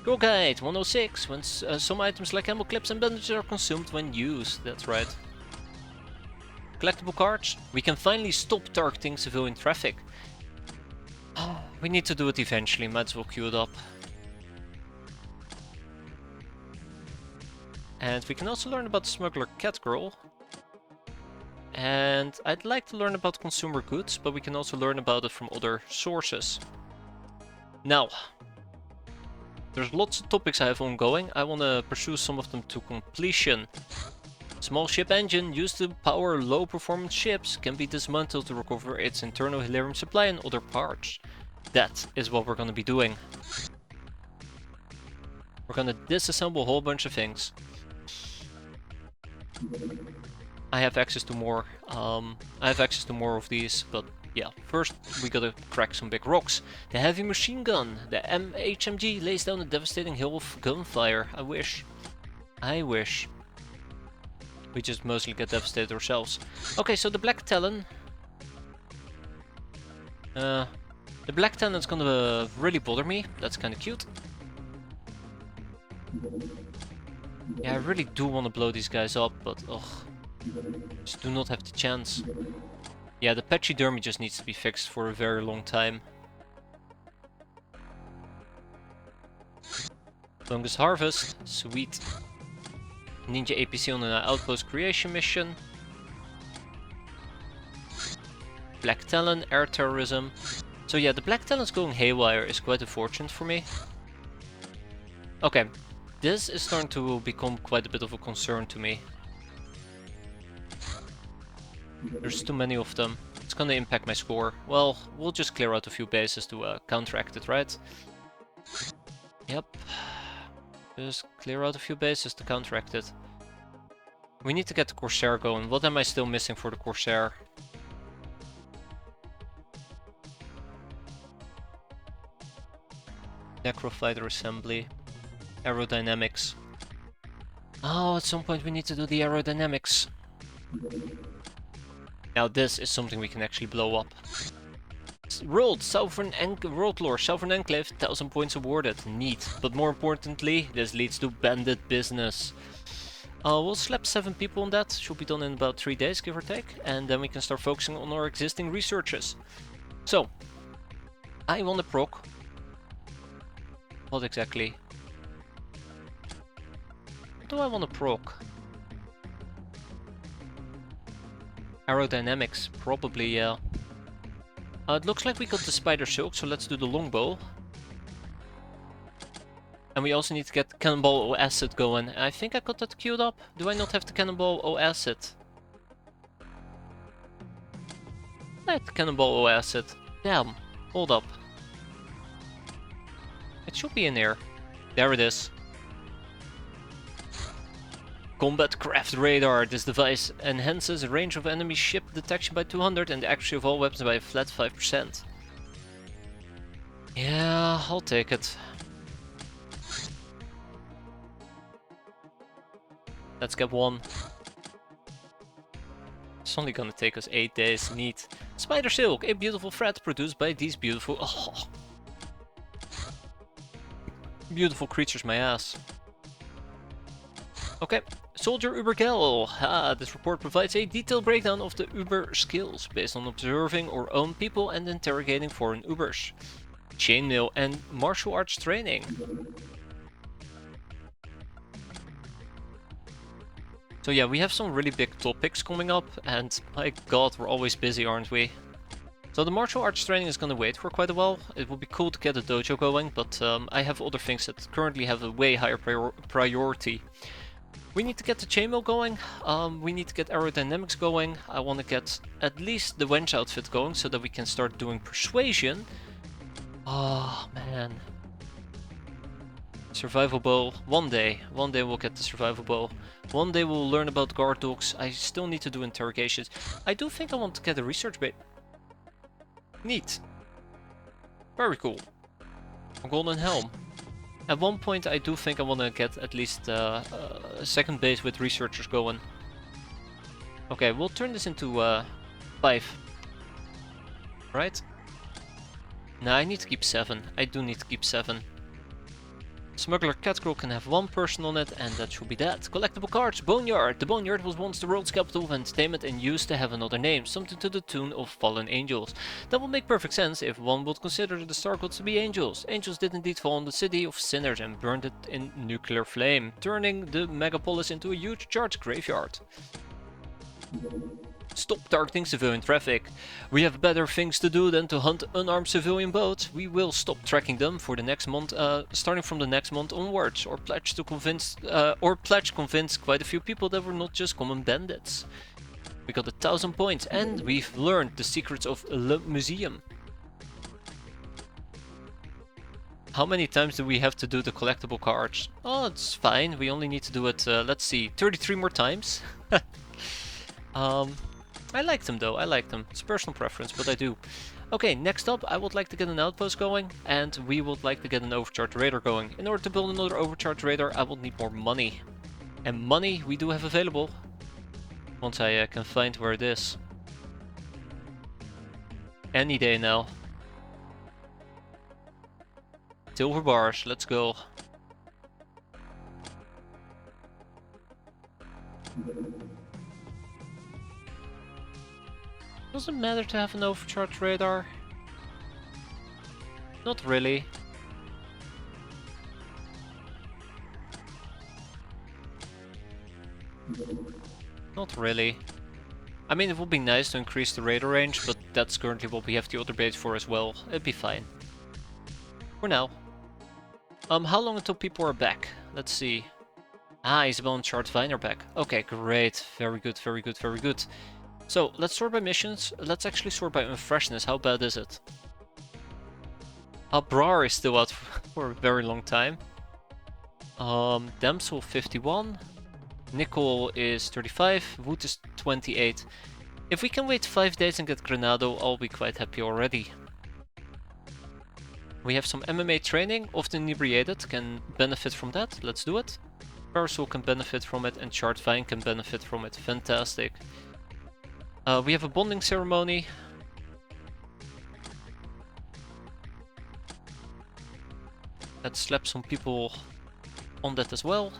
Go Guide 106. When some items like ammo clips and bandages are consumed when used. That's right. Collectible cards. We can finally stop targeting civilian traffic. We need to do it eventually. Might as well queue it up. And we can also learn about the smuggler Catgirl. And I'd like to learn about consumer goods, but we can also learn about it from other sources. Now, there's lots of topics I have ongoing. I want to pursue some of them to completion. Small ship engine used to power low performance ships can be dismantled to recover its internal helium supply and other parts. That is what we're going to be doing. We're going to disassemble a whole bunch of things. I have access to more. Of these, but yeah, first we gotta crack some big rocks. The heavy machine gun, the HMG, lays down a devastating hill of gunfire. I wish. We just mostly get devastated ourselves. Okay, so the Black Talon. The Black Talon's gonna really bother me. That's kind of cute. Yeah, I really do want to blow these guys up, but ugh. Just do not have the chance. Yeah, the pachydermy just needs to be fixed for a very long time. Fungus Harvest, sweet. Ninja APC on an outpost creation mission. Black Talon, air terrorism. So yeah, the Black Talon's going haywire is quite unfortunate for me. Okay, this is starting to become quite a bit of a concern to me. There's too many of them. It's gonna impact my score. Well, we'll just clear out a few bases to counteract it, right? Yep. Just clear out a few bases to counteract it. We need to get the Corsair going. What am I still missing for the Corsair? Necrofighter assembly. Aerodynamics. Oh, at some point we need to do the aerodynamics. Now this is something we can actually blow up. World Lore, Southern Enclave, 1000 points awarded. Neat. But more importantly, this leads to bandit business. We'll slap 7 people on that. Should be done in about 3 days, give or take. And then we can start focusing on our existing researches. So, I want to proc. What exactly? What do I want to proc? Aerodynamics, probably, yeah. It looks like we got the Spider Silk, so let's do the longbow. And we also need to get Cannonball O Acid going. I think I got that queued up. Do I not have the Cannonball O Acid? Cannonball O Acid. Damn, hold up. It should be in here. There it is. Combat Craft Radar. This device enhances range of enemy ship detection by 200 and the accuracy of all weapons by a flat 5%. Yeah, I'll take it. Let's get one. It's only gonna take us 8 days. Neat. Spider Silk, a beautiful thread produced by these beautiful... Oh. Beautiful creatures, my ass. Okay. Soldier Ubergel. This report provides a detailed breakdown of the Uber skills based on observing our own people and interrogating foreign Ubers. Chainmail and martial arts training. So yeah, we have some really big topics coming up, and my god, we're always busy, aren't we? So the martial arts training is gonna wait for quite a while. It would be cool to get a dojo going, but I have other things that currently have a way higher priority. We need to get the chainmail going. We need to get aerodynamics going. I want to get at least the wench outfit going so that we can start doing persuasion. Oh man. Survival bow. One day we'll get the survival bow. One day we'll learn about guard dogs. I still need to do interrogations. I do think I want to get a research bait. Neat. Very cool. A golden helm. At one point I do think I want to get at least a second base with researchers going. Okay, we'll turn this into 5. Right? Nah, I need to keep 7. I do need to keep 7. Smuggler Catgirl can have 1 person on it, and that should be that. Collectible cards, Boneyard. The Boneyard was once the world's capital of entertainment and used to have another name, something to the tune of fallen angels. That would make perfect sense if one would consider the star gods to be angels. Angels did indeed fall on the city of sinners and burned it in nuclear flame, turning the megapolis into a huge charred graveyard. Stop targeting civilian traffic. We have better things to do than to hunt unarmed civilian boats. We will stop tracking them for the next month, starting from the next month onwards, or pledge convince quite a few people that we're not just common bandits. We got 1,000 points, and we've learned the secrets of Le Museum. How many times do we have to do the collectible cards? Oh, it's fine. We only need to do it, let's see, 33 more times. I like them though, I like them. It's personal preference, but I do. Okay, next up I would like to get an outpost going, and we would like to get an overcharged radar going. In order to build another overcharged radar, I will need more money. And money we do have available. Once I can find where it is. Any day now. Silver bars, let's go. Does it matter to have an overcharged radar? Not really. Not really. I mean, it would be nice to increase the radar range, but that's currently what we have the other base for as well. It'd be fine. For now. How long until people are back? Let's see. Ah, Isabel and Chart Vine are back. Okay, great. Very good, very good, very good. So, let's sort by missions. Let's actually sort by unfreshness. How bad is it? Brar is still out for a very long time. Damsel 51. Nickel is 35. Wood is 28. If we can wait 5 days and get Granado, I'll be quite happy already. We have some MMA training. Often inebriated can benefit from that. Let's do it. Parasol can benefit from it, and Chart Vine can benefit from it. Fantastic. We have a bonding ceremony. Let's slap some people on that as well.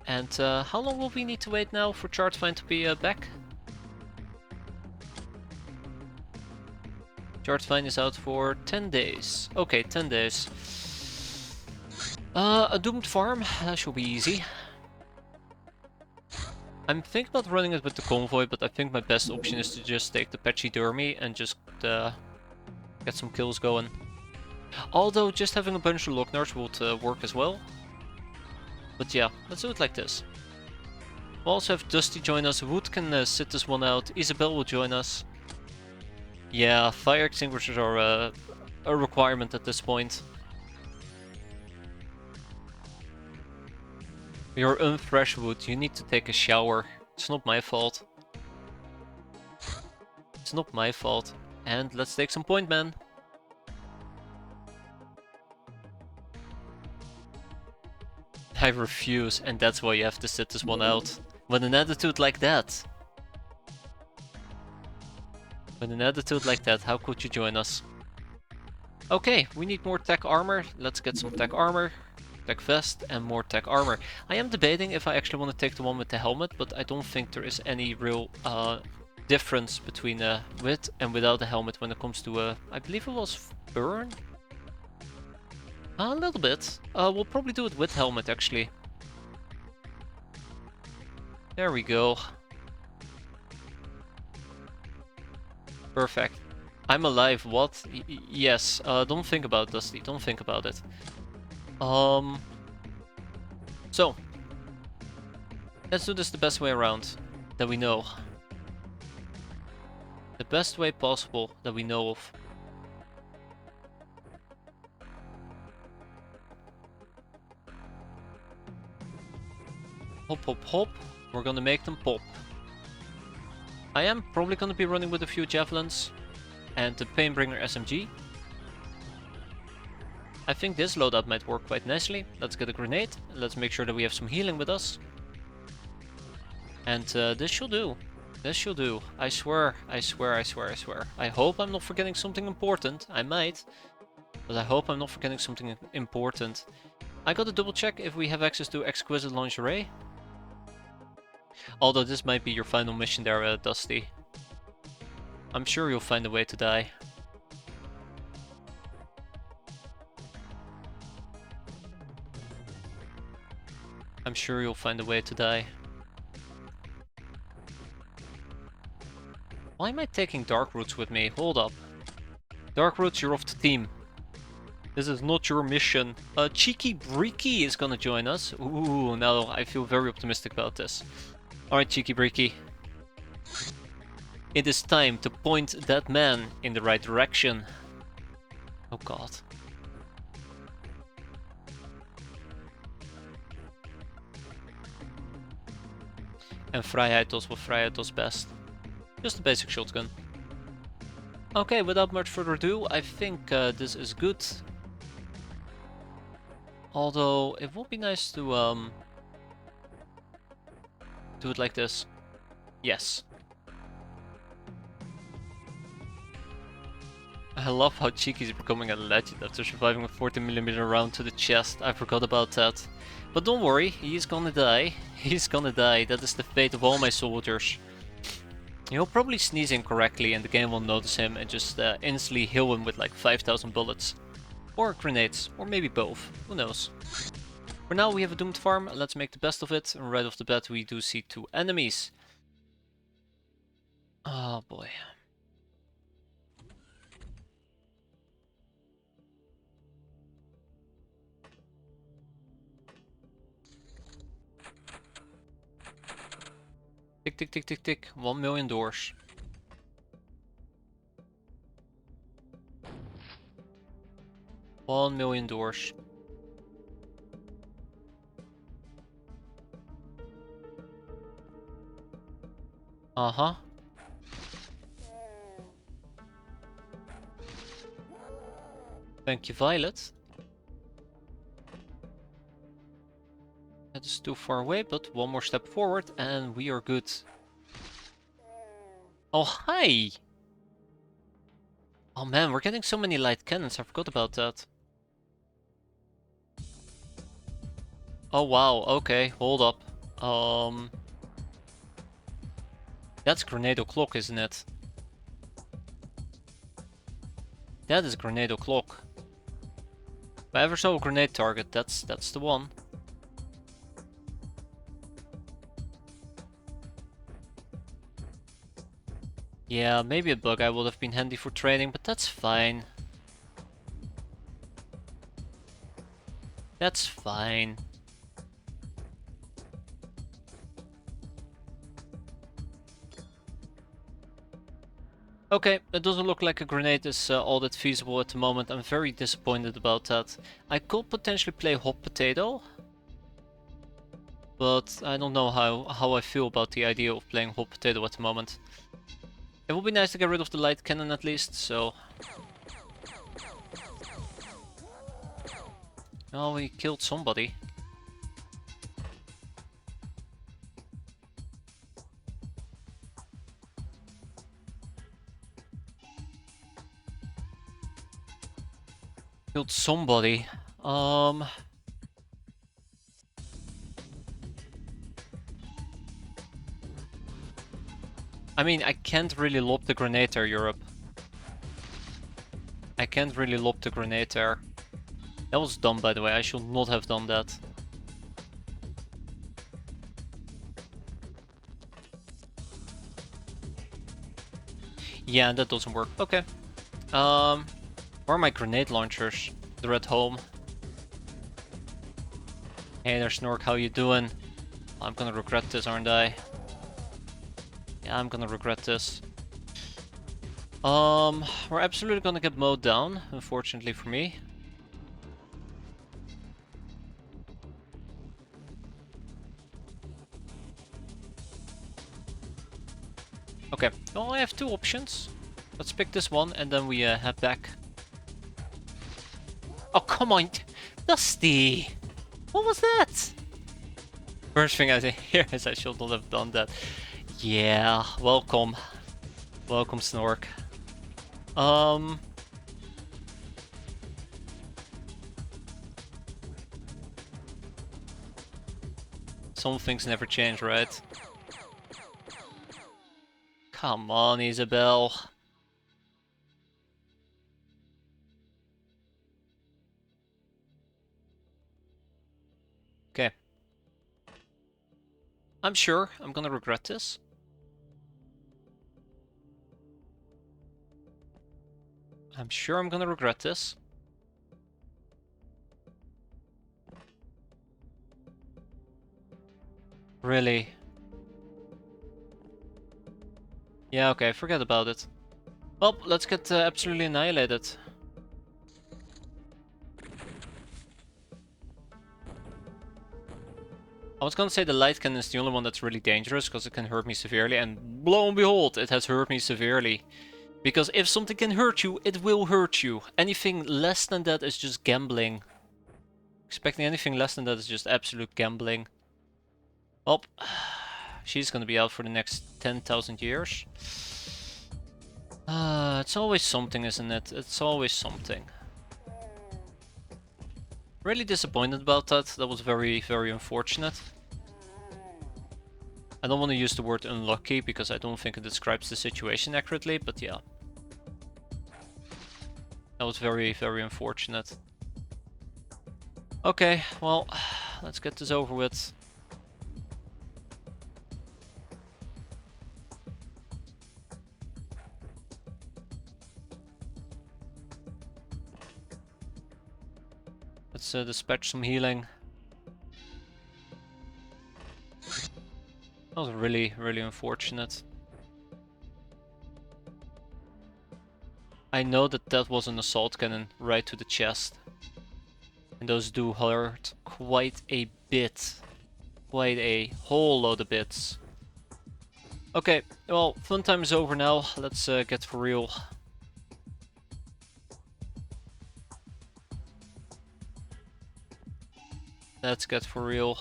And how long will we need to wait now for Chart Vine to be back? Chart Vine is out for 10 days. Okay, 10 days. A doomed farm, that should be easy. I'm thinking about running it with the convoy, but I think my best option is to just take the Pachydermy and just get some kills going. Although just having a bunch of Locknars would work as well. But yeah, let's do it like this. We'll also have Dusty join us. Wood can sit this one out. Isabel will join us. Yeah, fire extinguishers are a requirement at this point. You're unfresh, Wood. You need to take a shower. It's not my fault. It's not my fault. And let's take some point, man. I refuse, and that's why you have to sit this one out. With an attitude like that. With an attitude like that, how could you join us? Okay, we need more tech armor. Let's get some tech armor. Tech vest and more tech armor. I am debating if I actually want to take the one with the helmet, but I don't think there is any real difference between with and without the helmet when it comes to, I believe it was burn? A little bit. We'll probably do it with helmet actually. There we go. Perfect. I'm alive, what? Yes, don't think about it, Dusty, don't think about it. So, Let's do this the best way around that we know. The best way possible that we know of. Hop, hop, hop. We're gonna make them pop. I am probably gonna be running with a few javelins and the Painbringer SMG. I think this loadout might work quite nicely. Let's get a grenade. Let's make sure that we have some healing with us. And this should do. This should do. I swear, I swear, I swear, I swear. I hope I'm not forgetting something important. I might. But I hope I'm not forgetting something important. I gotta double check if we have access to exquisite lingerie. Although this might be your final mission there, Dusty. I'm sure you'll find a way to die. I'm sure you'll find a way to die. Why am I taking Dark Roots with me? Hold up. Dark Roots, you're off the team. This is not your mission. Cheeky Breaky is gonna join us. Ooh, now I feel very optimistic about this. Alright, Cheeky Breaky. It is time to point that man in the right direction. Oh god. And Vrijheid does what Vrijheid does best. Just a basic shotgun. Okay, without much further ado, I think this is good. Although, it would be nice to do it like this. Yes. I love how Cheeky's becoming a legend after surviving a 40mm round to the chest. I forgot about that. But don't worry, he's gonna die. He's gonna die. That is the fate of all my soldiers. He'll probably sneeze incorrectly and the game will notice him and just instantly heal him with like 5,000 bullets. Or grenades, or maybe both, who knows. For now we have a doomed farm, let's make the best of it. And right off the bat we do see 2 enemies. Oh boy. Tick tick tick tick tick, 1 million doors. $1 million. Uh-huh. Thank you, Violet. That is too far away, but one more step forward and we are good. Oh, hi! Oh man, we're getting so many light cannons, I forgot about that. Oh wow, okay, hold up. That's Grenade O'Clock, isn't it? That is Grenade O'Clock. If I ever saw a grenade target, that's the one. Yeah, maybe a bug eye would have been handy for training, but that's fine. That's fine. Okay, it doesn't look like a grenade is all that feasible at the moment. I'm very disappointed about that. I could potentially play Hot Potato, but I don't know how I feel about the idea of playing Hot Potato at the moment. It would be nice to get rid of the light cannon at least, so... Oh, he killed somebody. Killed somebody. I mean, I can't really lob the grenade there, Europe. I can't really lob the grenade there. That was dumb, by the way. I should not have done that. Yeah, that doesn't work. Okay. Where are my grenade launchers? They're at home. Hey there, Snork, how you doing? I'm gonna regret this, aren't I? Yeah, I'm gonna regret this. We're absolutely gonna get mowed down, unfortunately for me. Okay, well, I have two options. Let's pick this one and then we head back. Oh, come on! Dusty! What was that? First thing I hear is I should not have done that. Yeah, welcome. Welcome, Snork. Some things never change, right? Come on, Isabel. Okay. I'm sure I'm gonna regret this. I'm sure I'm gonna regret this. Really? Yeah, okay, forget about it. Well, let's get absolutely annihilated. I was gonna say the light cannon is the only one that's really dangerous because it can hurt me severely, and lo and behold, it has hurt me severely. Because if something can hurt you, it will hurt you. Anything less than that is just gambling. Expecting anything less than that is just absolute gambling. Oh, she's gonna be out for the next 10,000 years. It's always something, isn't it? It's always something. Really disappointed about that. That was very, very unfortunate. I don't want to use the word unlucky because I don't think it describes the situation accurately, but yeah. That was very, very unfortunate. Okay, well, let's get this over with. Let's dispatch some healing. That was really, really unfortunate. I know that that was an assault cannon right to the chest. And those do hurt quite a bit. Quite a whole load of bits. Okay, well, fun time is over now. Let's get for real. Let's get for real.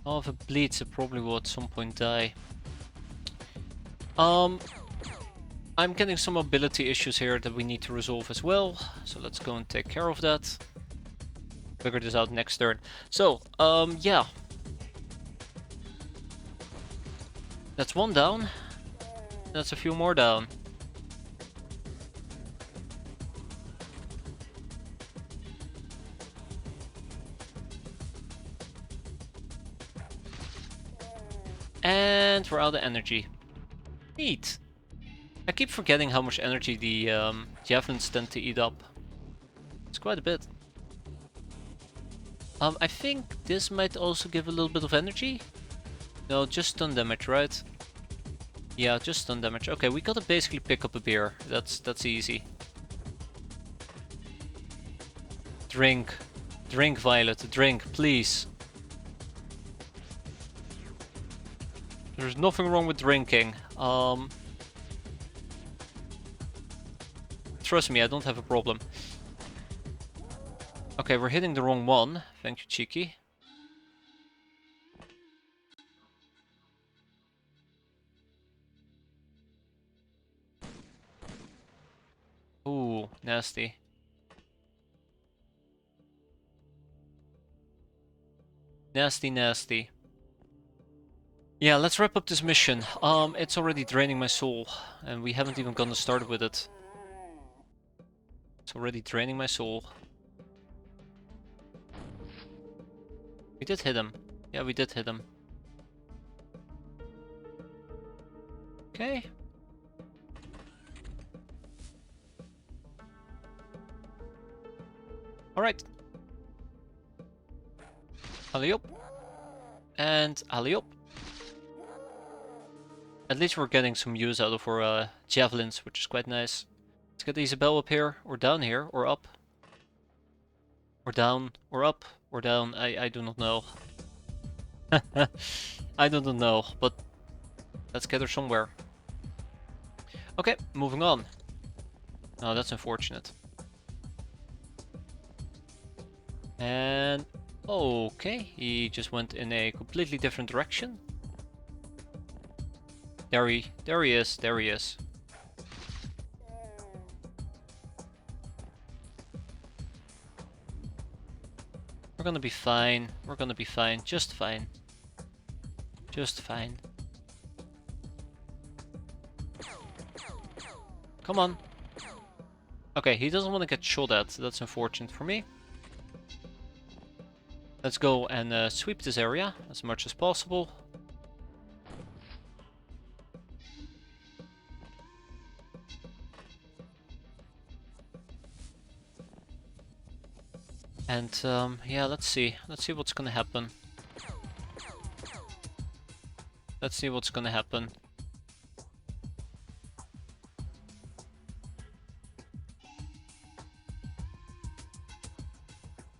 Oh, if it bleeds, it probably will at some point die. I'm getting some mobility issues here that we need to resolve as well. So let's go and take care of that. Figure this out next turn. So, yeah. That's one down. That's a few more down. And we're out of energy. Neat. I keep forgetting how much energy the javelins tend to eat up. It's quite a bit. I think this might also give a little bit of energy. No, just stun damage, right? Yeah, just stun damage. Okay, we gotta basically pick up a beer. That's easy. Drink. Drink, Violet. Drink, please. There's nothing wrong with drinking. Trust me, I don't have a problem. Okay, we're hitting the wrong one. Thank you, Cheeky. Ooh, nasty. Nasty, nasty. Yeah, let's wrap up this mission. It's already draining my soul, and we haven't even gotten started with it. It's already draining my soul. We did hit him. Yeah, we did hit him. Okay. Alright. Alley up. And alley up. At least we're getting some use out of our javelins, which is quite nice. Let's get Isabel up here, or down here, or up. Or down, or up, or down. I do not know. I do not know, but let's get her somewhere. Okay, moving on. Oh, that's unfortunate. And okay, he just went in a completely different direction. There he is, there he is. We're gonna be fine, we're gonna be fine, just fine. Just fine. Come on. Okay, he doesn't want to get shot at, so that's unfortunate for me. Let's go and sweep this area as much as possible. And yeah, let's see what's gonna happen. Let's see what's gonna happen.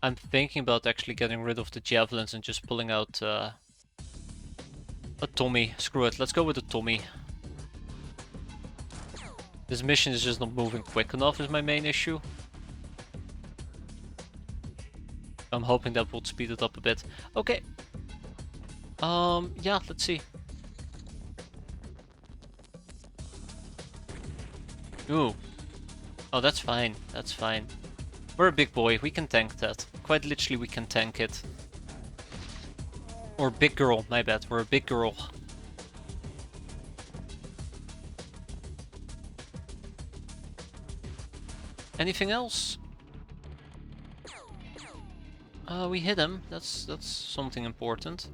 I'm thinking about actually getting rid of the javelins and just pulling out a Tommy. Screw it, let's go with the Tommy. This mission is just not moving quick enough is my main issue. I'm hoping that will speed it up a bit. Okay. Yeah, let's see. Ooh. Oh, that's fine. That's fine. We're a big boy. We can tank that. Quite literally, we can tank it. Or big girl. My bad. We're a big girl. Anything else? We hit him. That's something important.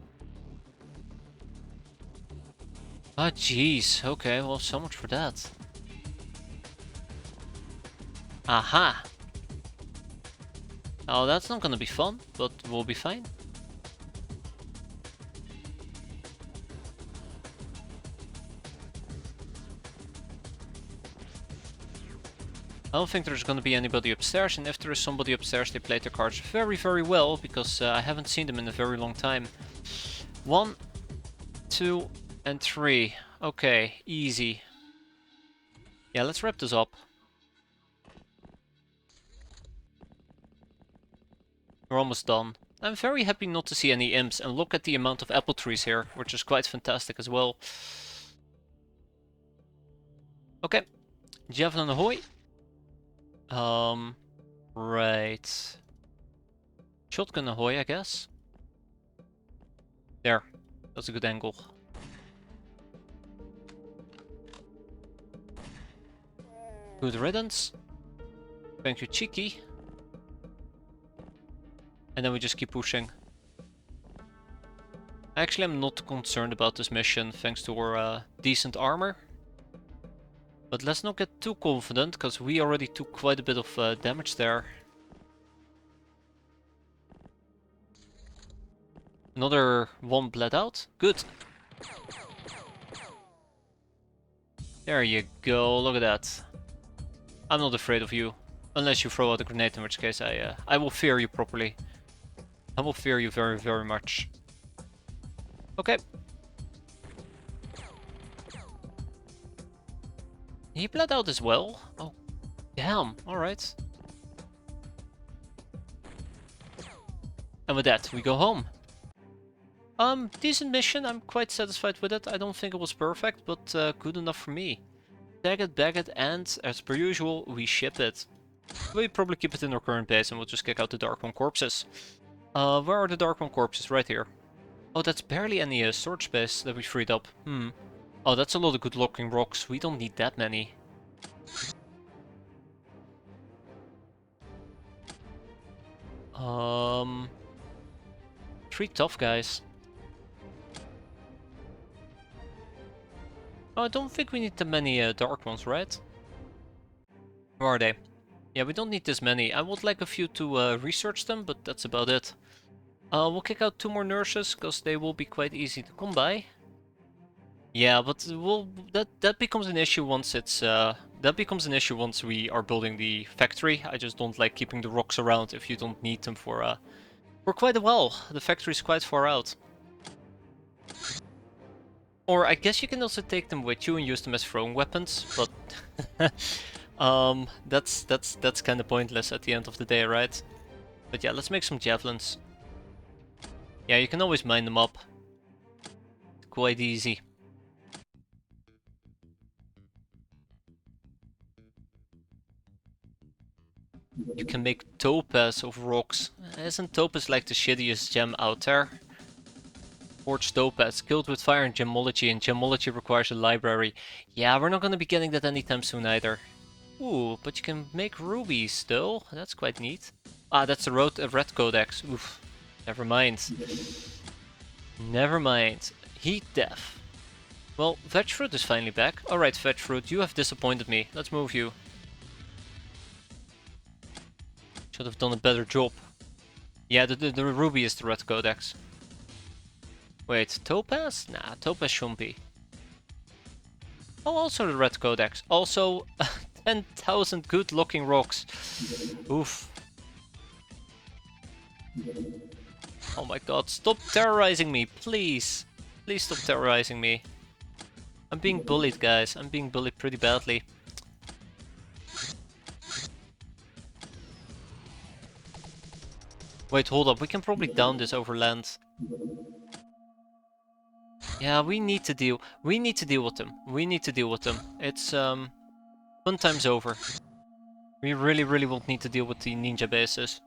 Ah, jeez. Okay, well, so much for that. Aha! Oh, that's not gonna be fun, but we'll be fine. I don't think there's gonna be anybody upstairs, and if there is somebody upstairs, they played their cards very, very well, because I haven't seen them in a very long time. 1, 2, and 3. Okay, easy. Yeah, let's wrap this up. We're almost done. I'm very happy not to see any imps, and look at the amount of apple trees here, which is quite fantastic as well. Okay, javelin ahoy. Right. Shotgun ahoy, I guess. There, that's a good angle. Good riddance. Thank you, Cheeky. And then we just keep pushing. Actually, I'm not concerned about this mission, thanks to our decent armor. But let's not get too confident, because we already took quite a bit of damage there. Another one bled out. Good. There you go, look at that. I'm not afraid of you. Unless you throw out a grenade, in which case I will fear you properly. I will fear you very, very much. Okay. He bled out as well? Oh, damn. Alright. And with that, we go home. Decent mission. I'm quite satisfied with it. I don't think it was perfect, but good enough for me. Tag it, bag it, and as per usual, we ship it. We'll probably keep it in our current base and we'll just kick out the Dark One corpses. Where are the Dark One corpses? Right here. Oh, that's barely any storage space that we freed up. Oh, that's a lot of good looking rocks. We don't need that many. Three tough guys. Oh, I don't think we need that many Dark Ones, right? Where are they? Yeah, we don't need this many. I would like a few to research them, but that's about it. We'll kick out 2 more nurses, because they will be quite easy to come by. Yeah, but that becomes an issue once we are building the factory. I just don't like keeping the rocks around if you don't need them for quite a while. The factory's quite far out. Or I guess you can also take them with you and use them as throwing weapons, but that's kind of pointless at the end of the day, right? But yeah, let's make some javelins. Yeah, you can always mine them up. Quite easy. You can make topaz of rocks. Isn't topaz like the shittiest gem out there? Forged topaz, killed with fire in gemology, and gemology requires a library. Yeah, we're not gonna be getting that anytime soon either. Ooh, but you can make rubies though. That's quite neat. Ah, that's a red codex. Oof. Never mind. Never mind. Heat death. Well, veg fruit is finally back. Alright, veg fruit, you have disappointed me. Let's move you. Should have done a better job. Yeah, the ruby is the red codex. Wait, topaz? Nah, topaz shouldn't be. Oh, also the red codex. Also, 10,000 good looking rocks. Oof. Oh my god, stop terrorizing me, please. Please stop terrorizing me. I'm being bullied, guys. I'm being bullied pretty badly. Wait, hold up. We can probably down this over land. Yeah, we need to deal with them. We need to deal with them. It's fun times over. We really won't need to deal with the ninja bases.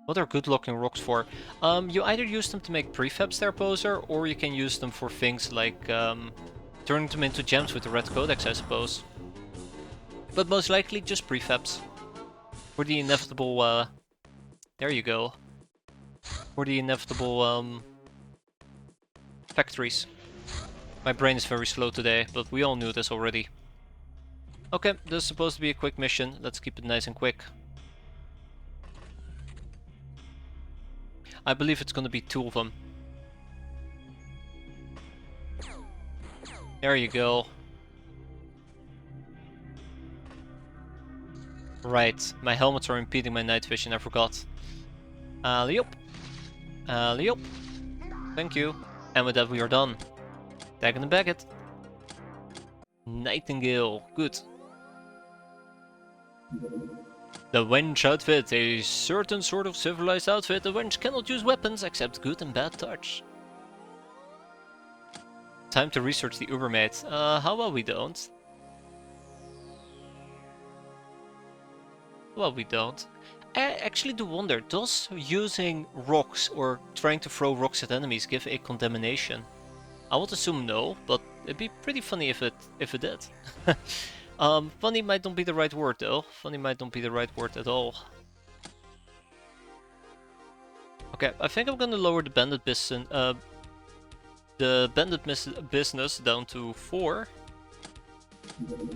What are good looking rocks for? You either use them to make prefabs there, poser, or you can use them for things like turning them into gems with the red codex, I suppose. But most likely just prefabs. For the inevitable there you go. For the inevitable factories. My brain is very slow today, but we all knew this already. Okay, this is supposed to be a quick mission. Let's keep it nice and quick. I believe it's gonna be 2 of them. There you go. Right, my helmets are impeding my night vision, I forgot. Alley-up. Alley-up. Thank you. And with that we are done. Tag in the Baggett. Nightingale. Good. The wench outfit. A certain sort of civilized outfit. The wench cannot use weapons except good and bad touch. Time to research the Ubermate. How about we don't? Well, we don't. I actually do wonder, does using rocks or trying to throw rocks at enemies give a condemnation? I would assume no, but it'd be pretty funny if it did. Funny might not be the right word though. Funny might not be the right word at all. Okay, I think I'm gonna lower the bandit business down to 4.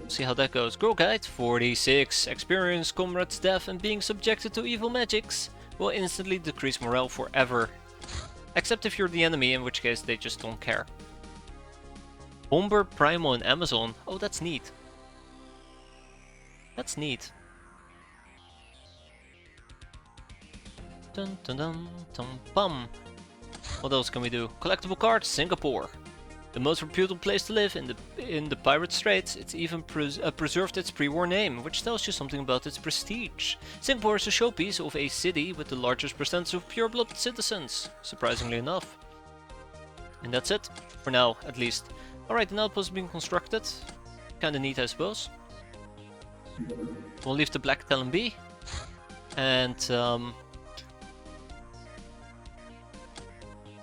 See how that goes. Grow Guide 46. Experience comrade's death and being subjected to evil magics will instantly decrease morale forever. Except if you're the enemy, in which case they just don't care. Bomber Primal in Amazon. Oh, that's neat. That's neat. Dun dun dun dun bum. What else can we do? Collectible card, Singapore. The most reputed place to live in the Pirate Straits. It's even preserved its pre-war name, which tells you something about its prestige. Singapore is a showpiece of a city with the largest percentage of pure-blooded citizens, surprisingly enough. And that's it, for now, at least. Alright, the outpost is being constructed. Kinda neat, I suppose. We'll leave the Black Talon be. And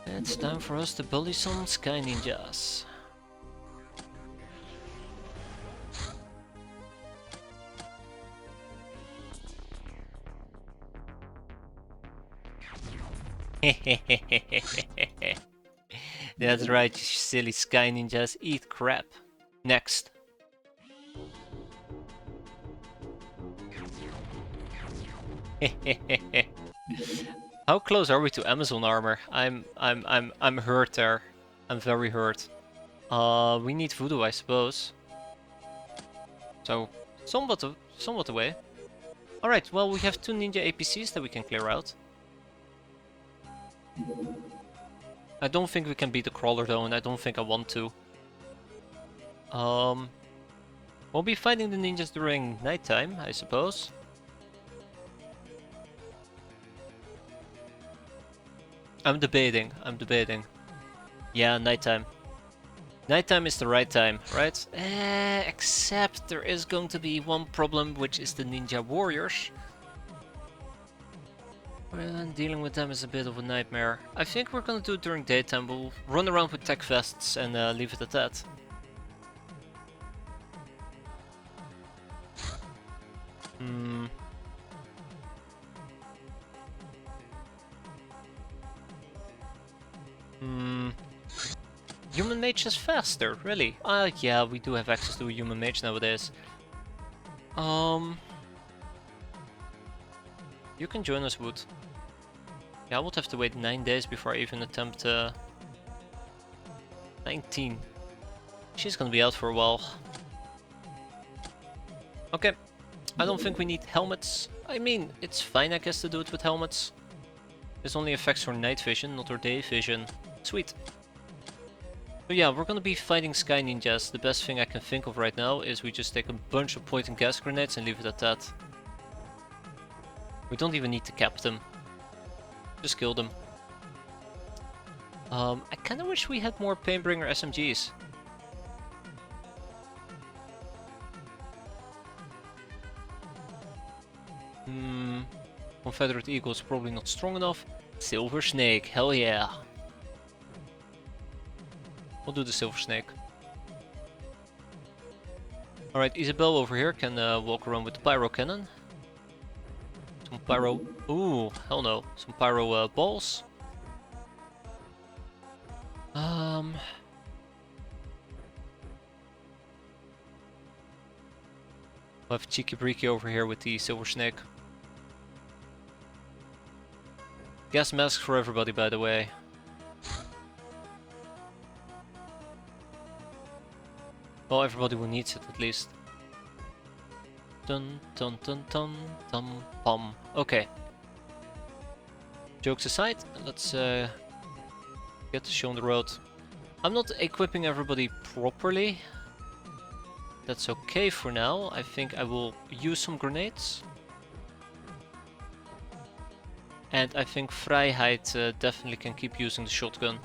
it's time for us to bully some Sky Ninjas. That's right, you silly Sky Ninjas, eat crap. Next. How close are we to Amazon armor? I'm hurt there. I'm very hurt. We need voodoo, I suppose. So somewhat away. All right. Well, we have 2 ninja APCs that we can clear out. I don't think we can beat the crawler though, and I don't think I want to. We'll be fighting the ninjas during nighttime, I suppose. I'm debating. Yeah, nighttime. Nighttime is the right time, right? Except there is going to be one problem, which is the ninja warriors. And dealing with them is a bit of a nightmare. I think we're gonna do it during daytime. We'll run around with tech vests and leave it at that. Human mage is faster, really? Yeah, we do have access to a human mage nowadays. You can join us, Wood. Yeah, I would have to wait 9 days before I even attempt 19. She's gonna be out for a while. Okay, I don't think we need helmets. I mean, it's fine I guess to do it with helmets. This only affects her night vision, not her day vision. Sweet. So yeah, we're gonna be fighting Sky Ninjas. The best thing I can think of right now is we just take a bunch of point and gas grenades and leave it at that. We don't even need to cap them. Just kill them. I kinda wish we had more Painbringer SMGs. Confederate Eagle is probably not strong enough. Silver Snake, hell yeah. We'll do the Silver Snake. Alright, Isabel over here can walk around with the Pyro Cannon. Some Pyro... Ooh, hell no. Some Pyro balls. We'll have Cheeky Breeky over here with the Silver Snake. Gas mask for everybody, by the way. Well, everybody who needs it, at least. Dun dun dun dun dum pum. Okay. Jokes aside, let's get the show on the road. I'm not equipping everybody properly. That's okay for now. I think I will use some grenades. And I think Vrijheid definitely can keep using the shotgun.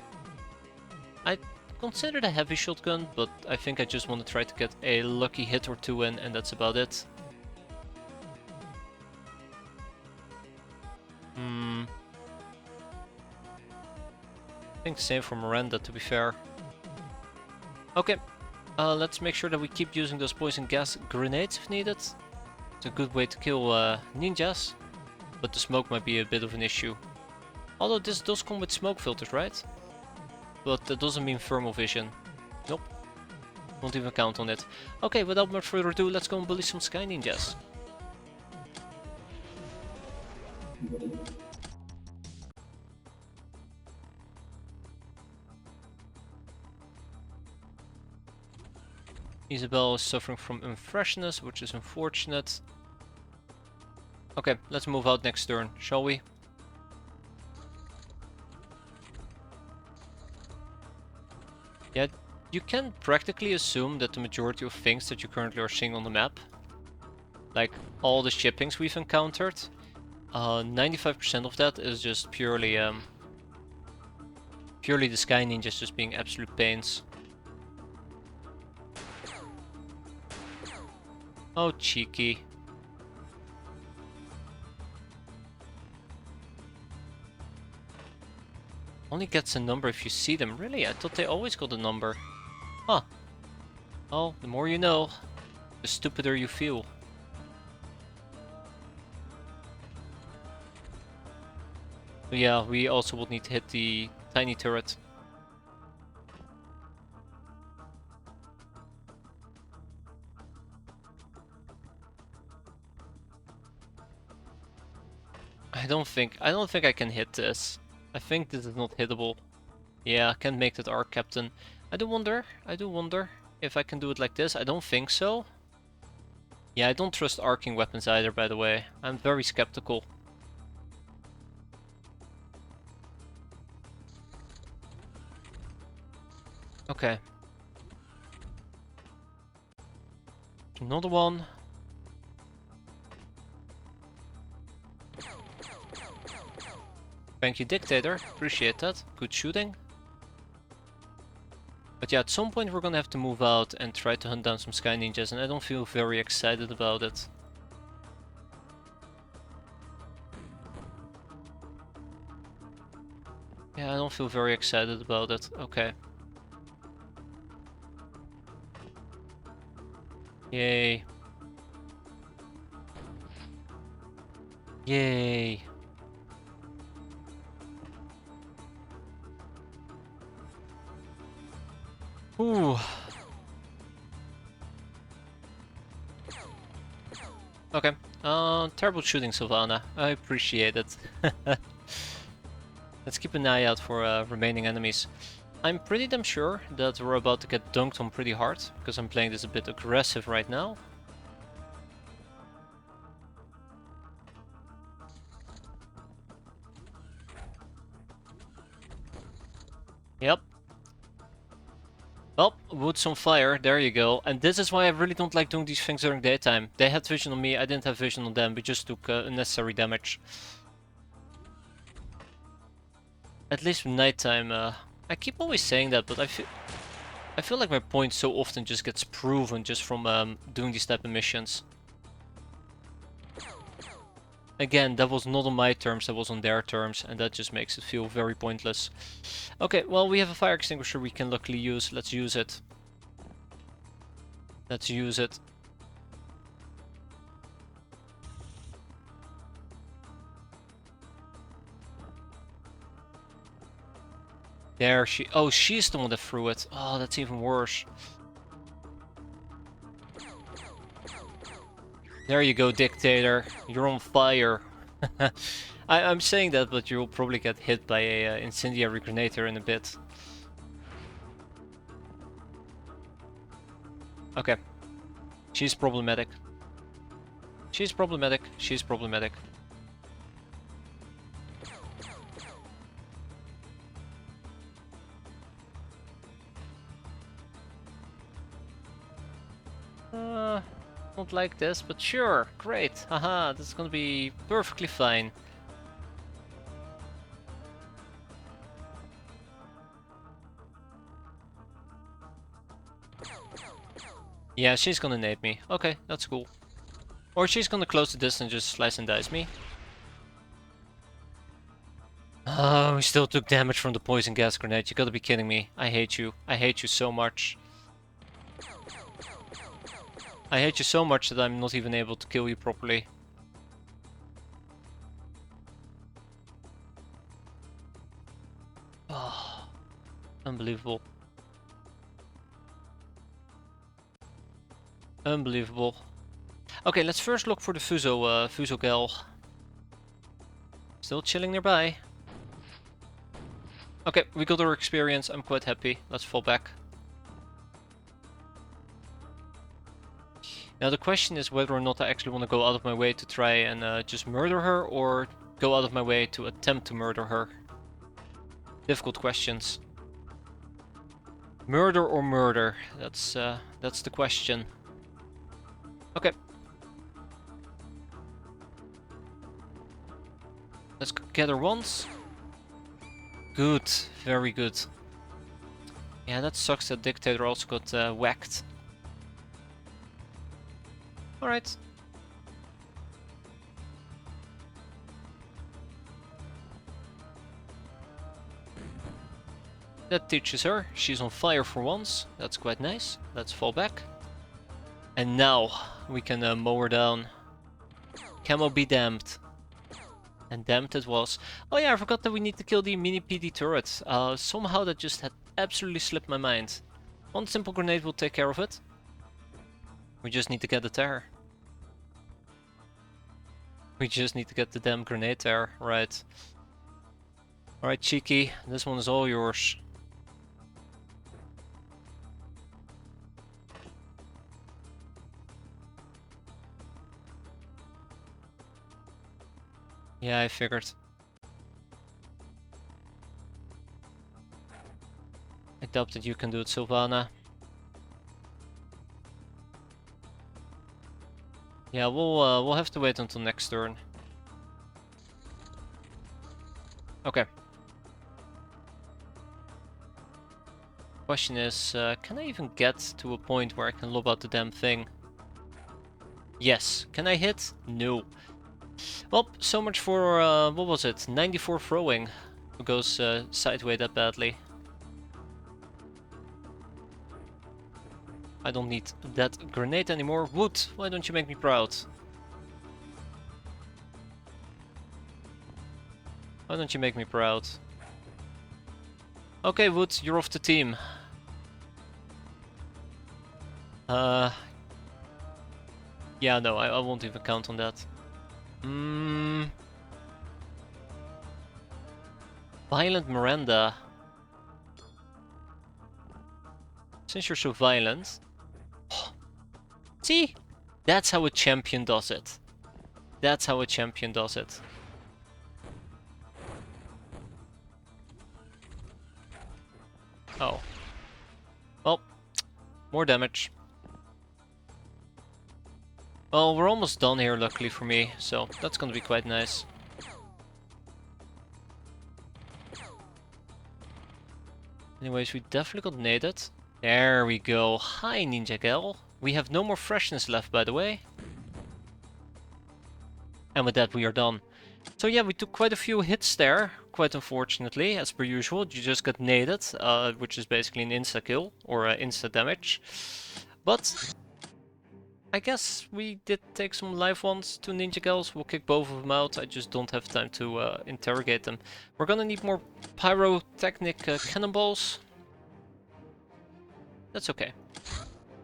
I considered a heavy shotgun, but I think I just want to try to get a lucky hit or two in, and that's about it. I think the same for Miranda, to be fair. Okay, let's make sure that we keep using those poison gas grenades if needed. It's a good way to kill ninjas, but the smoke might be a bit of an issue. Although this does come with smoke filters, right? But that doesn't mean thermal vision. Nope. Won't even count on it. Okay, without much further ado, let's go and bully some Sky Ninjas. Isabel is suffering from unfreshness, which is unfortunate. Okay, let's move out next turn, shall we? Yeah, you can practically assume that the majority of things that you currently are seeing on the map, like all the shippings we've encountered, 95% of that is just purely the Sky Ninjas just being absolute pains. Oh, cheeky. Only gets a number if you see them. Really? I thought they always got a number. Huh. Well, the more you know, the stupider you feel. But yeah, we also would need to hit the tiny turret. I don't think I can hit this. I think this is not hittable. Yeah, I can't make that arc captain. I do wonder if I can do it like this. I don't think so. Yeah, I don't trust arcing weapons either, by the way. I'm very skeptical. Okay. Another one. Thank you, Dictator. Appreciate that. Good shooting. But yeah, at some point we're gonna have to move out and try to hunt down some Sky Ninjas, and I don't feel very excited about it. Yeah, I don't feel very excited about it. Okay. Yay. Yay. Ooh. Okay. Terrible shooting, Sylvana. I appreciate it. Let's keep an eye out for remaining enemies. I'm pretty damn sure that we're about to get dunked on pretty hard, because I'm playing this a bit aggressive right now. Yep. Well, wood's on fire, there you go. And this is why I really don't like doing these things during daytime. They had vision on me, I didn't have vision on them, we just took unnecessary damage. At least with nighttime, I keep always saying that, but I feel like my point so often just gets proven just from doing these type of missions. Again, that was not on my terms, that was on their terms, and that just makes it feel very pointless. Okay, well, we have a fire extinguisher we can luckily use. Let's use it. Let's use it. There she... Oh, she's the one that threw it. Oh, that's even worse. There you go, Dictator. You're on fire. I'm saying that, but you'll probably get hit by a incendiary grenade here in a bit. Okay. She's problematic. She's problematic. She's problematic. Not like this, but sure. Great. Haha, this is gonna be perfectly fine. Yeah, she's gonna nade me. Okay, that's cool. Or she's gonna close the distance and just slice and dice me. Oh, we still took damage from the poison gas grenade. You gotta be kidding me. I hate you. I hate you so much. I hate you so much that I'm not even able to kill you properly. Oh, unbelievable. Unbelievable. Okay, let's first look for the Fuso gal. Still chilling nearby. Okay, we got our experience. I'm quite happy. Let's fall back. Now the question is whether or not I actually want to go out of my way to try and just murder her, or go out of my way to attempt to murder her. Difficult questions. Murder or murder? That's the question. Okay. Let's get her once. Good, very good. Yeah, that sucks that Dictator also got whacked. Alright. That teaches her. She's on fire for once. That's quite nice. Let's fall back. And now we can mow her down. Camo be damned. And damned it was. Oh yeah, I forgot that we need to kill the mini PD turret. Somehow that just had absolutely slipped my mind. One simple grenade will take care of it. We just need to get the terror. We just need to get the damn grenade there, right. Alright, Cheeky, this one is all yours. Yeah, I figured. I doubt that you can do it, Sylvana. Yeah, we'll have to wait until next turn. Okay. Question is, can I even get to a point where I can lob out the damn thing? Yes. Can I hit? No. Well, so much for, what was it? 94 throwing. It goes sideways that badly. I don't need that grenade anymore. Wood, why don't you make me proud? Why don't you make me proud? Okay, Wood, you're off the team. Yeah, no, I won't even count on that. Violent Miranda. Since you're so violent... See? That's how a champion does it. That's how a champion does it. Oh. Well, more damage. Well, we're almost done here, luckily for me, so that's gonna be quite nice. Anyways, we definitely got naded. There we go. Hi, Ninja Gal. We have no more freshness left, by the way. And with that, we are done. So yeah, we took quite a few hits there, quite unfortunately, as per usual. You just got naded, which is basically an insta-kill, or insta damage. But I guess we did take some live ones, 2 Ninja Gals. We'll kick both of them out. I just don't have time to interrogate them. We're gonna need more pyrotechnic cannonballs. That's okay.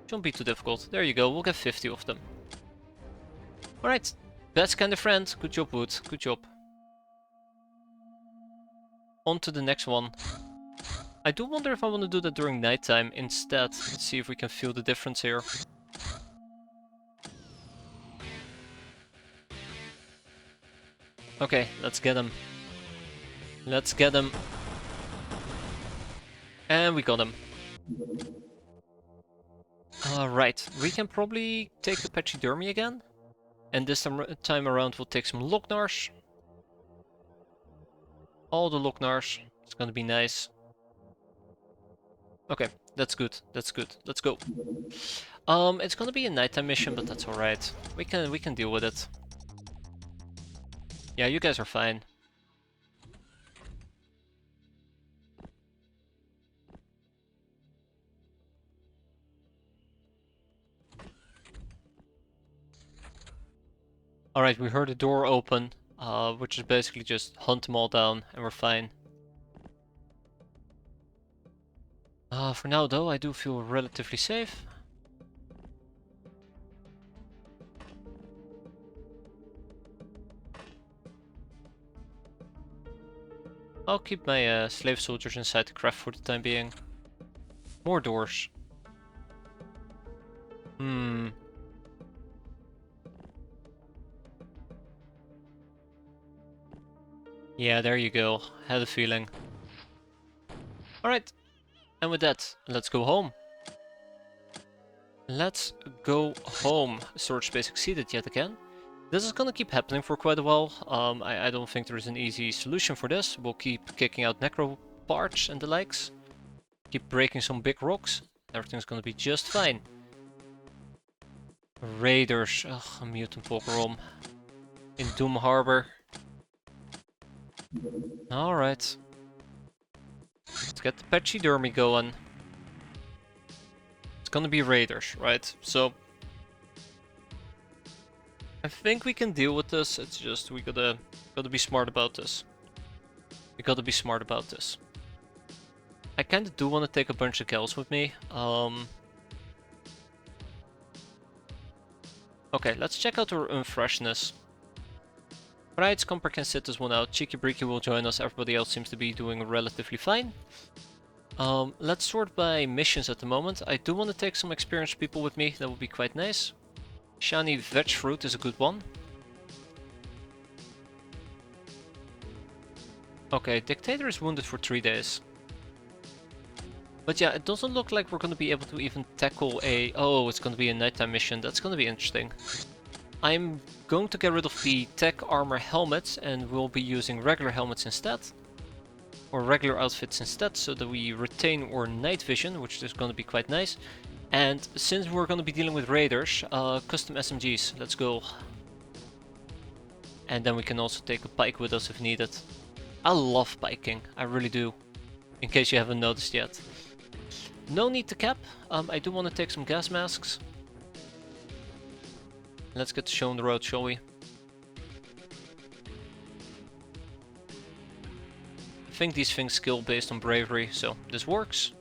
Shouldn't be too difficult. There you go, we'll get 50 of them. Alright, best kind of friend. Good job, Wood. Good job. On to the next one. I do wonder if I want to do that during nighttime instead. Let's see if we can feel the difference here. Okay, let's get him. Let's get him. And we got him. Alright, we can probably take the Pachydermy again. And this time around we'll take some Locknars. All the Locknars. It's gonna be nice. Okay, that's good. That's good. Let's go. It's gonna be a nighttime mission, but that's alright. We can deal with it. Yeah, you guys are fine. Alright, we heard a door open, which is basically just hunt them all down, and we're fine. For now though, I do feel relatively safe. I'll keep my slave soldiers inside the craft for the time being. More doors. Yeah, there you go. Had a feeling. Alright. And with that, let's go home. Let's go home. Storage space exceeded yet again. This is gonna keep happening for quite a while. I don't think there's an easy solution for this. We'll keep kicking out necro parts and the likes. Keep breaking some big rocks. Everything's gonna be just fine. Raiders. Ugh, a mutant pogrom. In Doom Harbor. Alright. Let's get the Pachydermy going. It's gonna be raiders, right? So I think we can deal with this. It's just we gotta be smart about this. We gotta be smart about this. I kinda do wanna take a bunch of gals with me. Okay, let's check out our unfreshness. Right, Scumper can sit this one out. Cheeky Breeky will join us. Everybody else seems to be doing relatively fine. Let's sort by missions at the moment. I do want to take some experienced people with me. That would be quite nice. Shiny Veg Fruit is a good one. Okay, Dictator is wounded for 3 days. But yeah, it doesn't look like we're going to be able to even tackle a... Oh, it's going to be a nighttime mission. That's going to be interesting. I'm going to get rid of the tech armor helmets and we'll be using regular helmets instead. Or regular outfits instead, so that we retain our night vision, which is going to be quite nice. And since we're going to be dealing with raiders, custom SMGs, let's go. And then we can also take a pike with us if needed. I love piking, I really do. In case you haven't noticed yet. No need to cap. I do want to take some gas masks. Let's get the show on the road, shall we? I think these things skill based on bravery, so this works.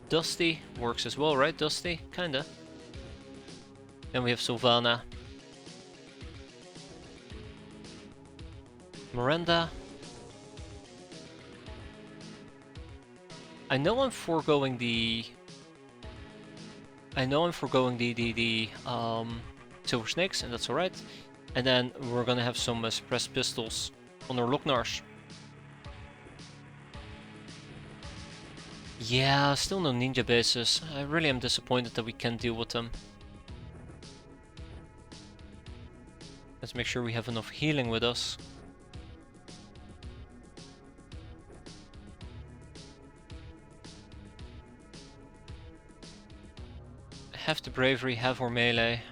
Dusty works as well, right? Dusty? Kinda. Then we have Sylvana. Miranda. I know I'm foregoing the Silver Snakes, and that's alright. And then we're gonna have some suppressed pistols on our Locknars. Yeah, still no ninja bases. I really am disappointed that we can't deal with them. Let's make sure we have enough healing with us. Have the bravery, have our melee.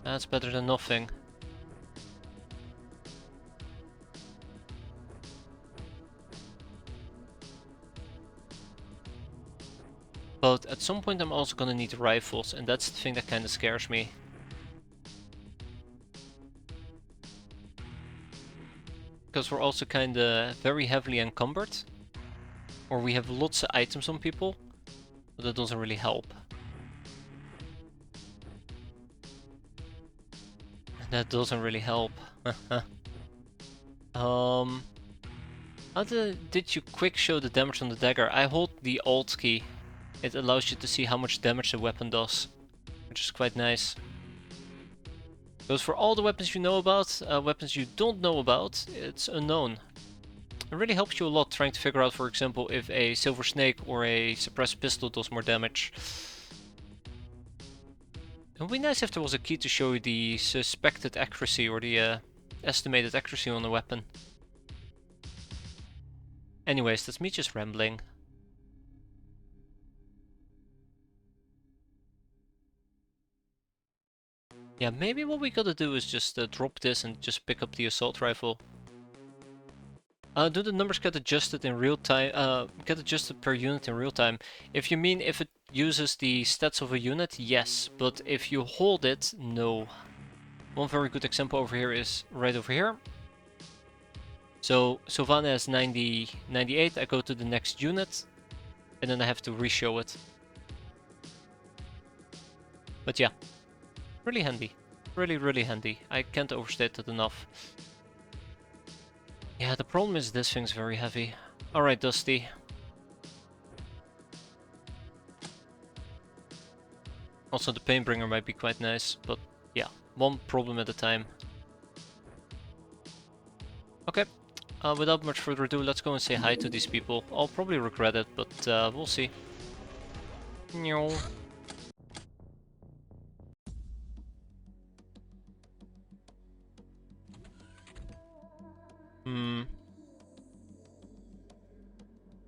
That's better than nothing. But at some point I'm also gonna need rifles, and that's the thing that kinda scares me. Because we're also kinda very heavily encumbered. Or we have lots of items on people, but that doesn't really help. That doesn't really help. How did you quick show the damage on the dagger? I hold the Alt key. It allows you to see how much damage the weapon does, which is quite nice. Goes for all the weapons you know about. Weapons you don't know about, it's unknown. It really helps you a lot trying to figure out, for example, if a Silver Snake or a suppressed pistol does more damage. It would be nice if there was a key to show you the suspected accuracy or the estimated accuracy on the weapon. Anyways, that's me just rambling. Yeah, maybe what we gotta do is just drop this and just pick up the assault rifle. Do the numbers get adjusted in real time? Get adjusted per unit in real time? If you mean if it uses the stats of a unit, yes. But if you hold it, no. One very good example over here is right over here. So Sylvana has 98. I go to the next unit, and then I have to re-show it. But yeah. Really handy. Really handy. I can't overstate that enough. Yeah, the problem is this thing's very heavy. Alright, Dusty. Also, the Painbringer might be quite nice, but yeah, one problem at a time. Okay, without much further ado, let's go and say hi to these people. I'll probably regret it, but we'll see. No.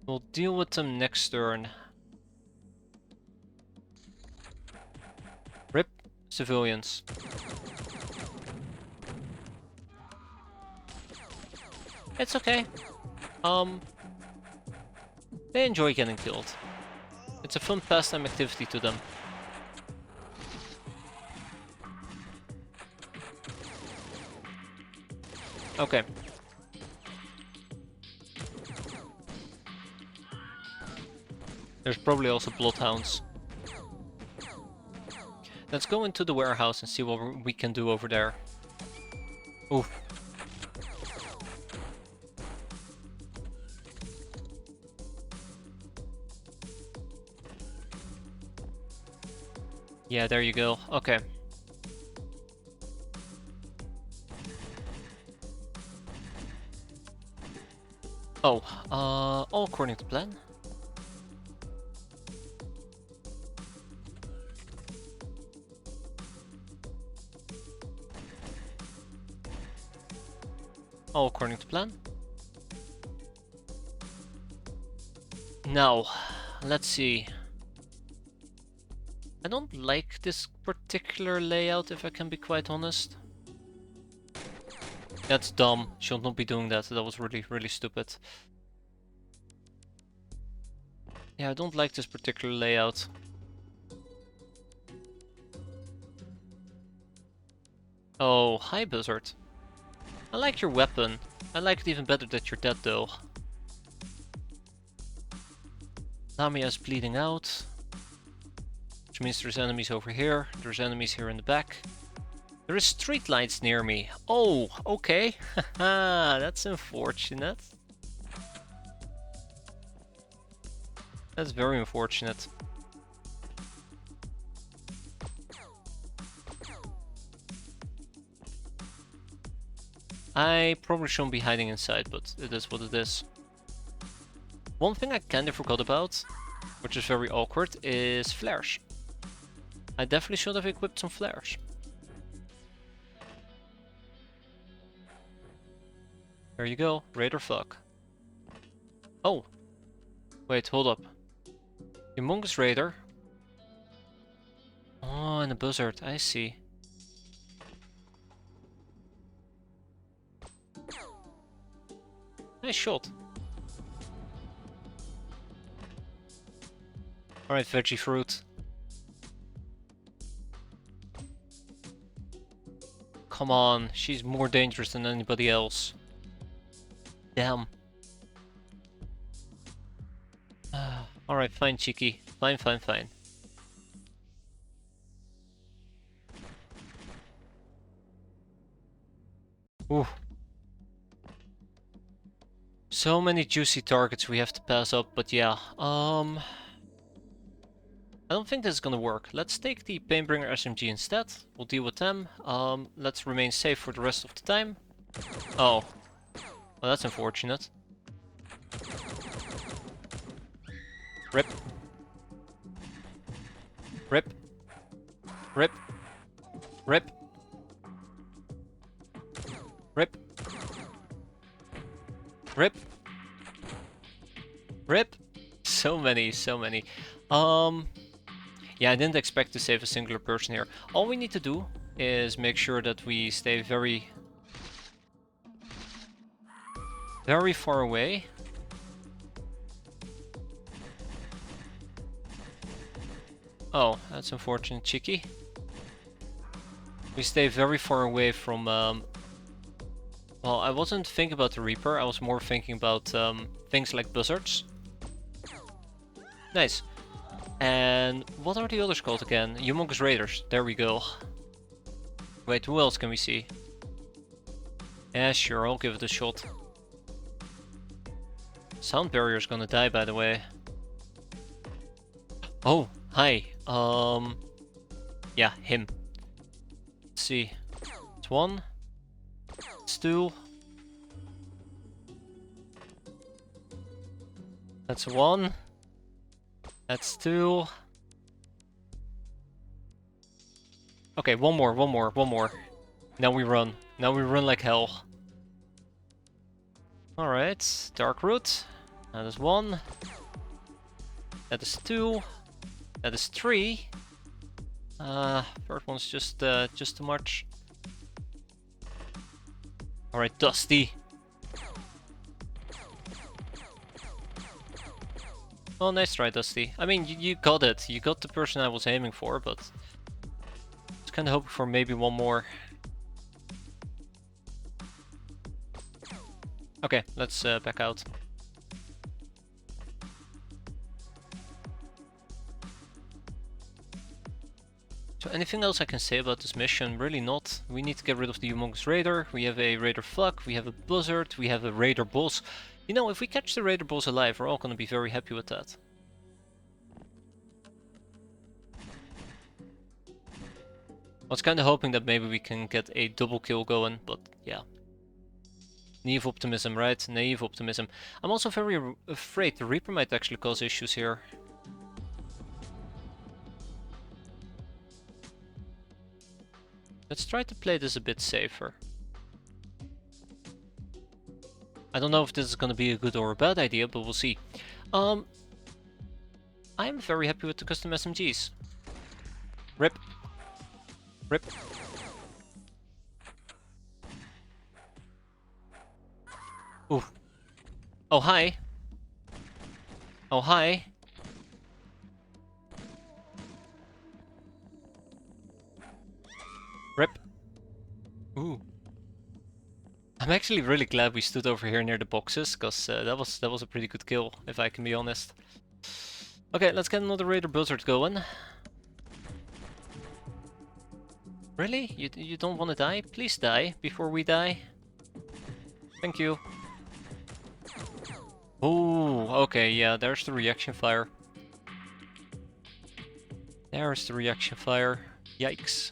We'll deal with them next turn. RIP civilians. It's okay. They enjoy getting killed. It's a fun pastime activity to them. Okay. There's probably also bloodhounds. Let's go into the warehouse and see what we can do over there. Oof. Yeah, there you go. Okay. Oh, all according to plan. All according to plan. Now, let's see. I don't like this particular layout, if I can be quite honest. That's dumb. Should not be doing that. That was really, really stupid. Yeah, I don't like this particular layout. Oh, hi Blizzard. I like your weapon. I like it even better that you're dead though. Lamia's bleeding out. Which means there's enemies over here. There's enemies here in the back. There is street lights near me. Oh, okay. Haha, that's unfortunate. That's very unfortunate. I probably shouldn't be hiding inside, but it is what it is. One thing I kinda forgot about, which is very awkward, is flares. I definitely should have equipped some flares. There you go, Raider fuck. Oh! Wait, hold up. Humongous Raider. Oh, and a Buzzard, I see. Nice shot. Alright, veggie fruit. Come on, she's more dangerous than anybody else. Damn. Alright, fine, cheeky. Fine, fine, fine. Ooh. So many juicy targets we have to pass up, but yeah. I don't think this is gonna work. Let's take the Painbringer SMG instead. We'll deal with them. Let's remain safe for the rest of the time. Oh. Well, that's unfortunate. Rip. Rip. Rip. Rip. Rip. Rip. Rip. So many, so many. Yeah, I didn't expect to save a singular person here. All we need to do is make sure that we stay very far away. Oh, that's unfortunate, cheeky. We stay very far away from, well, I wasn't thinking about the Reaper, I was more thinking about things like Buzzards. Nice. And what are the others called again? Humongous Raiders, there we go. Wait, who else can we see? Yeah, sure, I'll give it a shot. Sound barrier's gonna die, by the way. Oh, hi. Yeah, him. Let's see. It's one. It's two. That's one. That's two. Okay, one more. Now we run. Now we run like hell. Alright, Dark Root. That is one. That is two. That is three. Third one's just too much. Alright, Dusty. Oh, nice try, Dusty. I mean, you got it. You got the person I was aiming for, but I was kind of hoping for maybe one more. Okay, let's back out. So anything else I can say about this mission? Really not. We need to get rid of the Humongous Raider. We have a Raider Fuck, we have a Buzzard, we have a Raider Boss. You know, if we catch the Raider Boss alive, we're all gonna be very happy with that. I was kinda hoping that maybe we can get a double kill going, but yeah. Naive optimism, right? Naive optimism. I'm also very afraid the Reaper might actually cause issues here. Let's try to play this a bit safer. I don't know if this is gonna be a good or a bad idea, but we'll see. I'm very happy with the custom SMGs. Rip. Rip. Ooh. Oh, hi. Oh, hi. Rip. Ooh. I'm actually really glad we stood over here near the boxes, because that was a pretty good kill, if I can be honest. Okay, let's get another Raider Buzzard going. Really? You don't want to die? Please die before we die. Thank you. Oh, okay, yeah, there's the reaction fire. There's the reaction fire. Yikes.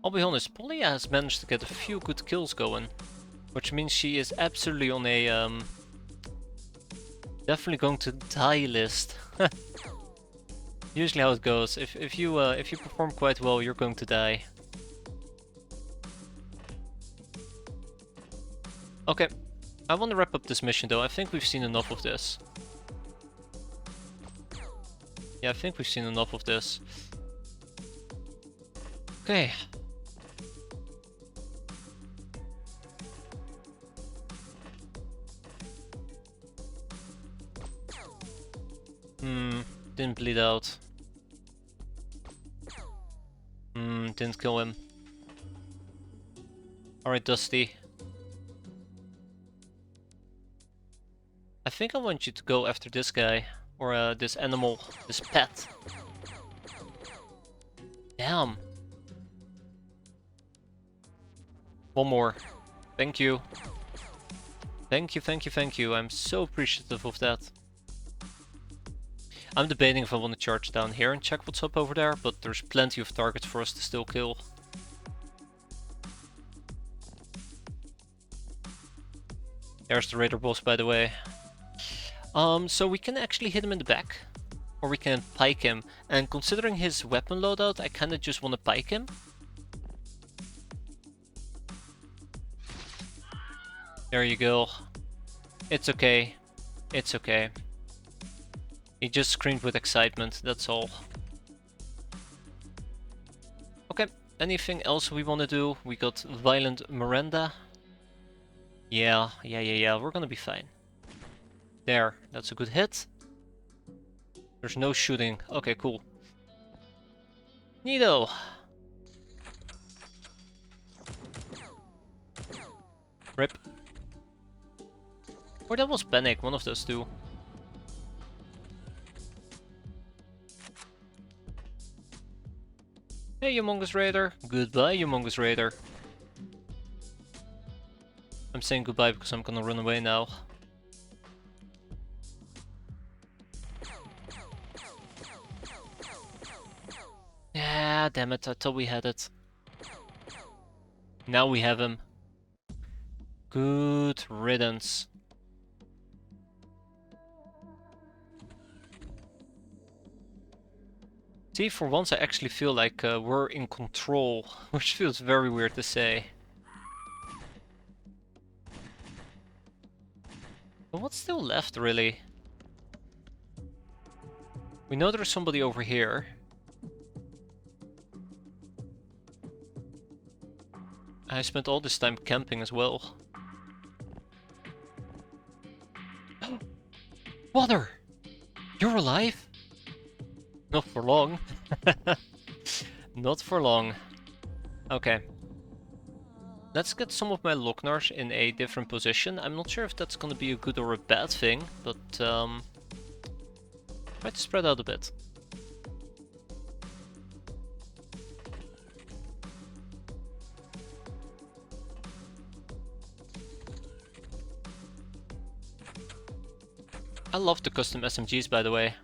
I'll be honest, Polly has managed to get a few good kills going, which means she is absolutely on a definitely going to die list. Usually how it goes. If you perform quite well, you're going to die. Okay, I want to wrap up this mission though. I think we've seen enough of this. Yeah, I think we've seen enough of this. Okay. Didn't bleed out. Didn't kill him. Alright, Dusty. I think I want you to go after this guy. Or this animal. This pet. Damn. One more. Thank you. Thank you, thank you, thank you. I'm so appreciative of that. I'm debating if I want to charge down here and check what's up over there, but there's plenty of targets for us to still kill. There's the Raider boss, by the way. So we can actually hit him in the back, or we can pike him. And considering his weapon loadout, I kinda just want to pike him. There you go. It's okay. It's okay. He just screamed with excitement, that's all. Okay, anything else we want to do? We got Violent Miranda. Yeah, we're gonna be fine. There, that's a good hit. There's no shooting. Okay, cool. Neato. Rip. Or that was Panic, one of those two. Hey, Humongous Raider. Goodbye, Humongous Raider. I'm saying goodbye because I'm gonna run away now. Yeah, damn it, I thought we had it. Now we have him. Good riddance. See, for once I actually feel like we're in control, which feels very weird to say. But what's still left, really? We know there's somebody over here. I spent all this time camping as well. Water! You're alive? Not for long. Not for long. Okay. Let's get some of my Locknars in a different position. I'm not sure if that's gonna be a good or a bad thing, but try to spread out a bit. I love the custom SMGs, by the way.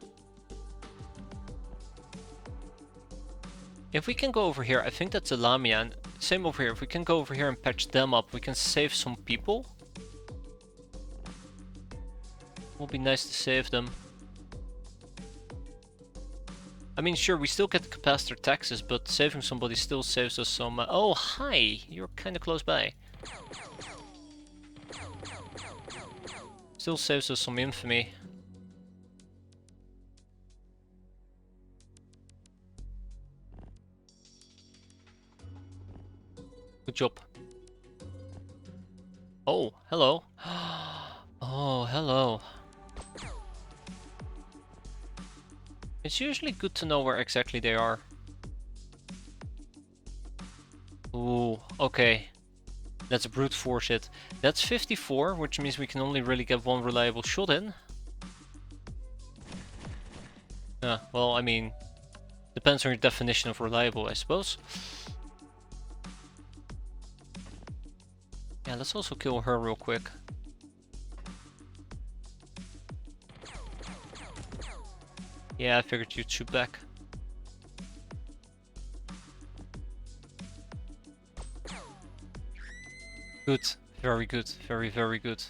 If we can go over here, I think that's a Lamia, and same over here. If we can go over here and patch them up, we can save some people. Will be nice to save them. I mean, sure, we still get the capacitor taxes, but saving somebody still saves us some... oh, hi! You're kinda close by. Still saves us some infamy. Good job. Oh, hello. Oh, hello. It's usually good to know where exactly they are. Ooh, okay. Let's brute force it. That's 54, which means we can only really get one reliable shot in. Well, I mean, depends on your definition of reliable, I suppose. Yeah, let's also kill her real quick. Yeah, I figured you'd shoot back. Good. Very good. Very, very good.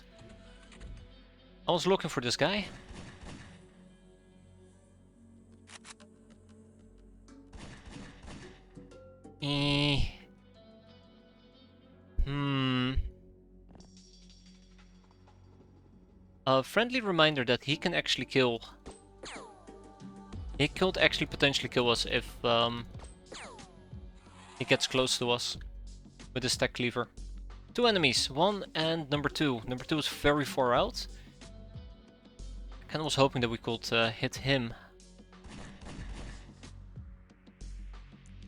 I was looking for this guy. A friendly reminder that he can actually kill. He could actually potentially kill us if he gets close to us with his stack cleaver. Two enemies, one and number two. Number two is very far out. I kinda was hoping that we could hit him.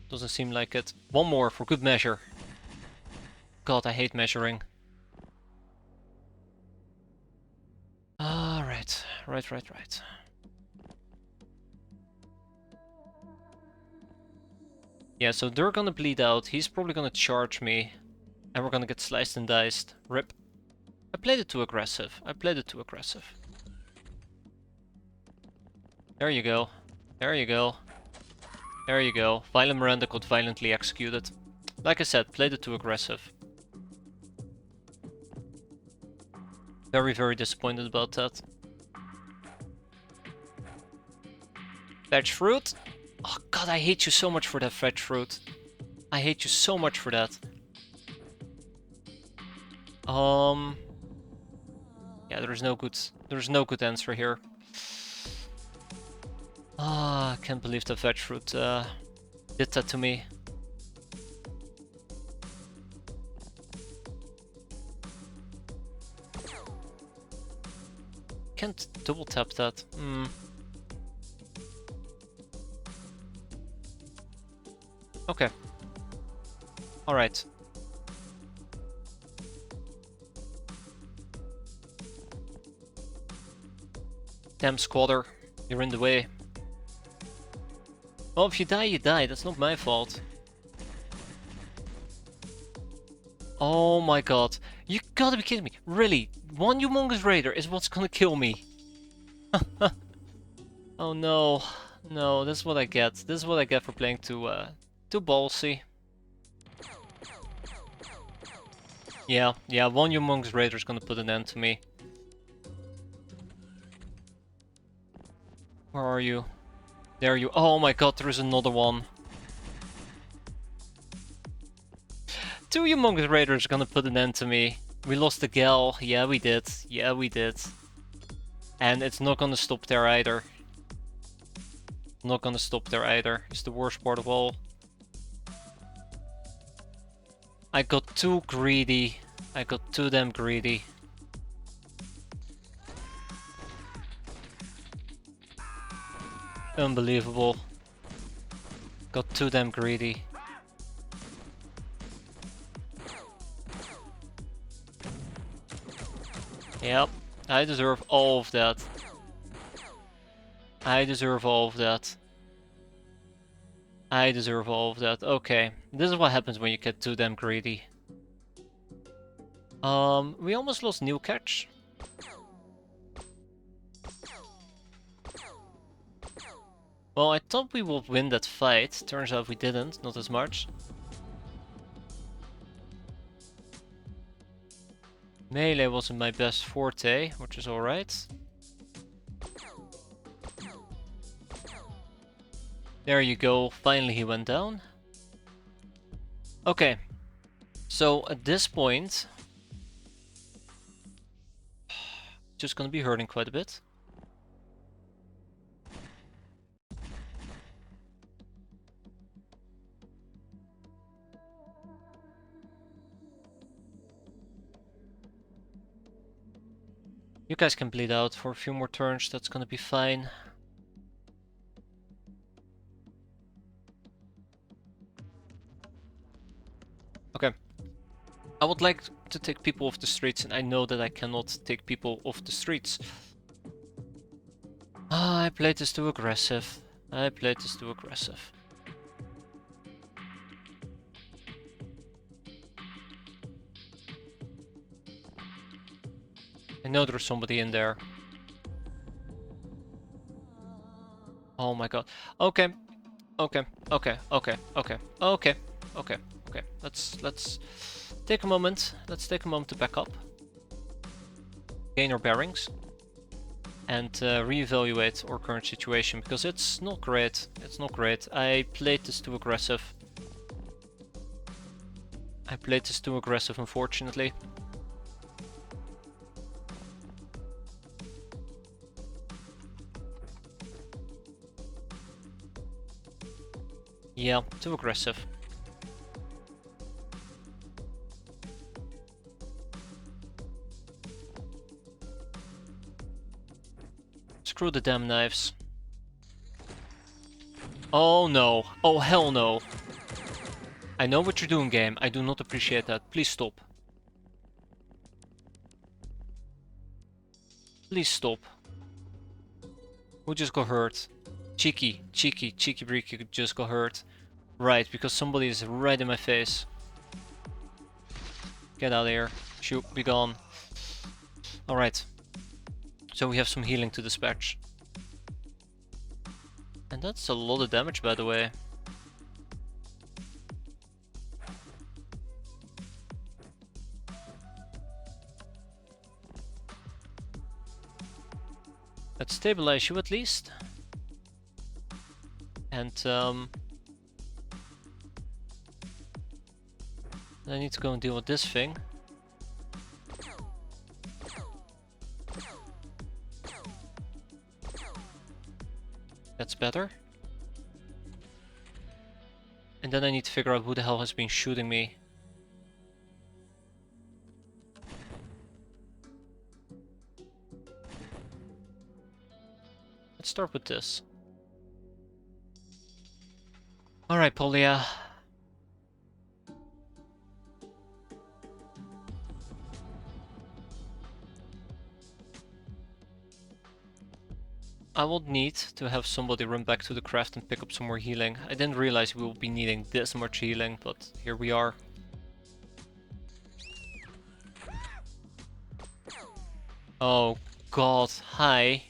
Doesn't seem like it. One more for good measure. God, I hate measuring. Right. Yeah, so they're gonna bleed out. He's probably gonna charge me. And we're gonna get sliced and diced. Rip. I played it too aggressive. There you go. There you go. Violent Miranda got violently executed. Like I said, played it too aggressive. Very, very disappointed about that. Fetch fruit. Oh god, I hate you so much for that fetch fruit. I hate you so much for that. Yeah, there's no good answer here. Ah, I can't believe the fetch fruit did that to me. Can't double tap that. Okay. Alright. Damn squatter, you're in the way. Well, if you die, you die. That's not my fault. Oh my god. You gotta be kidding me. Really? One humongous raider is what's gonna kill me. Oh no. No, this is what I get. This is what I get for playing too ballsy. Yeah, one humongous raider is gonna put an end to me. Where are you? There you... Oh my god, there is another one. Two humongous raiders are gonna put an end to me. We lost the gal. Yeah, we did. And it's not gonna stop there either. It's the worst part of all. I got too greedy. I got too damn greedy. Unbelievable. Got too damn greedy. Yep, I deserve all of that. I deserve all of that. I deserve all of that. Okay, this is what happens when you get too damn greedy. We almost lost new catch. Well, I thought we would win that fight. Turns out we didn't, not as much. Melee wasn't my best forte, which is alright. There you go, finally he went down. Okay, so at this point, just gonna be hurting quite a bit. You guys can bleed out for a few more turns, that's gonna be fine. Okay. I would like to take people off the streets, and I know that I cannot take people off the streets. Ah, I played this too aggressive. I played this too aggressive. I know there's somebody in there. Oh my god. Okay. Okay. Okay. Okay. Okay. Okay. Okay. Okay. Let's take a moment. Let's take a moment to back up. Gain our bearings. And reevaluate our current situation, because it's not great. It's not great. I played this too aggressive. I played this too aggressive, unfortunately. Yeah, too aggressive. Screw the damn knives. Oh no. Oh hell no. I know what you're doing, game. I do not appreciate that. Please stop. Please stop. Who just got hurt? Cheeky Breaky just got hurt. Right, because somebody is right in my face. Get out of here. Shoot, be gone. Alright. So we have some healing to dispatch. And that's a lot of damage, by the way. Let's stabilize you at least. And I need to go and deal with this thing. That's better. And then I need to figure out who the hell has been shooting me. Let's start with this. Alright, Polia. I will need to have somebody run back to the craft and pick up some more healing. I didn't realize we will be needing this much healing, but here we are. Oh god, hi.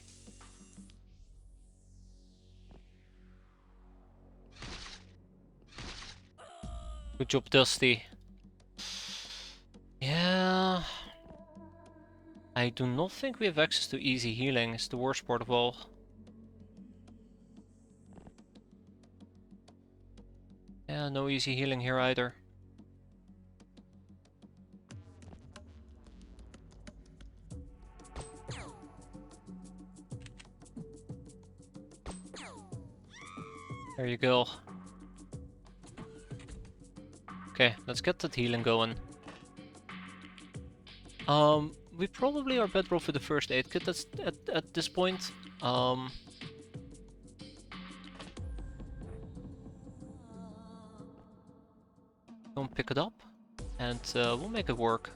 Good job, Dusty. Yeah. I do not think we have access to easy healing, it's the worst part of all. Yeah, no easy healing here either. There you go. Okay, let's get that healing going. We probably are better off with the first aid kit at this point. Don't pick it up, and we'll make it work.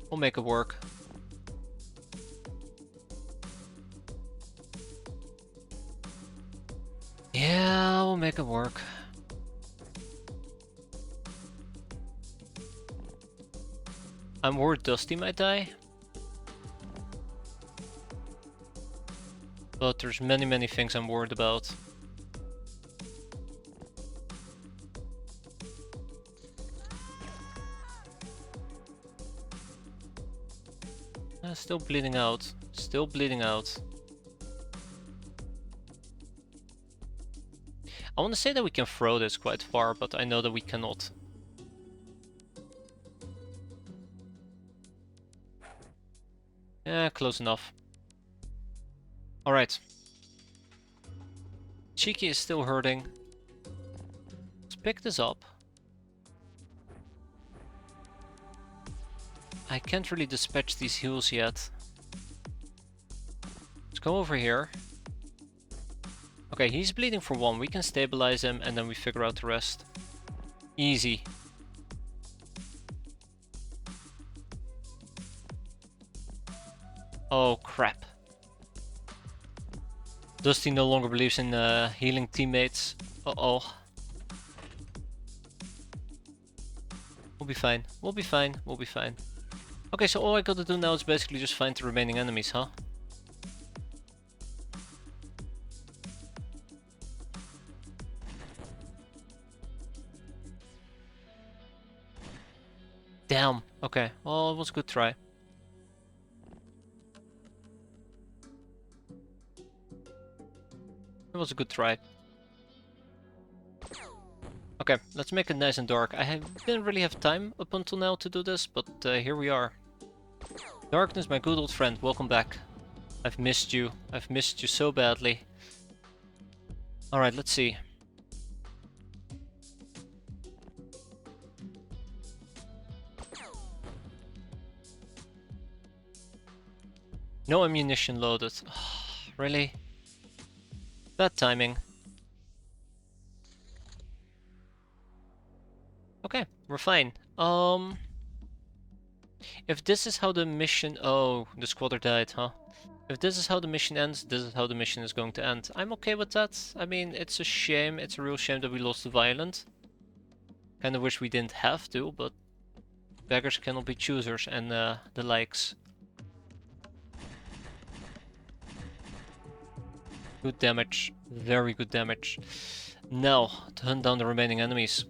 We'll make it work. Yeah, we'll make it work. I'm worried Dusty might die. But there's many things I'm worried about. Still bleeding out. Still bleeding out. I want to say that we can throw this quite far, but I know that we cannot. Yeah, close enough. Alright. Cheeky is still hurting. Let's pick this up. I can't really dispatch these heals yet. Let's go over here. Okay, he's bleeding for 1. We can stabilize him and then we figure out the rest. Easy. Oh crap. Dusty no longer believes in healing teammates. Uh-oh. We'll be fine. We'll be fine. We'll be fine. Okay, so all I gotta do now is basically just find the remaining enemies, huh? Damn. Okay, well, it was a good try. It was a good try. Okay, let's make it nice and dark. Didn't really have time up until now to do this, but here we are. Darkness, my good old friend, welcome back. I've missed you. I've missed you so badly. Alright, let's see. No ammunition loaded. Really? Bad timing. Okay, we're fine. If this is how the mission... Oh, the squatter died, huh? If this is how the mission ends, this is how the mission is going to end. I'm okay with that. I mean, it's a shame. It's a real shame that we lost the Violent. Kinda wish we didn't have to, but... beggars cannot be choosers and the likes. Good damage. Very good damage. Now, to hunt down the remaining enemies.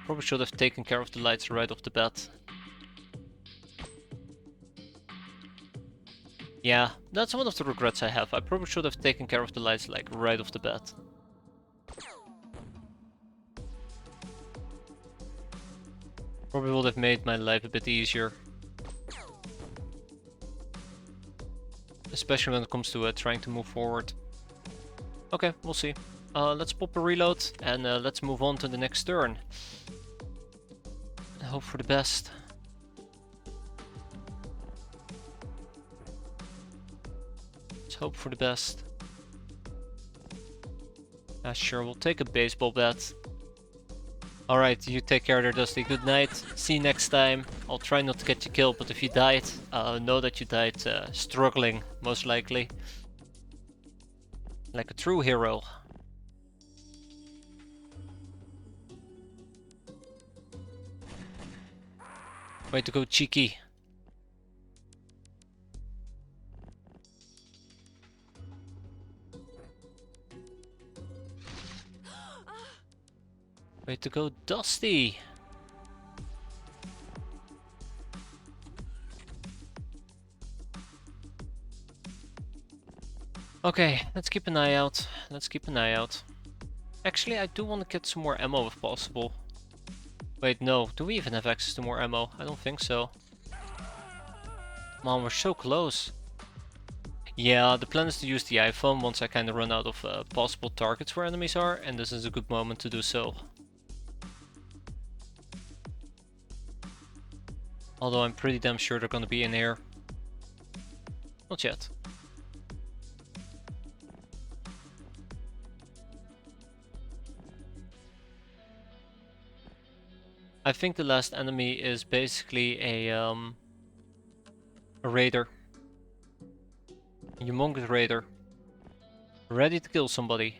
Probably should have taken care of the lights right off the bat. Yeah, that's one of the regrets I have. I probably should have taken care of the lights like right off the bat. Probably would have made my life a bit easier. Especially when it comes to trying to move forward. Okay, we'll see. Let's pop a reload and let's move on to the next turn. Hope for the best. Let's hope for the best. Sure, we'll take a baseball bat. Alright, you take care there, Dusty. Good night. See you next time. I'll try not to get you killed, but if you died, know that you died struggling, most likely. Like a true hero. Way to go, Cheeky. Way to go, Dusty. Okay, let's keep an eye out. Let's keep an eye out. Actually, I do want to get some more ammo if possible. Wait, no. Do we even have access to more ammo? I don't think so. Man, we're so close. Yeah, the plan is to use the iPhone once I kind of run out of possible targets where enemies are, and this is a good moment to do so. Although I'm pretty damn sure they're gonna be in here. Not yet. I think the last enemy is basically a raider. A humongous raider. Ready to kill somebody.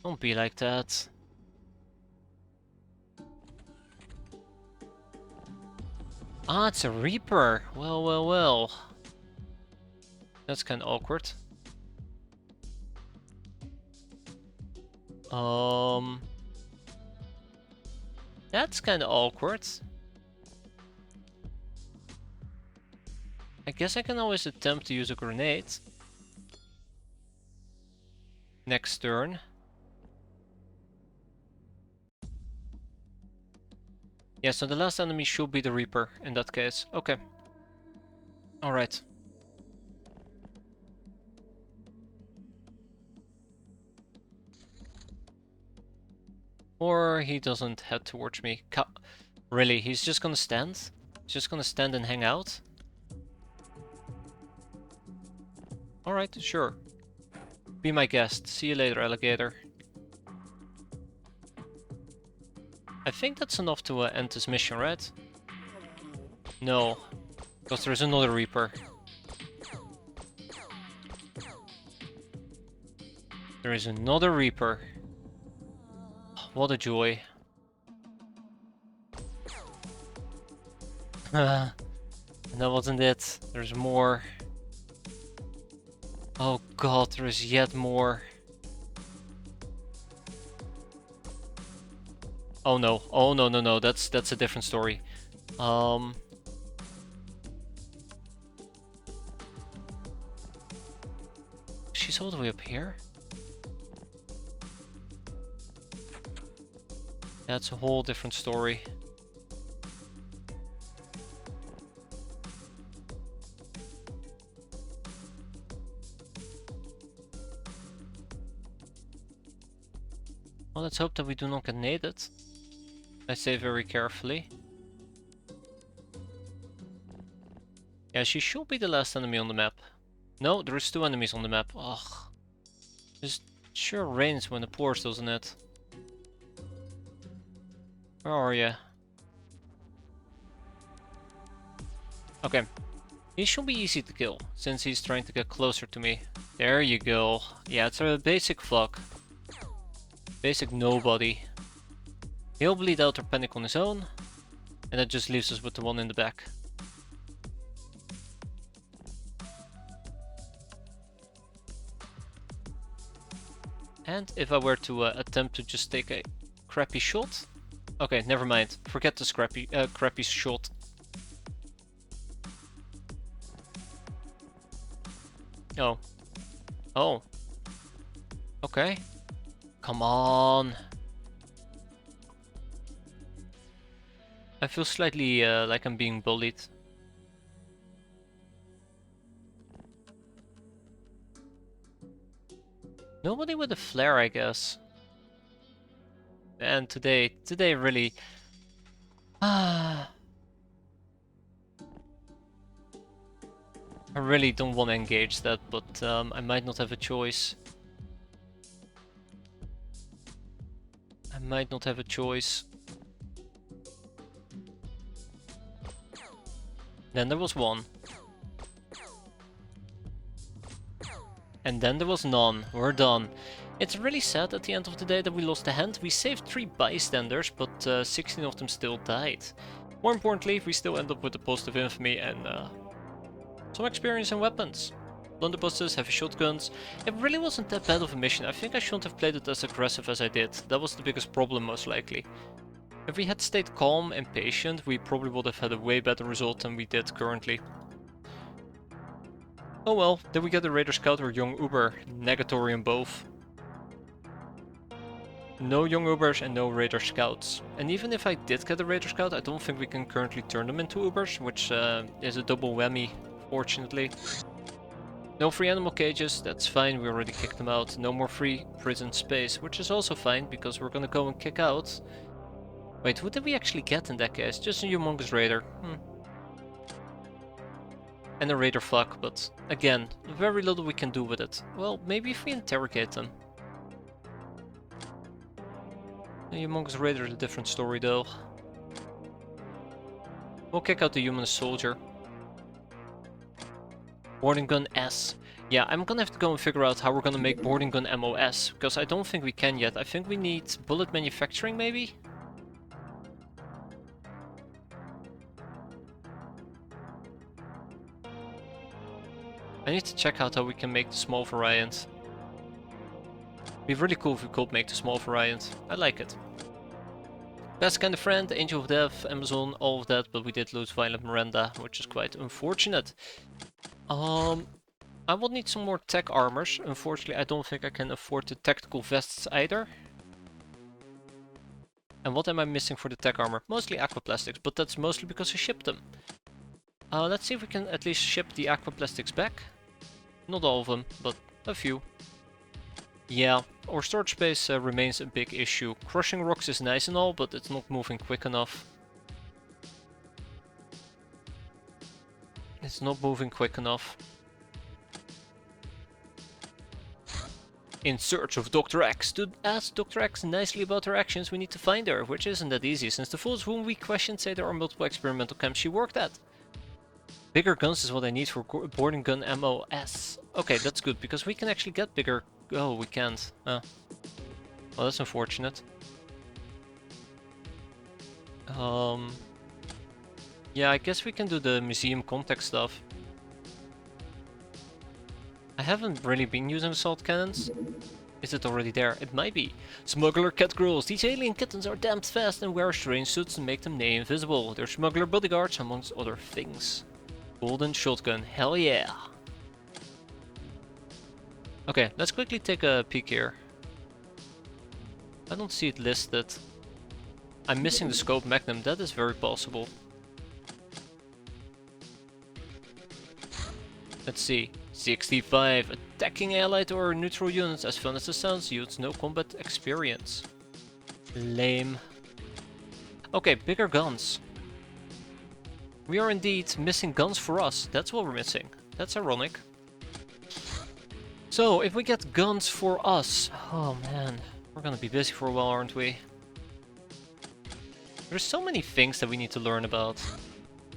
Don't be like that. Ah, it's a Reaper. Well, well, well. That's kind of awkward. That's kind of awkward. I guess I can always attempt to use a grenade. Next turn. Yeah, so the last enemy should be the Reaper in that case. Okay. Alright. Or he doesn't head towards me. Really, he's just gonna stand? He's just gonna stand and hang out? Alright, sure. Be my guest. See you later, alligator. I think that's enough to end this mission, right? No. Because there's another Reaper. There is another Reaper. What a joy. And that wasn't it. There's more. Oh god, there is yet more. Oh no. Oh no, no, no. That's a different story. She's all the way up here? That's a whole different story. Well, let's hope that we do not get naded. I say very carefully. Yeah, she should be the last enemy on the map. No, there's 2 enemies on the map. Ugh. It sure rains when it pours, doesn't it? Where are you? Okay. He should be easy to kill, since he's trying to get closer to me. There you go. Yeah, it's a basic fuck. Basic nobody. He'll bleed out or panic on his own, and that just leaves us with the one in the back. And if I were to attempt to just take a crappy shot... Okay, never mind. Forget this crappy shot. Oh. Oh. Okay. Come on. I feel slightly like I'm being bullied. Nobody with a flare, I guess. And today really... I really don't want to engage that, but I might not have a choice. I might not have a choice. Then there was one. And then there was none. We're done. It's really sad at the end of the day that we lost a hand. We saved 3 bystanders, but 16 of them still died. More importantly, we still end up with a post of infamy and some experience and weapons. Blunderbusses, heavy shotguns. It really wasn't that bad of a mission. I think I shouldn't have played it as aggressive as I did. That was the biggest problem, most likely. If we had stayed calm and patient, we probably would have had a way better result than we did currently. Oh well, did we get a Raider Scout or Young Uber? Negatory in both. No Young Ubers and no Raider Scouts. And even if I did get a Raider Scout, I don't think we can currently turn them into Ubers, which is a double whammy, fortunately. No free animal cages, that's fine, we already kicked them out. No more free prison space, which is also fine, because we're gonna go and kick out... Wait, who did we actually get in that case? Just a humongous Raider. And a Raider fuck, but again, very little we can do with it. Well, maybe if we interrogate them. The Humongous Raider is a different story though. We'll kick out the Human Soldier. Boarding Gun S. Yeah, I'm gonna have to go and figure out how we're gonna make Boarding Gun MOS, because I don't think we can yet. I think we need bullet manufacturing maybe? I need to check out how we can make the small variant. It'd be really cool if we could make the small variant. I like it. Best Kind of Friend, Angel of Death, Amazon, all of that, but we did lose Violent Miranda, which is quite unfortunate. I will need some more tech armors. Unfortunately, I don't think I can afford the tactical vests either. And what am I missing for the tech armor? Mostly aquaplastics, but that's mostly because I shipped them. Let's see if we can at least ship the aquaplastics back. Not all of them, but a few. Yeah, our storage space remains a big issue. Crushing rocks is nice and all, but it's not moving quick enough. It's not moving quick enough. In search of Dr. X. To ask Dr. X nicely about her actions, we need to find her, which isn't that easy, since the fools whom we questioned say there are multiple experimental camps she worked at. Bigger guns is what I need for boarding gun MOS. Okay, that's good, because we can actually get bigger... Oh, we can't. Well, that's unfortunate. Yeah, I guess we can do the museum contact stuff. I haven't really been using assault cannons. Is it already there? It might be. Smuggler cat girls. These alien kittens are damned fast and wear strange suits and make them near invisible. They're smuggler bodyguards amongst other things. Golden shotgun. Hell yeah. Okay, let's quickly take a peek here. I don't see it listed. I'm missing the scope magnum. That is very possible. Let's see. 65. Attacking allied or neutral units, as fun as it sounds, yields no combat experience. Lame. Okay, bigger guns. We are indeed missing guns for us. That's what we're missing. That's ironic. So, if we get guns for us... Oh man, we're gonna be busy for a while, aren't we? There's so many things that we need to learn about.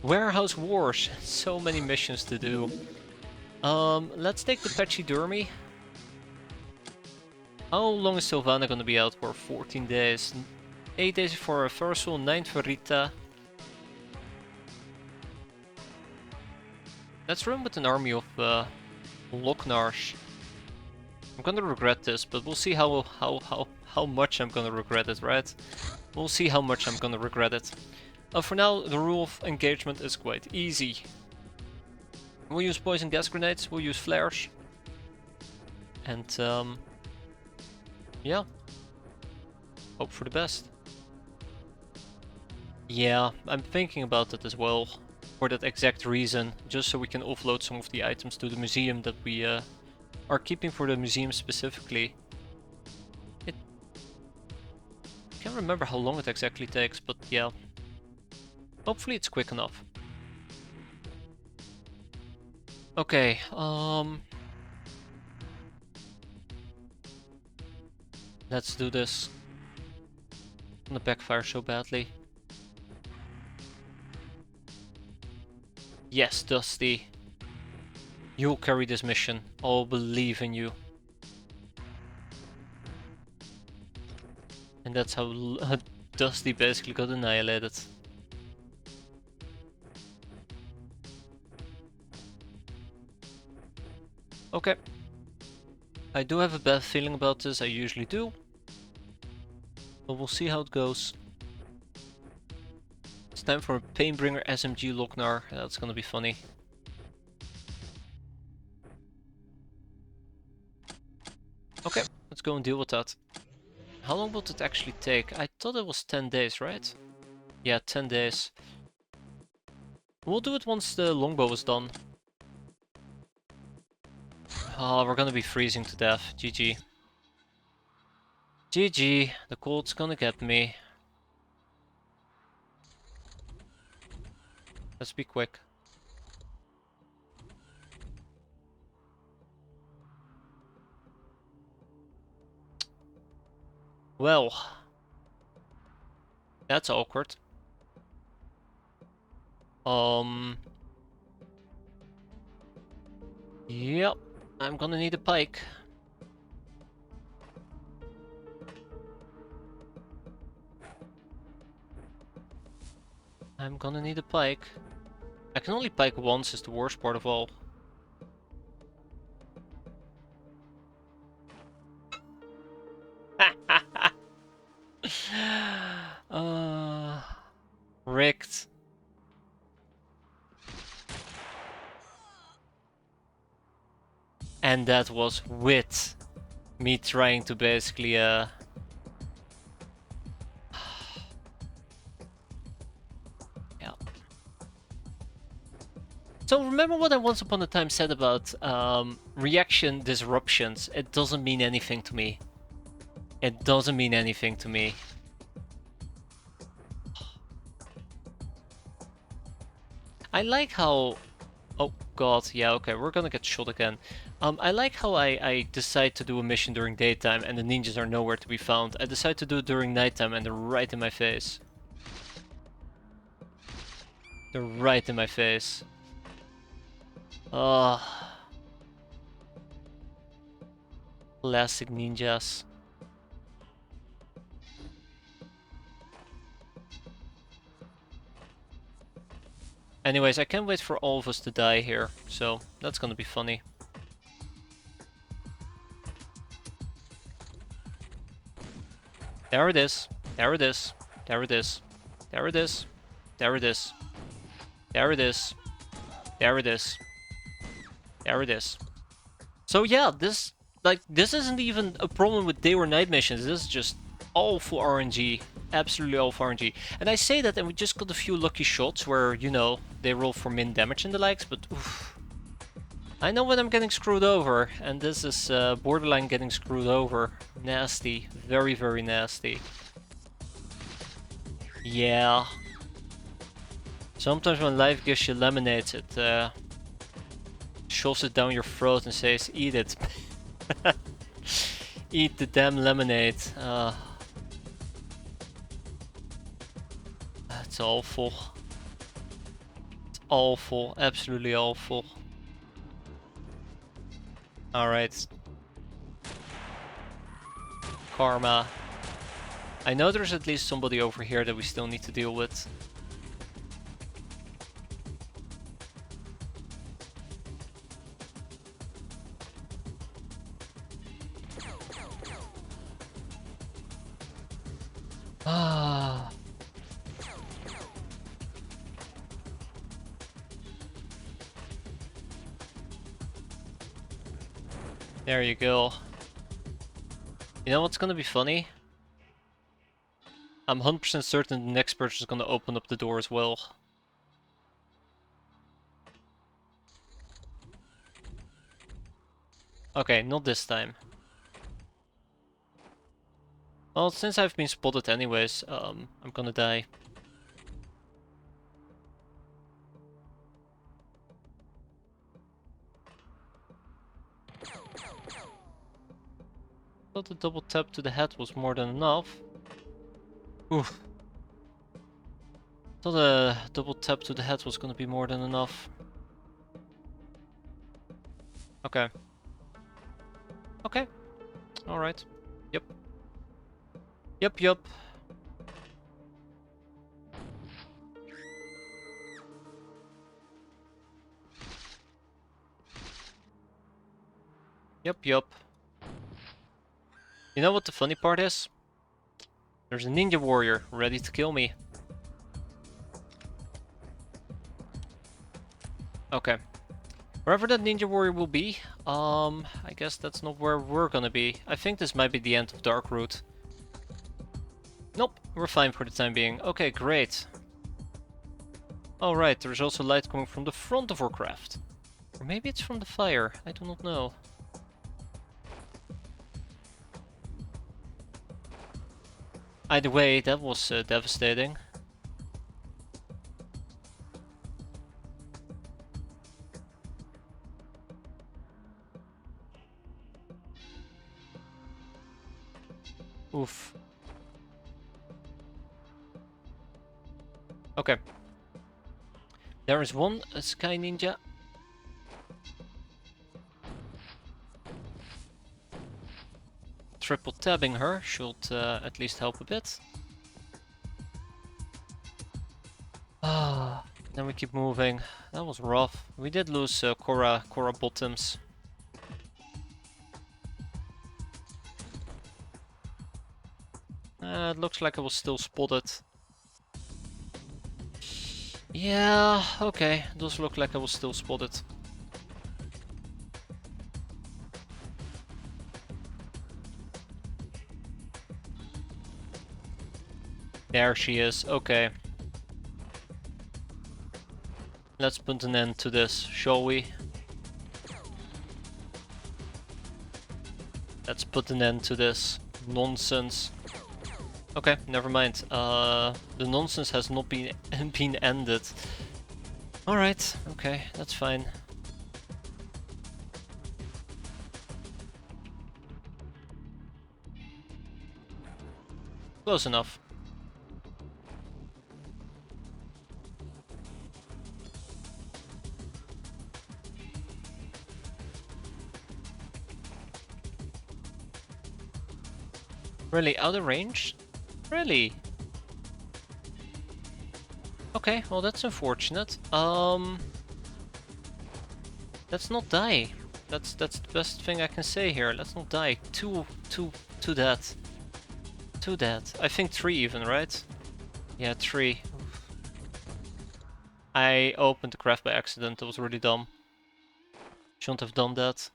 Warehouse wars. So many missions to do. Let's take the Pachydermy. How long is Sylvana gonna be out for? 14 days. 8 days for Versal, 9 for Rita. Let's run with an army of Loknars. I'm gonna regret this, but we'll see how much I'm gonna regret it, right? We'll see how much I'm gonna regret it. For now, the rule of engagement is quite easy. We'll use poison gas grenades, we'll use flares. And yeah. Hope for the best. Yeah, I'm thinking about it as well. For that exact reason, just so we can offload some of the items to the museum that we are keeping for the museum specifically. I can't remember how long it exactly takes, but yeah. Hopefully it's quick enough. Okay, let's do this. It's gonna backfire so badly. Yes, Dusty. You'll carry this mission. I'll believe in you. And that's how Dusty basically got annihilated. Okay. I do have a bad feeling about this, I usually do. But we'll see how it goes. It's time for a Painbringer SMG Loknar. That's gonna be funny. Okay, let's go and deal with that. How long will it actually take? I thought it was 10 days, right? Yeah, 10 days. We'll do it once the longbow is done. Oh, we're gonna be freezing to death. GG. GG. The cold's gonna get me. Let's be quick. Well, That's awkward. Yep. I'm gonna need a pike. I'm gonna need a pike. I can only pike once, is the worst part of all. Rigged. And that was with me trying to basically yeah. So remember what I once upon a time said about reaction disruptions? It doesn't mean anything to me. It doesn't mean anything to me. I like how... Oh god, yeah, okay, we're gonna get shot again. I like how I decide to do a mission during daytime and the ninjas are nowhere to be found. I decide to do it during nighttime and they're right in my face. They're right in my face. Classic ninjas. Anyways, I can't wait for all of us to die here, so that's gonna be funny. There it is. There it is. There it is. There it is. There it is. There it is. There it is. There it is. So yeah, this isn't even a problem with day or night missions. This is just awful RNG. Absolutely awful RNG. And I say that and we just got a few lucky shots where, you know, they roll for min damage and the likes, but oof. I know when I'm getting screwed over, and this is borderline getting screwed over. Nasty. Very, very nasty. Yeah. Sometimes when life gives you lemonade, it shoves it down your throat and says, eat it. Eat the damn lemonade. It's awful. It's awful. Absolutely awful. Alright. Karma. I know there's at least somebody over here that we still need to deal with. Ah. There you go. You know what's gonna be funny? I'm 100% certain the next person is gonna open up the door as well. Okay, not this time. Well, since I've been spotted anyways, I'm gonna die. Thought the double tap to the head was more than enough. Oof. Thought a double tap to the head was gonna be more than enough. Okay. Okay. Alright. Yep. Yep, yep. Yep, yep. You know what the funny part is? There's a ninja warrior ready to kill me. Okay. Wherever that ninja warrior will be, I guess that's not where we're gonna be. I think this might be the end of Dark Route. Nope, we're fine for the time being. Okay, great. Alright, there's also light coming from the front of our craft. Or maybe it's from the fire, I do not know. Either way, that was devastating. Oof. Okay. There is one Sky Ninja. Triple tabbing her should at least help a bit. Ah, then we keep moving. That was rough. We did lose Korra bottoms. It looks like I was still spotted. Yeah, okay. Does look like I was still spotted. There she is, okay. Let's put an end to this, shall we? Let's put an end to this nonsense. Okay, never mind. The nonsense has not been been ended. Alright, okay, that's fine. Close enough. Really, out of range? Really? Okay, well that's unfortunate. Let's not die. That's the best thing I can say here. Let's not die. Two dead. 2 dead. I think 3 even, right? Yeah, 3. I opened the craft by accident. That was really dumb. Shouldn't have done that.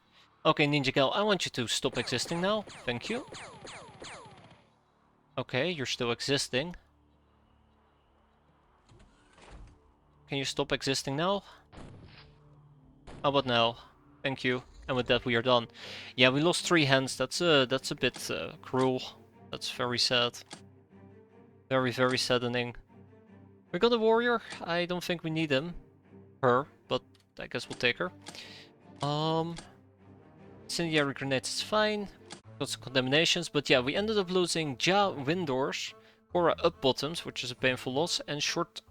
Okay, Ninja Gal, I want you to stop existing now. Thank you. Okay, you're still existing. Can you stop existing now? How about now? Thank you. And with that we are done. Yeah, we lost 3 hands. That's a bit cruel. That's very sad. Very, very saddening. We got a warrior. I don't think we need him. Her, but I guess we'll take her. Incendiary grenades is fine. Got some contaminations, but yeah, we ended up losing Ja Windors, Aura up bottoms, which is a painful loss, and short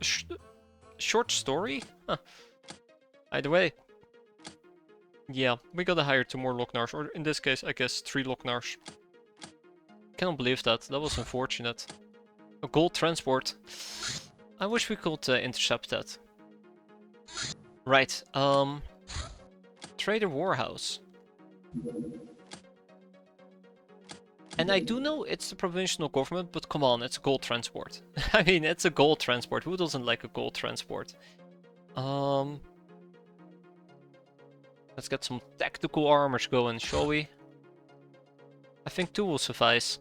story? Huh. Either way. Yeah, we gotta hire 2 more Locknars, or in this case, I guess 3 Locknars. Cannot believe that. That was unfortunate. A gold transport. I wish we could intercept that. Right, Trader Warhouse. And I do know it's the provincial government, but come on, it's a gold transport. I mean, it's a gold transport. Who doesn't like a gold transport? Let's get some tactical armors going, shall we? I think 2 will suffice.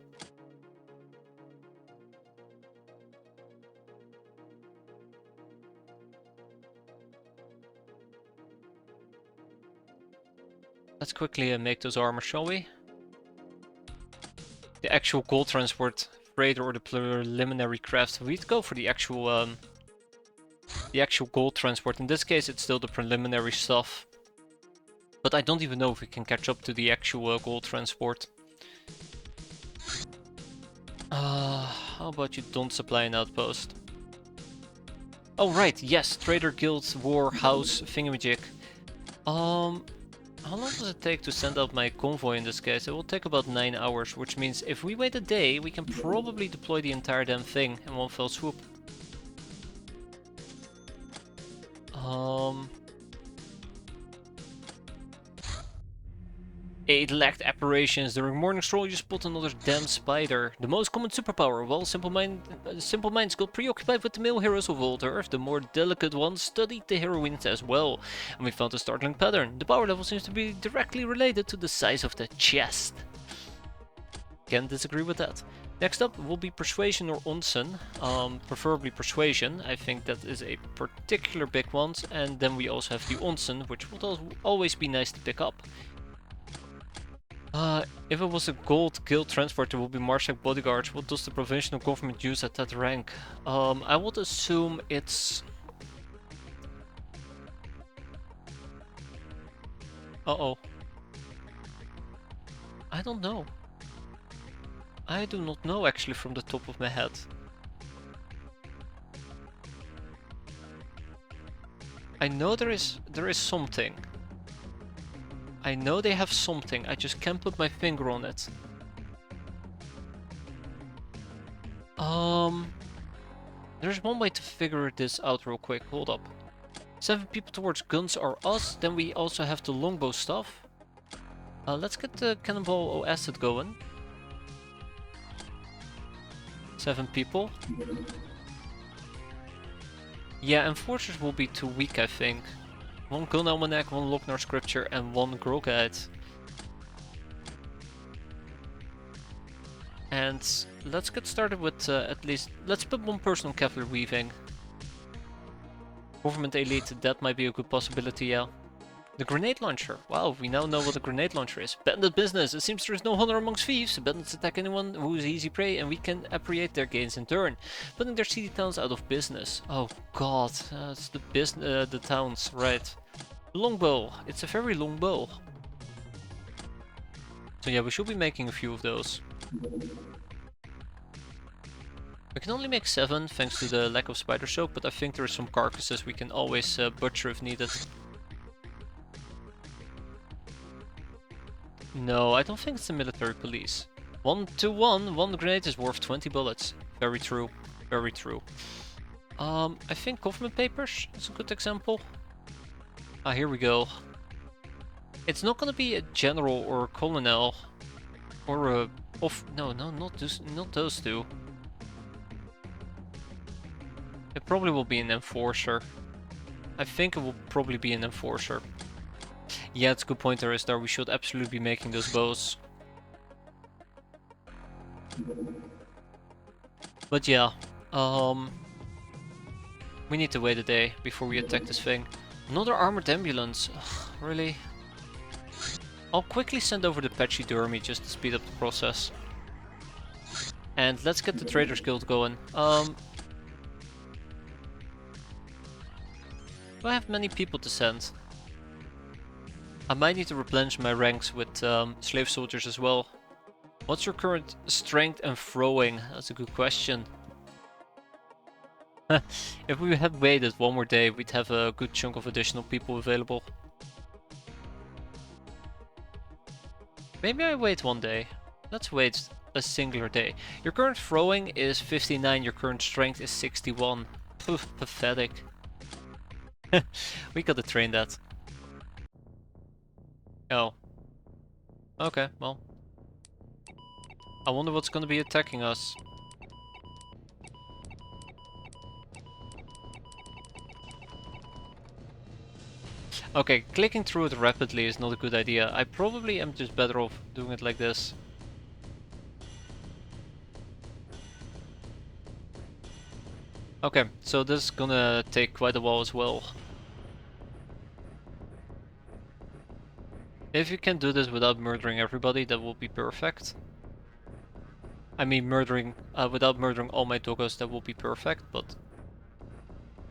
Let's quickly make those armors, shall we? The actual gold transport freighter or the preliminary craft. We'd go for the actual gold transport. In this case, it's still the preliminary stuff. But I don't even know if we can catch up to the actual gold transport. How about you don't supply an outpost? Oh right, yes, Trader Guild War House Thingamajig. How long does it take to send out my convoy in this case? It will take about 9 hours, which means if we wait a day, we can probably deploy the entire damn thing in one fell swoop. It lacked apparitions. During morning stroll, you spot another damn spider. The most common superpower. While simple minds got preoccupied with the male heroes of old Earth, the more delicate ones studied the heroines as well. And we found a startling pattern. The power level seems to be directly related to the size of the chest. Can't disagree with that. Next up will be Persuasion or Onsen, preferably Persuasion. I think that is a particular big one. And then we also have the Onsen, which would always be nice to pick up. If it was a gold guild transport, it would be Marshak bodyguards. What does the provincial government use at that rank? I would assume it's... Uh-oh. I don't know. I do not know actually from the top of my head. I know there is something. I know they have something, I just can't put my finger on it. There's one way to figure this out real quick, hold up. 7 people towards guns are us, then we also have the longbow stuff. Let's get the cannonball acid going. 7 people. Yeah, enforcers will be too weak, I think. 1 gun almanac, 1 Lochnar scripture, and 1 girl guide. And let's get started with at least, let's put 1 person on cavalry weaving. Government elite, that might be a good possibility, yeah. The grenade launcher. Wow, we now know what a grenade launcher is. Bandit business. It seems there is no honor amongst thieves. Bandits attack anyone who is easy prey and we can appropriate their gains in turn, putting their city towns out of business. Oh god, it's the towns, right. Longbow. It's a very long bow. So yeah, we should be making a few of those. We can only make 7 thanks to the lack of spider soak, but I think there are some carcasses we can always butcher if needed. No, I don't think it's the military police. 1 to 1, 1 grenade is worth 20 bullets. Very true, very true. I think government papers is a good example. Ah, here we go. It's not gonna be a general or a colonel or a no, not those two. It probably will be an enforcer. I think it will probably be an enforcer. Yeah, it's a good point, Aristar. We should absolutely be making those bows. But yeah, we need to wait a day before we attack this thing. Another armored ambulance. Ugh, really? I'll quickly send over the pachydermy just to speed up the process. And let's get the Traders Guild going. Do I have many people to send? I might need to replenish my ranks with slave soldiers as well. What's your current strength and throwing? That's a good question. If we had waited 1 more day, we'd have a good chunk of additional people available. Maybe I wait 1 day. Let's wait a singular day. Your current throwing is 59, your current strength is 61. Poof, pathetic. We gotta train that. Oh. Okay, well. I wonder what's gonna be attacking us. Okay, clicking through it rapidly is not a good idea. I probably am just better off doing it like this. Okay, so this is gonna take quite a while as well. If you can do this without murdering everybody, that will be perfect. I mean without murdering all my doggos, that will be perfect, but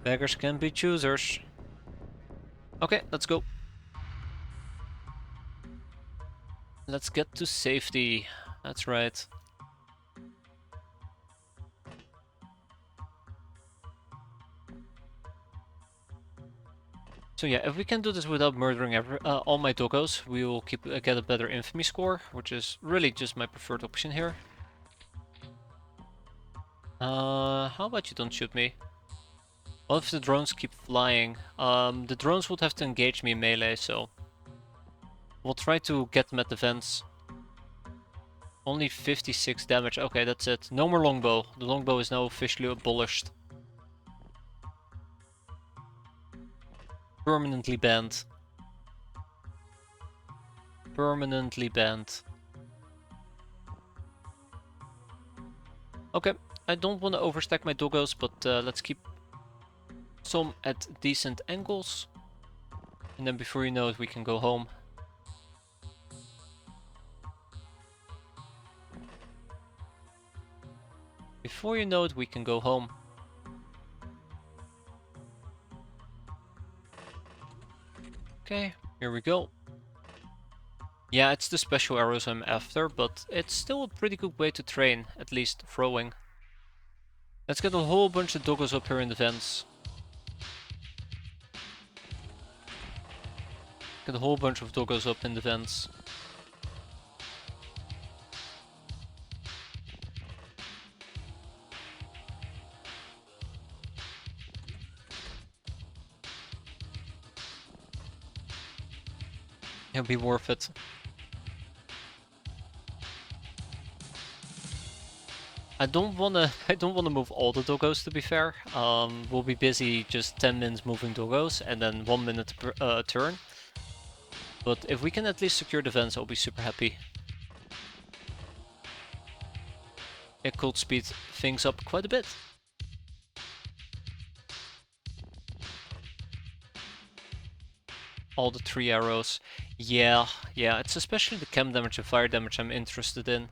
beggars can be choosers. Okay, let's go. Let's get to safety. That's right. So yeah, if we can do this without murdering all my doggos, we will get a better infamy score, which is really just my preferred option here. How about you don't shoot me? What if the drones keep flying? The drones would have to engage me in melee, so we'll try to get them at the vents. Only 56 damage. Okay, that's it. No more longbow. The longbow is now officially abolished. Permanently banned. Permanently banned. Okay, I don't want to overstack my doggos, but let's keep some at decent angles. And then before you know it, we can go home. Before you know it, we can go home. Okay, here we go. Yeah, it's the special arrows I'm after, but it's still a pretty good way to train, at least throwing. Let's get a whole bunch of doggos up here in the vents. Get a whole bunch of doggos up in the vents. It'll be worth it. I don't wanna move all the doggos, to be fair. We'll be busy just 10 minutes moving doggos and then 1 minute per turn. But if we can at least secure the vents, I'll be super happy. It could speed things up quite a bit. All the 3 arrows. Yeah, it's especially the chem damage and fire damage I'm interested in.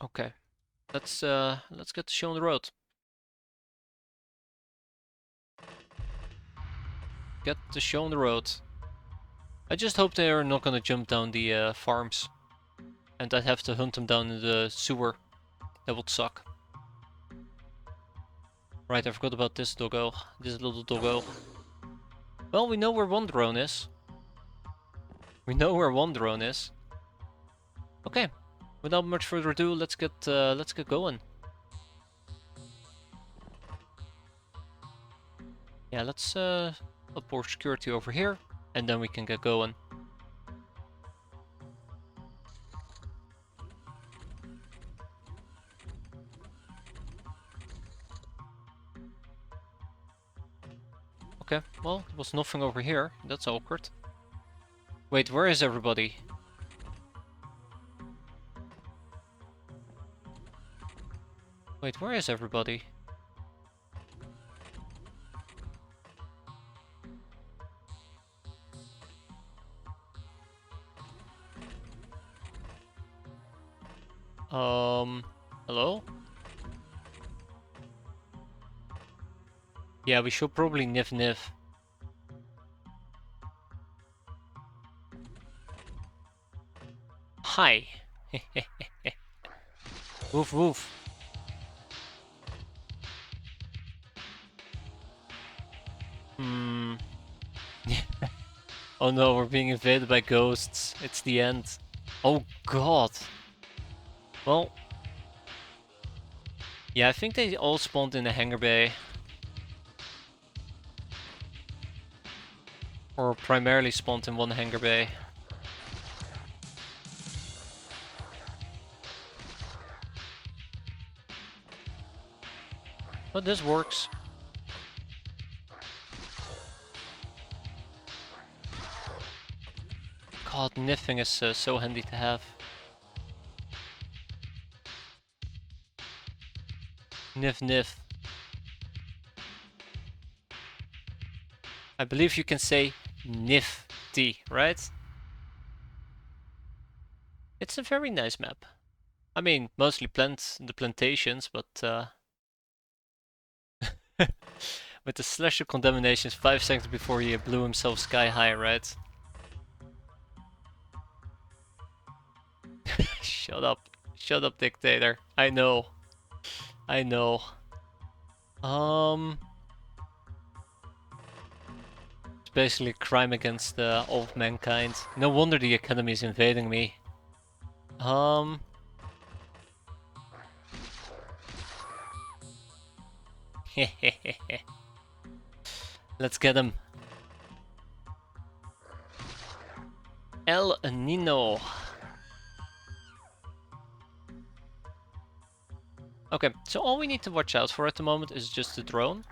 Okay, let's get the show on the road. Get the show on the road. I just hope they are not gonna jump down the farms. And I'd have to hunt them down in the sewer. That would suck. Right, I forgot about this doggo. This little doggo. Well, we know where one drone is. We know where one drone is. Okay, without much further ado, let's get going. Yeah, let's up more security over here, and then we can get going. Okay, well, there was nothing over here. That's awkward. Wait, where is everybody? Wait, where is everybody? Hello? Yeah, we should probably niff. Hi. Woof woof. Oh no, we're being invaded by ghosts. It's the end. Oh god. Well. Yeah, I think they all spawned in the hangar bay. Or primarily spawned in one hangar bay. But this works. God, niffing is so handy to have. Niff. I believe you can say nifty, right? It's a very nice map. I mean, mostly the plantations, but with the slasher condemnations 5 seconds before he blew himself sky high, right? Shut up, dictator. I know. It's basically a crime against all of mankind. No wonder the Academy is invading me. Let's get him. El Nino. Okay, so all we need to watch out for at the moment is just the drone.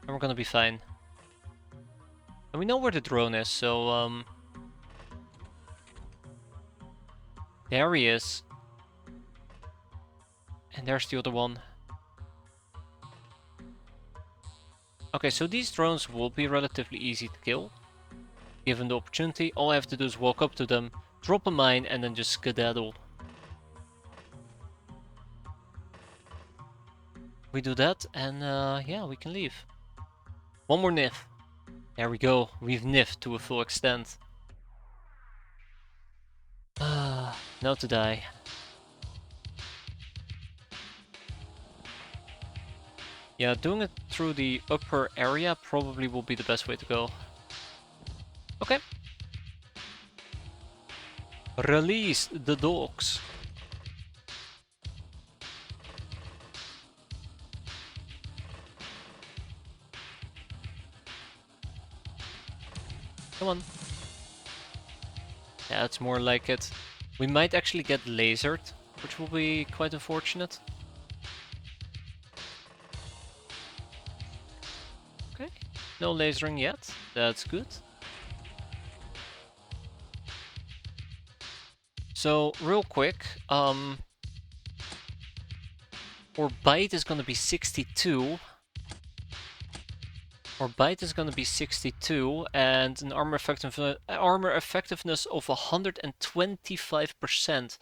And we're gonna be fine. And we know where the drone is, so there he is. And there's the other one. Okay, so these drones will be relatively easy to kill. Given the opportunity, all I have to do is walk up to them, drop a mine, and then just skedaddle. We do that, and yeah, we can leave. One more niff. There we go, we've niffed to a full extent. Now to die. Yeah, doing it through the upper area probably will be the best way to go. Okay. Release the dogs. Come on. Yeah, it's more like it. We might actually get lasered, which will be quite unfortunate. Okay, no lasering yet. That's good. So, real quick, our bite is gonna be 62. Our bite is gonna be 62, and an armor effectiveness of 125%,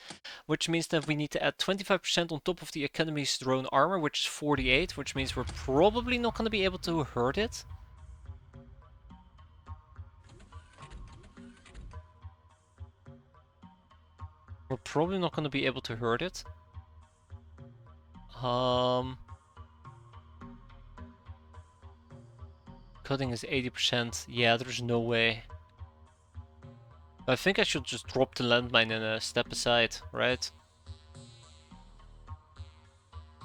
which means that we need to add 25% on top of the Academy's drone armor, which is 48, which means we're probably not gonna be able to hurt it. We're probably not gonna be able to hurt it. Cutting is 80%. Yeah, there's no way. I think I should just drop the landmine and step aside, right?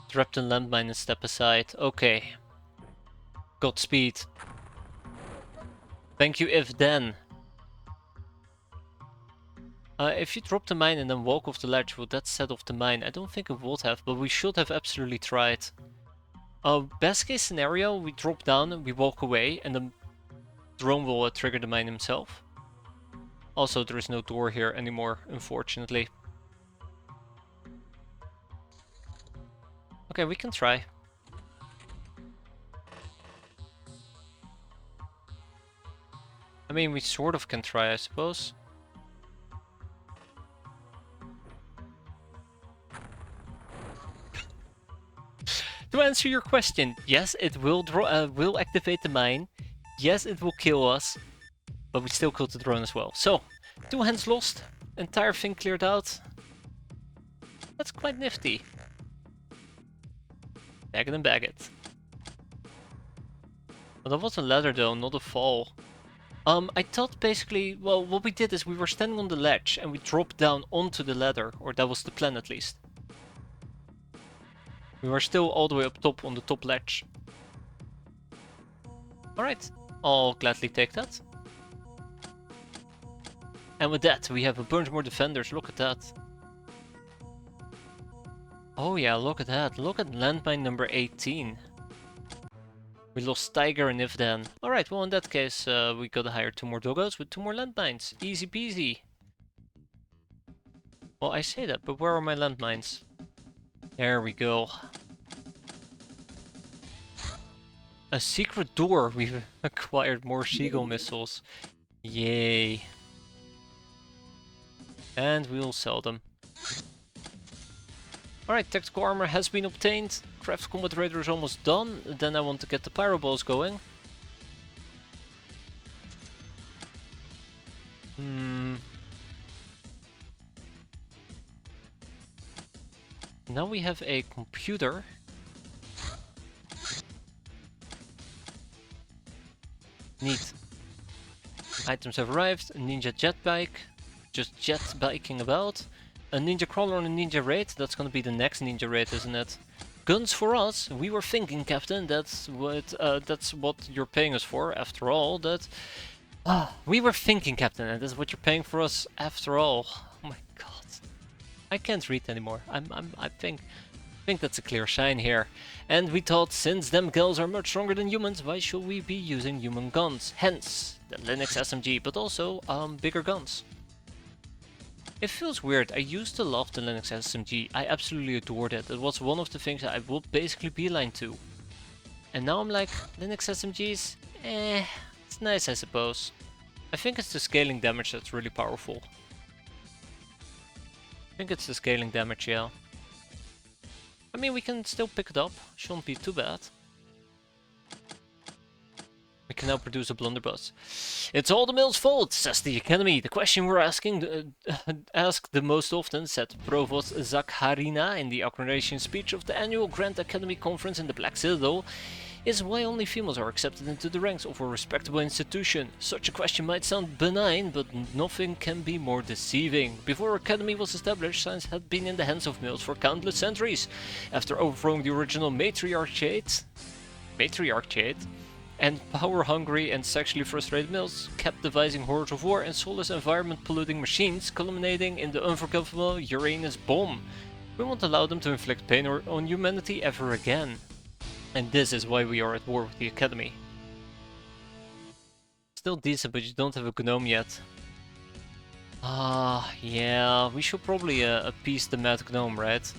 Drop the landmine and step aside. Okay. Godspeed. Thank you, if then. If you drop the mine and then walk off the ledge, would that set off the mine? I don't think it would have, but we should have absolutely tried. Best case scenario, we drop down, we walk away, and the drone will trigger the mine himself. Also, there is no door here anymore, unfortunately. Okay, we can try. I mean, we sort of can try, I suppose. To answer your question, yes, it will activate the mine. Yes, it will kill us, but we still killed the drone as well. So, 2 hands lost, entire thing cleared out. That's quite nifty. Bag it and bag it. Well, that was a ladder though, not a fall. I thought basically, well, what we did is we were standing on the ledge and we dropped down onto the ladder, or that was the plan at least. We were still all the way up top on the top ledge. Alright, I'll gladly take that. And with that, we have a bunch more defenders, look at that. Oh yeah, look at that, look at landmine number 18. We lost Tiger and if then. Alright, well in that case, we gotta hire 2 more doggos with 2 more landmines. Easy peasy. Well, I say that, but where are my landmines? There we go. A secret door! We've acquired more seagull missiles. Yay. And we'll sell them. Alright, tactical armor has been obtained. Craft combat radar is almost done. Then I want to get the pyro balls going. Now we have a computer. Neat. Items have arrived. A ninja jet bike. Just jet biking about. A ninja crawler and a ninja raid. That's gonna be the next ninja raid, isn't it? Guns for us. We were thinking, Captain. That's what you're paying us for. After all, we were thinking, Captain, and that's what you're paying for us. After all. Oh my God. I can't read anymore. I think that's a clear sign here. And we thought, since them girls are much stronger than humans, why should we be using human guns? Hence, the Linux SMG, but also bigger guns. It feels weird. I used to love the Linux SMG. I absolutely adored it. It was one of the things that I would basically beeline to. And now I'm like, Linux SMGs? It's nice, I suppose. I think it's the scaling damage that's really powerful. I think it's the scaling damage, yeah. I mean, we can still pick it up. Shouldn't be too bad. We can now produce a blunderbuss. It's all the mill's fault, says the Academy. The question we're asking, asked the most often, said Provost Zakharina in the inauguration speech of the annual Grand Academy Conference in the Black Citadel, is why only females are accepted into the ranks of a respectable institution. Such a question might sound benign, but nothing can be more deceiving. Before Academy was established, science had been in the hands of males for countless centuries. After overthrowing the original matriarchate, and power-hungry and sexually frustrated males kept devising hordes of war and soulless environment-polluting machines, culminating in the unforgivable Uranus bomb. We won't allow them to inflict pain on humanity ever again. And this is why we are at war with the Academy. Still decent, but you don't have a gnome yet. Yeah, we should probably appease the mad gnome, right?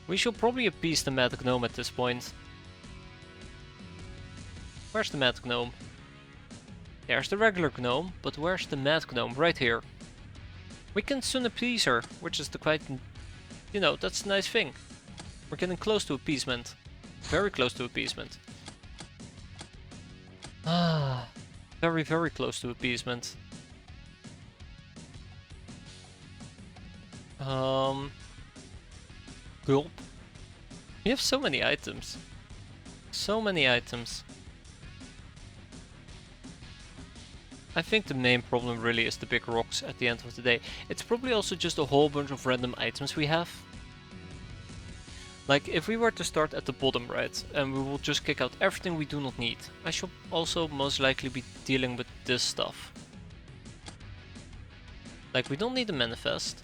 We should probably appease the mad gnome at this point. Where's the mad gnome? There's the regular gnome, but where's the mad gnome? Right here. We can soon appease her, which is the quite... You know, that's a nice thing. We're getting close to appeasement. Very close to appeasement. Very, very close to appeasement. Gulp. We have so many items. So many items. I think the main problem really is the big rocks at the end of the day. It's probably also just a whole bunch of random items we have. Like, if we were to start at the bottom, right, and we will just kick out everything we do not need, I should also most likely be dealing with this stuff. Like, we don't need a manifest.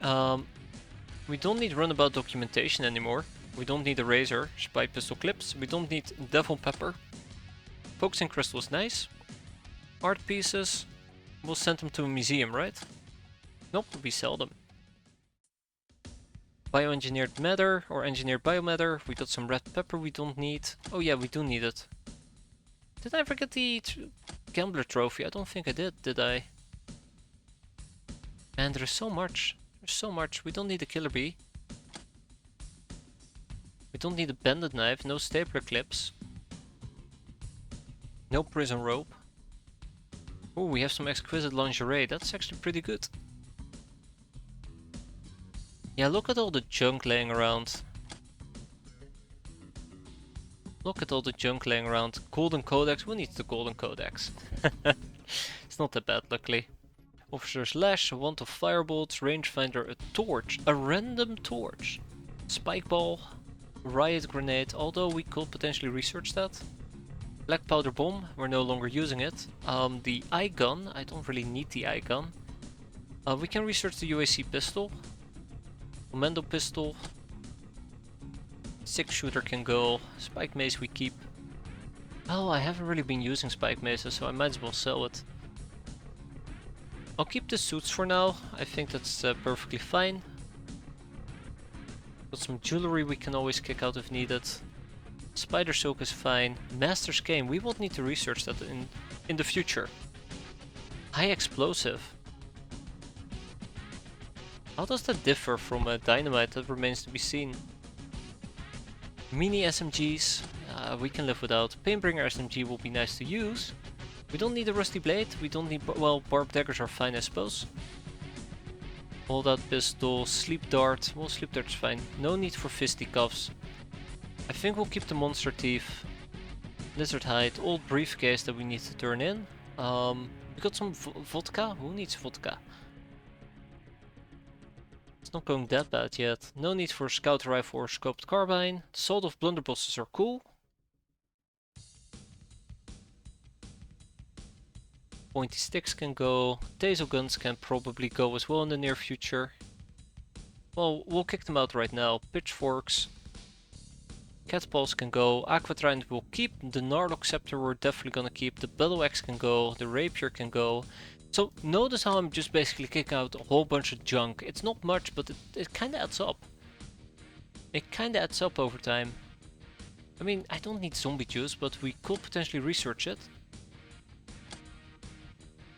We don't need runabout documentation anymore. We don't need a razor, spy pistol clips. We don't need devil pepper. Focusing crystal is nice. Art pieces, we'll send them to a museum, right? Nope, we sell them. Bioengineered matter or engineered biomatter. We got some red pepper we don't need. Oh yeah, we do need it. Did I forget the gambler trophy? I don't think I did I? Man, there's so much. There's so much. We don't need a killer bee. We don't need a bended knife, no stapler clips. No prison rope. Oh, we have some exquisite lingerie. That's actually pretty good. Yeah, look at all the junk laying around. Look at all the junk laying around. Golden Codex. Who needs the Golden Codex? It's not that bad, luckily. Officer's Lash, a wand of firebolts, rangefinder, a torch, a random torch, spike ball, riot grenade, although we could potentially research that. Black powder bomb, we're no longer using it. The eye gun, I don't really need the eye gun. We can research the UAC pistol. Commando pistol. 6-shooter can go. Spike mace we keep. Oh, I haven't really been using spike maces, so I might as well sell it. I'll keep the suits for now. I think that's perfectly fine. Got some jewelry we can always kick out if needed. Spider silk is fine. Master's cane, we won't need to research that in the future. High explosive. How does that differ from dynamite? That remains to be seen. Mini SMGs, we can live without. Painbringer SMG will be nice to use. We don't need a rusty blade. We don't need, well, barbed daggers are fine, I suppose. Hold out pistol, sleep dart. Well, sleep dart's fine. No need for fisticuffs. I think we'll keep the monster teeth. Lizard hide, old briefcase that we need to turn in. We got some vodka. Who needs vodka? It's not going that bad yet. No need for scout rifle or scoped carbine. The salt of blunderbusses are cool. Pointy sticks can go. Taser guns can probably go as well in the near future. Well, we'll kick them out right now. Pitchforks. Catballs can go. Aquatrident will keep. The Narlock Scepter we're definitely gonna keep. The Battle Axe can go. The Rapier can go. So notice how I'm just basically kicking out a whole bunch of junk. It's not much, but it kinda adds up. It kinda adds up over time. I mean, I don't need zombie juice, but we could potentially research it.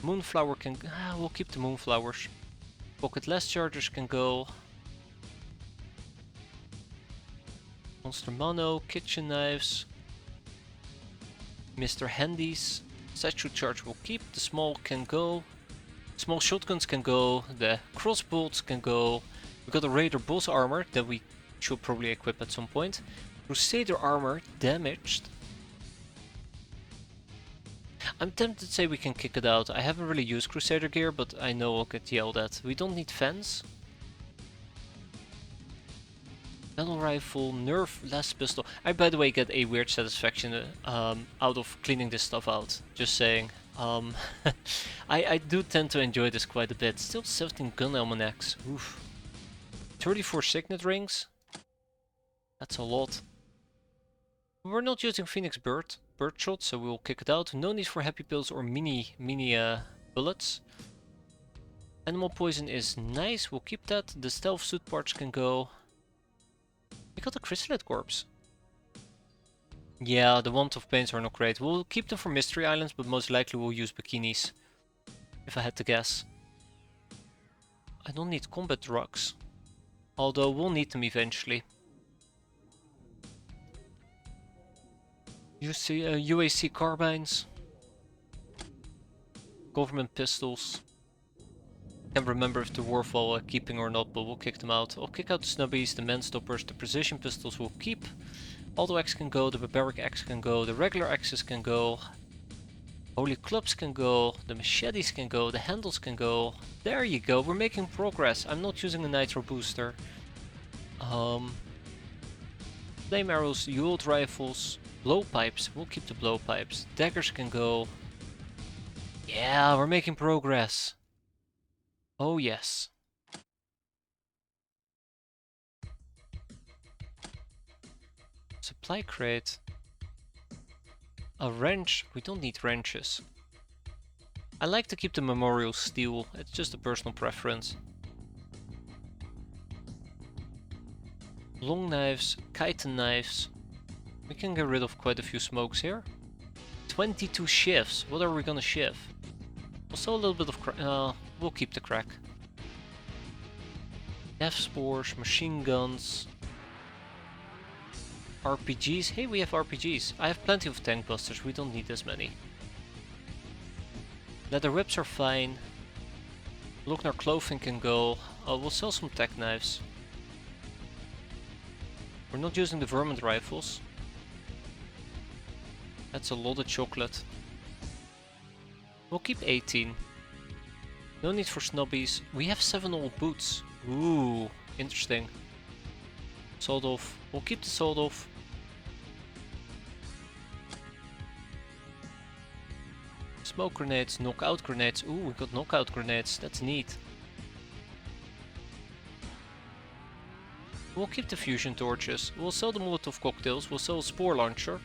Moonflower can... we'll keep the moonflowers. Pocket less chargers can go. Monster Mono, kitchen knives. Mr. Handy's statue charge will keep. The small can go. Small shotguns can go. The crossbolts can go. We got a Raider boss armor that we should probably equip at some point. Crusader armor damaged. I'm tempted to say we can kick it out. I haven't really used Crusader gear, but I know I'll get yelled at. We don't need fence. Battle rifle, nerf, less pistol. I, by the way, get a weird satisfaction out of cleaning this stuff out. Just saying. I do tend to enjoy this quite a bit. Still 17 gun almanacs. Oof. 34 signet rings. That's a lot. We're not using Phoenix bird shot, so we'll kick it out. No need for happy pills or mini bullets. Animal poison is nice. We'll keep that. The stealth suit parts can go. We got a chrysalid corpse. Yeah, the wand of pains are not great. We'll keep them for mystery islands, but most likely we'll use bikinis. If I had to guess. I don't need combat drugs. Although we'll need them eventually. UAC carbines. Government pistols. Can't remember if they're worthwhile keeping or not, but we'll kick them out. I'll kick out the snubbies, the manstoppers, the precision pistols we'll keep. Auto X can go, the barbaric X can go, the regular X's can go. Holy clubs can go, the machetes can go, the handles can go. There you go, we're making progress. I'm not using a nitro booster. Flame arrows, Ewald rifles, blowpipes, we'll keep the blowpipes. Daggers can go. Yeah, we're making progress. Oh yes. Supply crate. A wrench. We don't need wrenches. I like to keep the memorial steel. It's just a personal preference. Long knives, chitin knives. We can get rid of quite a few smokes here. 22 shifts. What are we gonna shift? Also a little bit of we'll keep the crack. Death spores, machine guns. RPGs. Hey, we have RPGs. I have plenty of tank busters. We don't need as many. Leather whips are fine. Lochner clothing can go. We'll sell some tech knives. We're not using the vermint rifles. That's a lot of chocolate. We'll keep 18. No need for snubbies. We have 7 old boots. Ooh, interesting. Sawed off. We'll keep the sawed off. Smoke grenades, knockout grenades. Ooh, we got knockout grenades. That's neat. We'll keep the fusion torches. We'll sell the Molotov cocktails. We'll sell a spore launcher.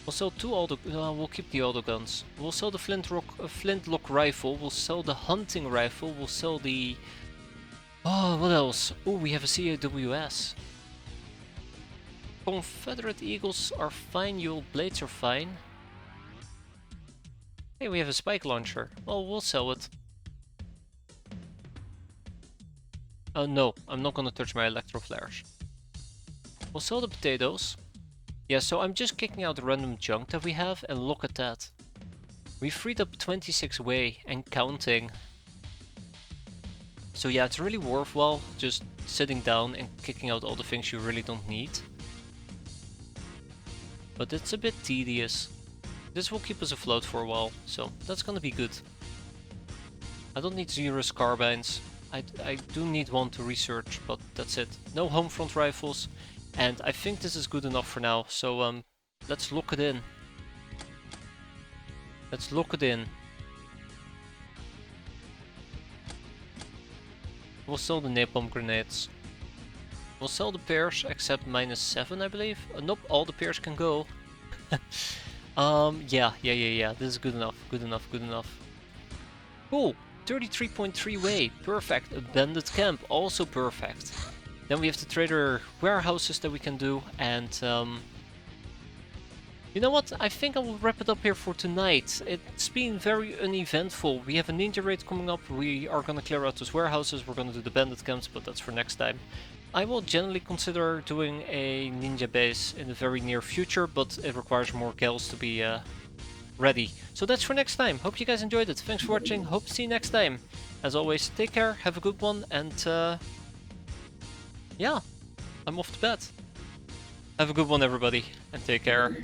We'll sell 2 auto. We'll keep the auto guns. We'll sell the flintlock rifle. We'll sell the hunting rifle. We'll sell the. Oh, what else? Oh, we have a CAWS. Confederate Eagles are fine. Your blades are fine. Hey, we have a spike launcher. Well, we'll sell it. No, I'm not gonna touch my electro flares. We'll sell the potatoes. Yeah, so I'm just kicking out the random junk that we have, and look at that. We freed up 26 way and counting. So yeah, it's really worthwhile just sitting down and kicking out all the things you really don't need. But it's a bit tedious. This will keep us afloat for a while, so that's gonna be good. I don't need Xerus carbines. I do need one to research, but that's it. No home front rifles, and I think this is good enough for now, so let's lock it in. Let's lock it in. We'll sell the napalm grenades. We'll sell the pairs, except -7, I believe. Nope, all the pairs can go. Yeah. This is good enough, good enough. Cool. 33.3 way, perfect. Abandoned camp, also perfect. Then we have the trader warehouses that we can do, and You know what? I think I will wrap it up here for tonight. It's been very uneventful. We have a ninja raid coming up. We are gonna clear out those warehouses. We're gonna do the bandit camps, but that's for next time. I will generally consider doing a ninja base in the very near future, but it requires more gals to be ready. So that's for next time. Hope you guys enjoyed it. Thanks for watching. Hope to see you next time. As always, take care, have a good one, and yeah, I'm off to bed. Have a good one, everybody, and take care.